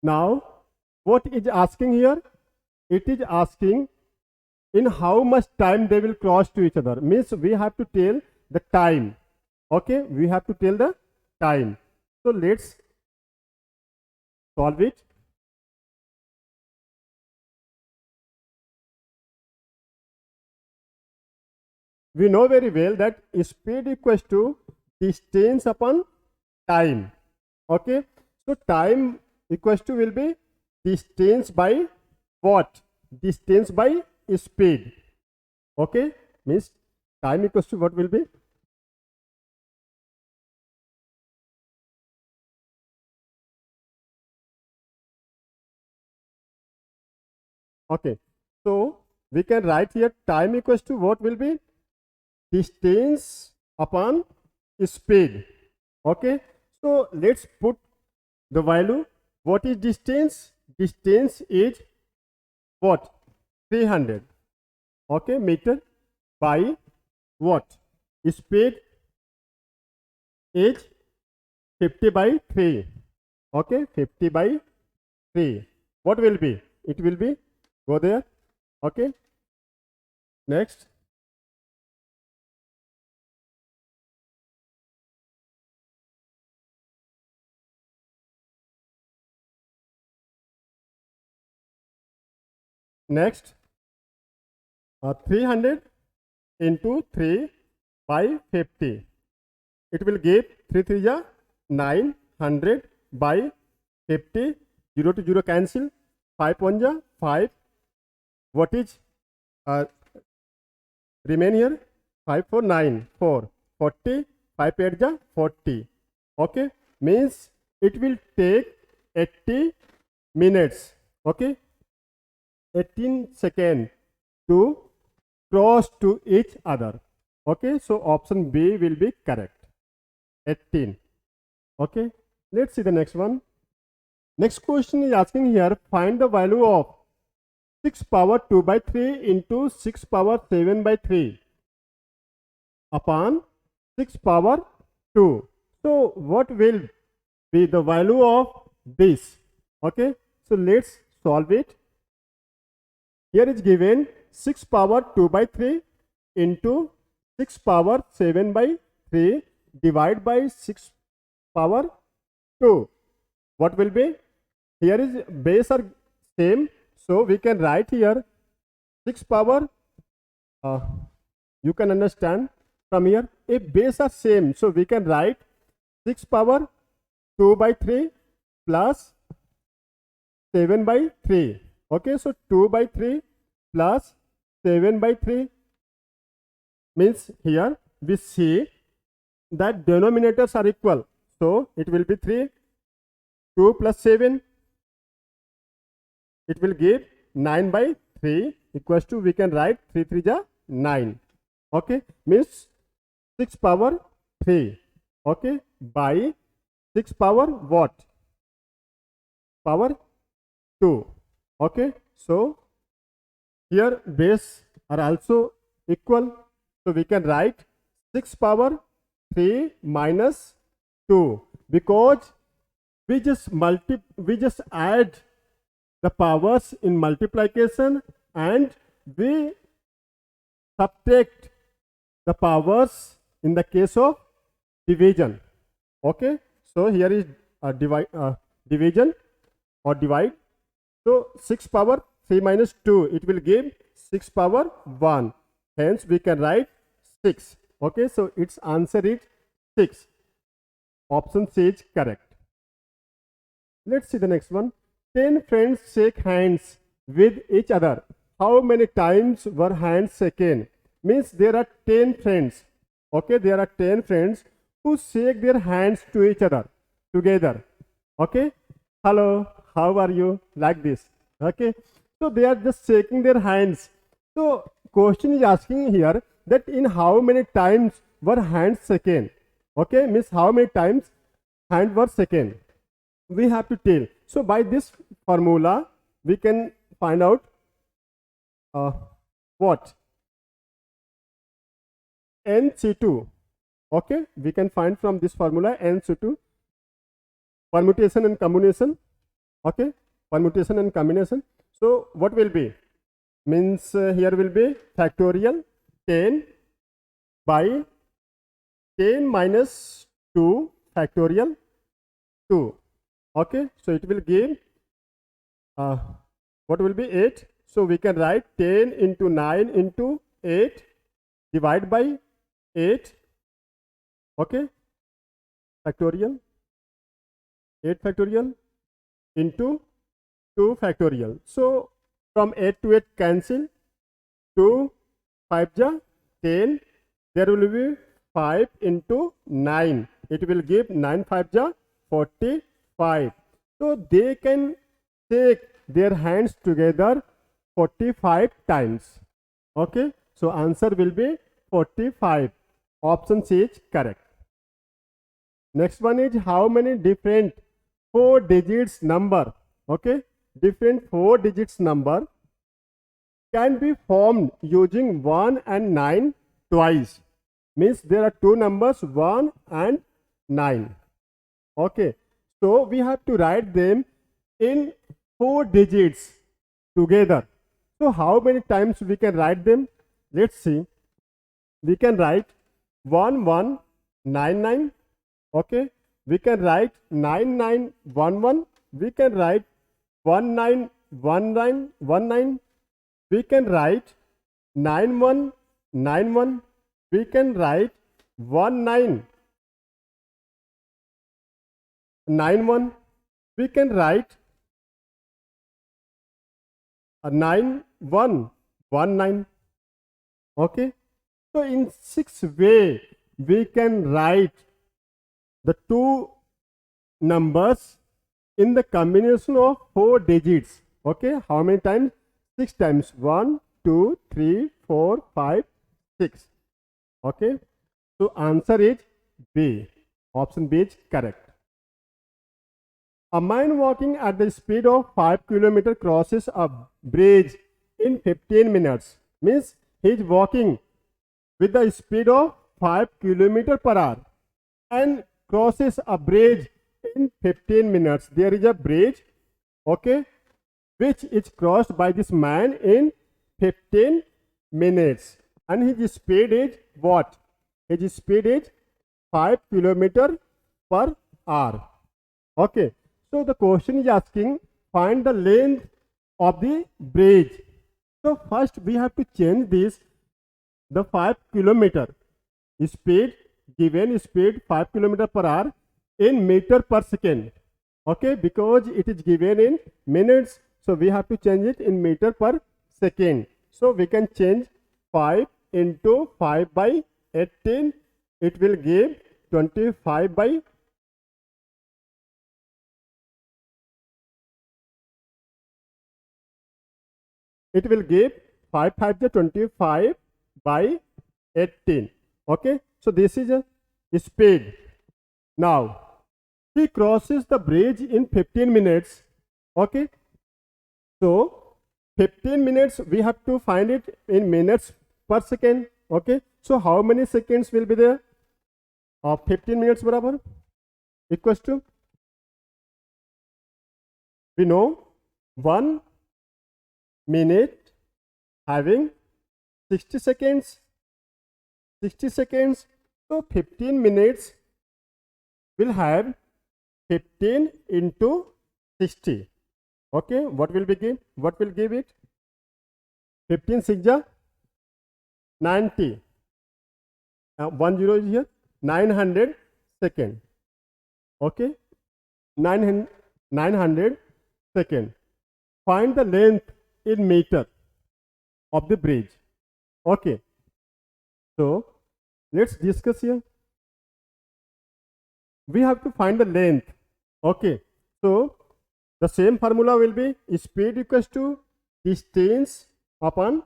Now, what is asking here? It is asking in how much time they will cross to each other. Means we have to tell the time. Okay, we have to tell the time. So let's solve it. We know very well that speed equals to distance upon time. Okay, so time equals to will be distance by what? Distance by speed. Okay, means time equals to what will be? Okay, so we can write here time equals to what will be? Distance upon speed. Okay, so let's put the value. What is distance? Distance is what? 300. Okay, meter by what? Speed is 50 by 3. Okay, 50 by 3. What will be? It will be, go there. Okay, next. Next, 300 into 3 by 50. It will give 3 3 ja 900 by 50. 0 to 0 cancel. 5 1 ja 5. What is remain here? 5 4 9 4. 40. 5 8 ja 40. Okay, means it will take 80 minutes. Okay, 18 seconds to cross to each other. Okay, so option B will be correct. 18. Okay, let's see the next one. Next question is asking here, find the value of 6 power 2 by 3 into 6 power 7 by 3 upon 6 power 2. So what will be the value of this? Okay, so let's solve it. Here is given 6 power 2 by 3 into 6 power 7 by 3 divided by 6 power 2. What will be? Here is base are same. So we can write here 6 power, you can understand from here, if base are same, so we can write 6 power 2 by 3 plus 7 by 3. Okay, so 2 by 3 plus 7 by 3 means here we see that denominators are equal. So it will be 3. 2 plus 7, it will give 9 by 3 equals to, we can write 3 3 ja 9. Okay, means 6 power 3. Okay, by 6 power what? Power 2. Okay, so here base are also equal, so we can write 6 power 3 minus 2, because we just add the powers in multiplication and we subtract the powers in the case of division. Okay, so here is a division or divide. So 6 power 3 minus 2, it will give 6 power 1. Hence we can write 6. Okay, so its answer is 6. Option C is correct. Let's see the next one. 10 friends shake hands with each other. How many times were hands shaken? Means there are 10 friends. Okay, there are 10 friends who shake their hands to each other together. Okay, hello, how are you? Like this. Okay, so they are just shaking their hands. So question is asking here that in how many times were hands shaken? Okay, means how many times hands were shaken? We have to tell. So by this formula, we can find out what? NC2. Okay, we can find from this formula NC2, permutation and combination. Okay, permutation and combination. So what will be? Means here will be factorial 10 by 10 minus 2 factorial 2. Okay, so it will give what will be 8. So we can write 10 into 9 into 8 divide by 8. Okay, factorial 8 factorial into 2 factorial. So from 8 to 8 cancel, 2 5 ja 10, there will be 5 into 9, it will give 9 5 ja 45. So they can take their hands together 45 times. Okay, so answer will be 45. Option C is correct. Next one is how many different 4 digits number, okay, different 4 digits number can be formed using 1 and 9 twice. Means there are two numbers 1 and 9. Okay, so we have to write them in 4 digits together. So how many times we can write them? Let's see. We can write 1199. Okay, we can write 9911. We can write 191919. We can write 9191. We can write 1991. We can write 9119. Okay, so in 6 way we can write the two numbers in the combination of 4 digits. Okay, how many times? 6 times. 1 2 3 4 5 6. Okay, so answer is B. Option B is correct. A man walking at the speed of 5 km crosses a bridge in 15 minutes. Means he is walking with the speed of 5 km per hour and crosses a bridge in 15 minutes. There is a bridge, okay, which is crossed by this man in 15 minutes. And his speed is what? His speed is 5 km per hour. Okay, so the question is asking find the length of the bridge. So first we have to change this, the 5 km speed, given speed 5 km per hour in meter per second. Okay, because it is given in minutes, so we have to change it in meter per second. So we can change 5 into 5 by 18. It will give 25 by 5 5 is 25 by 18. Okay, so this is a speed. Now he crosses the bridge in 15 minutes. Okay, so 15 minutes we have to find it in minutes per second. Okay, so how many seconds will be there? 15 minutes barabar equals to, we know 1 minute having 60 seconds. 60 seconds, so 15 minutes will have 15 into 60. Okay, what will be give? What will give it? 15 6 ja 90. 1 0 is here. 900 second. Okay, 900 Second, find the length in meter of the bridge. Okay, so let's discuss here. We have to find the length. Okay, so the same formula will be speed equals to distance upon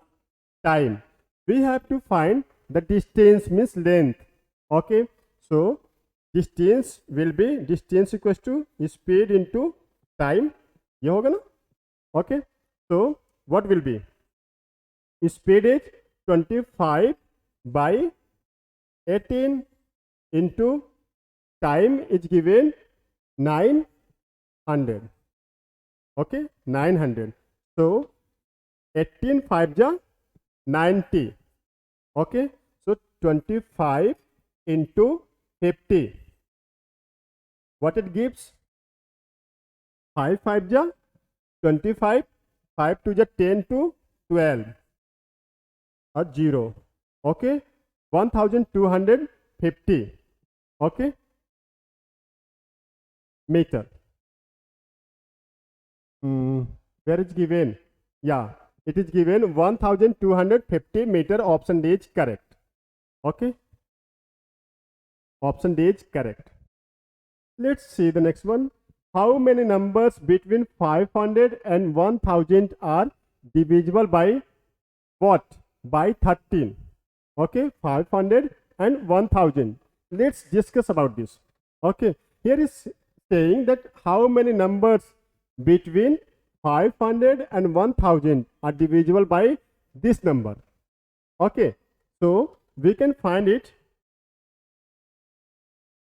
time. We have to find the distance means length. Okay, so distance will be distance equals to speed into time. ये होगा ना? Okay, so what will be? Speed is 25 by 18 into time is given 900. Okay, 900. So 18 5 ja 90. Okay, so 25 into 50. What it gives? 5 5 ja 25, 5 2 ja 10 to 12. A 0. Okay, 1250. Okay, meter. Where is given? Yeah, it is given 1250 meter. Option D is correct. Okay, option D is correct. Let's see the next one. How many numbers between 500 and 1000 are divisible by what? By 13. Okay, 500 and 1000. Let's discuss about this. Okay, here is saying that how many numbers between 500 and 1000 are divisible by this number. Okay, so we can find it.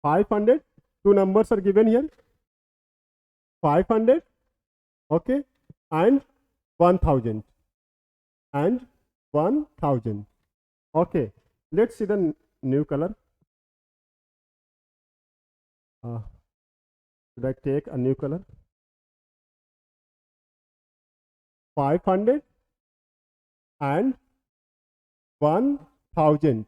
500, two numbers are given here. 500, okay, and 1000 and 1000. Okay, let's see the new color. Should I take a new color? 500 and 1000.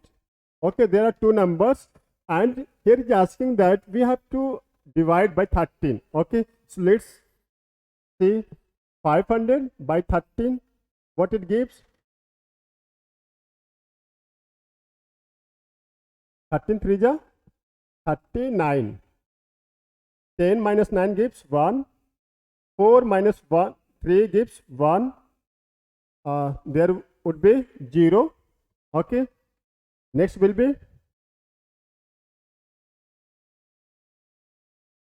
Okay, there are two numbers, and here is asking that we have to divide by 13. Okay, so let's see 500 by 13, what it gives. 13 3 ja 39. 10 minus 9 gives 1. 4 minus 1 3 gives 1. There would be 0. Okay, next will be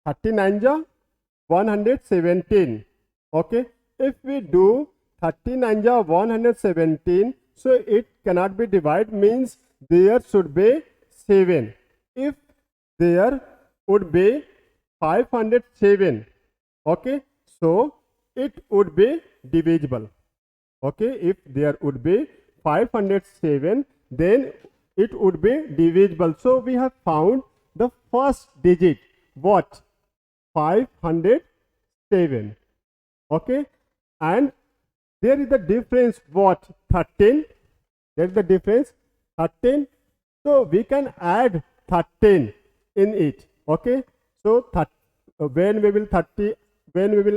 39 ja 117. Okay, if we do 39 ja 117, so it cannot be divided, means there should be 7. If there would be 507, okay, so it would be divisible. Okay, if there would be 507, then it would be divisible. So we have found the first digit. What? 507. Okay, and there is the difference. What? 13. There is the difference 13. So we can add 13 in it. Okay, so when we will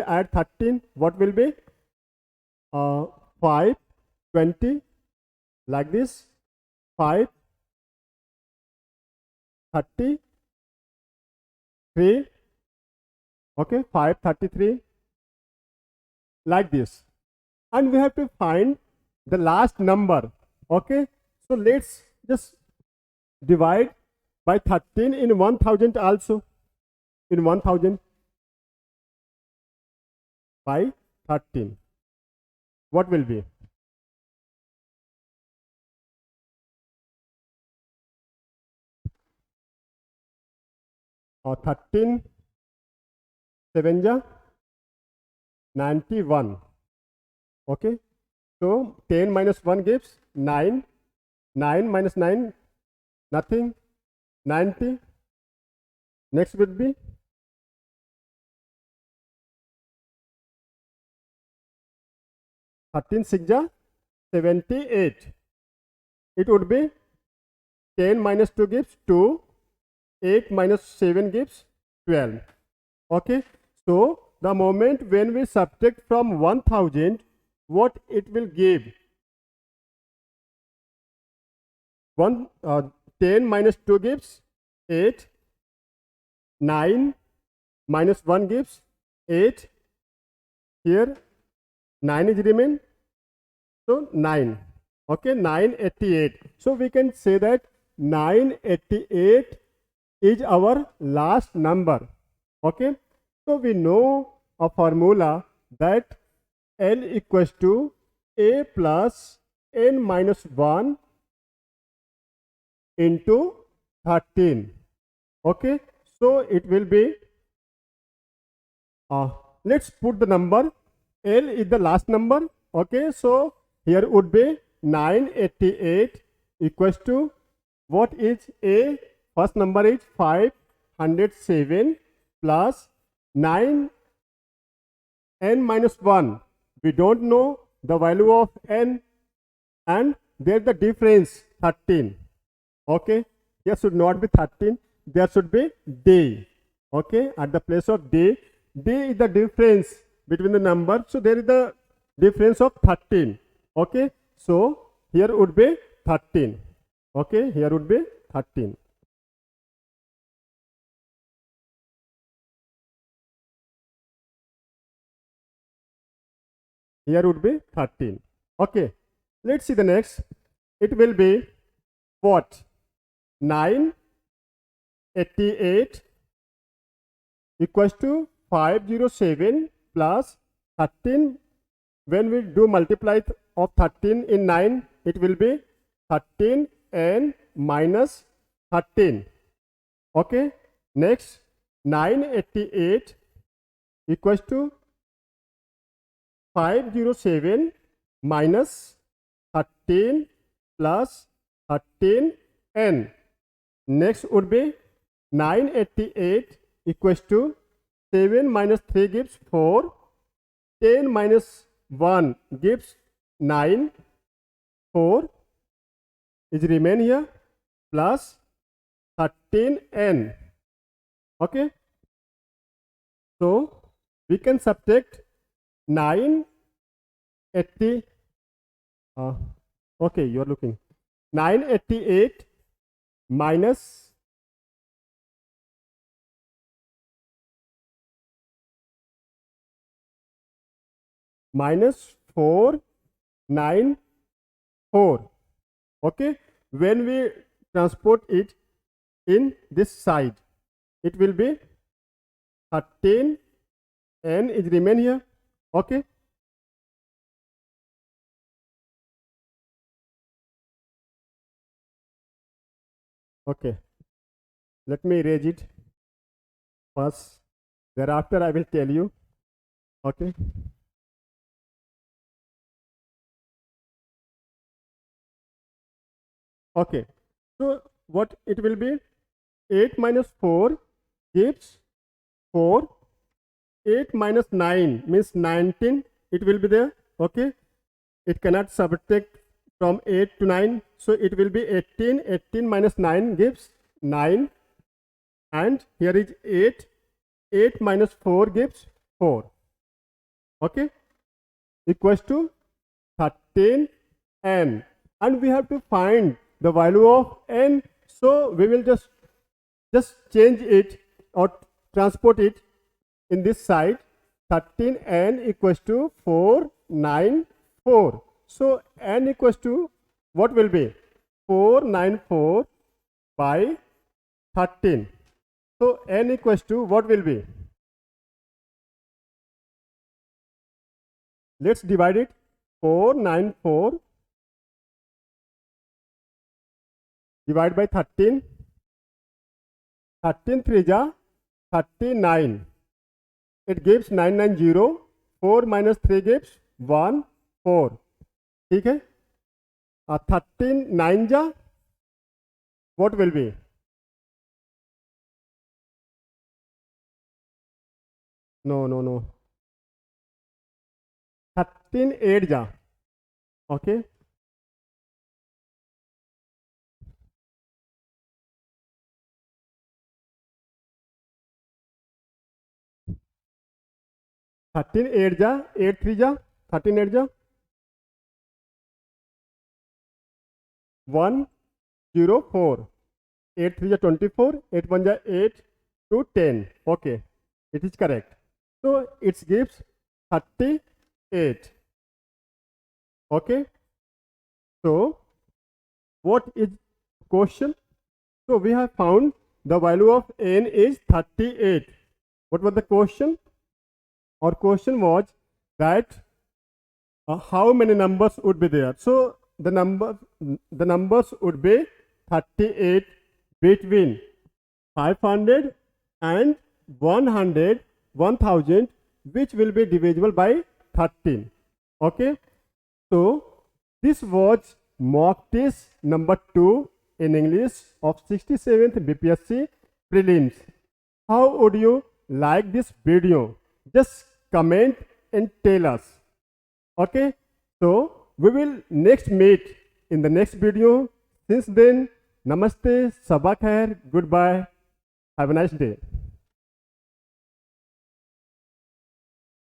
add 13, what will be? 5 20, like this. 5 33. Okay, 533, like this, and we have to find the last number. Okay, so let's just divide by 13 in 1000 also. In 1000 by 13, what will be? Or 13 7 ja 91. Okay, so 10 minus 1 gives 9. 9 minus 9, nothing. 90. Next will be 13 6 ja 78. It would be 10 minus 2 gives 2. 8 minus 7 gives 12. Okay, so the moment when we subtract from 1000, what it will give? 10 minus 2 gives 8, 9 minus 1 gives 8, here 9 is remain, so 9, okay, 988. So we can say that 988 is our last number, okay. So we know a formula that L equals to A plus N minus 1 into 13, okay. So it will be, let's put the number, L is the last number, okay. So here would be 988 equals to, what is A? First number is 507 plus 9 n minus 1. We don't know the value of n, and there's the difference 13, okay. There should not be 13, there should be D, okay. At the place of D, D is the difference between the number, so there is the difference of 13, okay. So here would be 13, okay, here would be 13. Here would be 13, okay. Let's see the next. It will be what? 988 equals to 507 plus 13. When we do multiply of 13 in 9, it will be 13 and minus 13, okay. Next, 988 equals to 507 minus 13 plus 13 n. Next would be 988 equals to 7 minus 3 gives 4, 10 minus 1 gives 9, 4 is remain here, plus 13 n, okay. So we can subtract 980, okay, you are looking 988 minus 494, okay. When we transport it in this side, it will be 13 n is remain here, okay. Okay, let me erase it first, thereafter I will tell you, okay. Okay, so what it will be? 8 minus 4 gives 4, 8 minus 9 means 19, it will be there, okay. It cannot subtract from 8 to 9, so it will be 18, 18 minus 9 gives 9, and here is 8, 8 minus 4 gives 4, okay, equals to 13 n, and we have to find the value of n, so we will just change it or transport it in this side. 13 n equals to 494, so n equals to what will be? 494 by 13, so n equals to what will be? Let's divide it. 494 divide by 13, 13 3 ja 39, it gives 990, 4 minus 3 gives 1 4, ठीक है. 13 9 ja what will be? No, 13 8 ja, okay. 13 8 जा 8 3 जा 13 8 जा 104 8 3 जा 24 8 1 जा 8 2 10. Okay, it is correct. So it gives 38. Okay, so what is question? So we have found the value of n is 38. What was the question? Our question was that how many numbers would be there. So the numbers would be 38 between 500 and 100, 1000, which will be divisible by 13. Okay, so this was mock test number 2 in English of 67th BPSC prelims. How would you like this video? Just comment and tell us. Okay, so we will next meet in the next video. Since then, namaste, sabak khair, goodbye, have a nice day.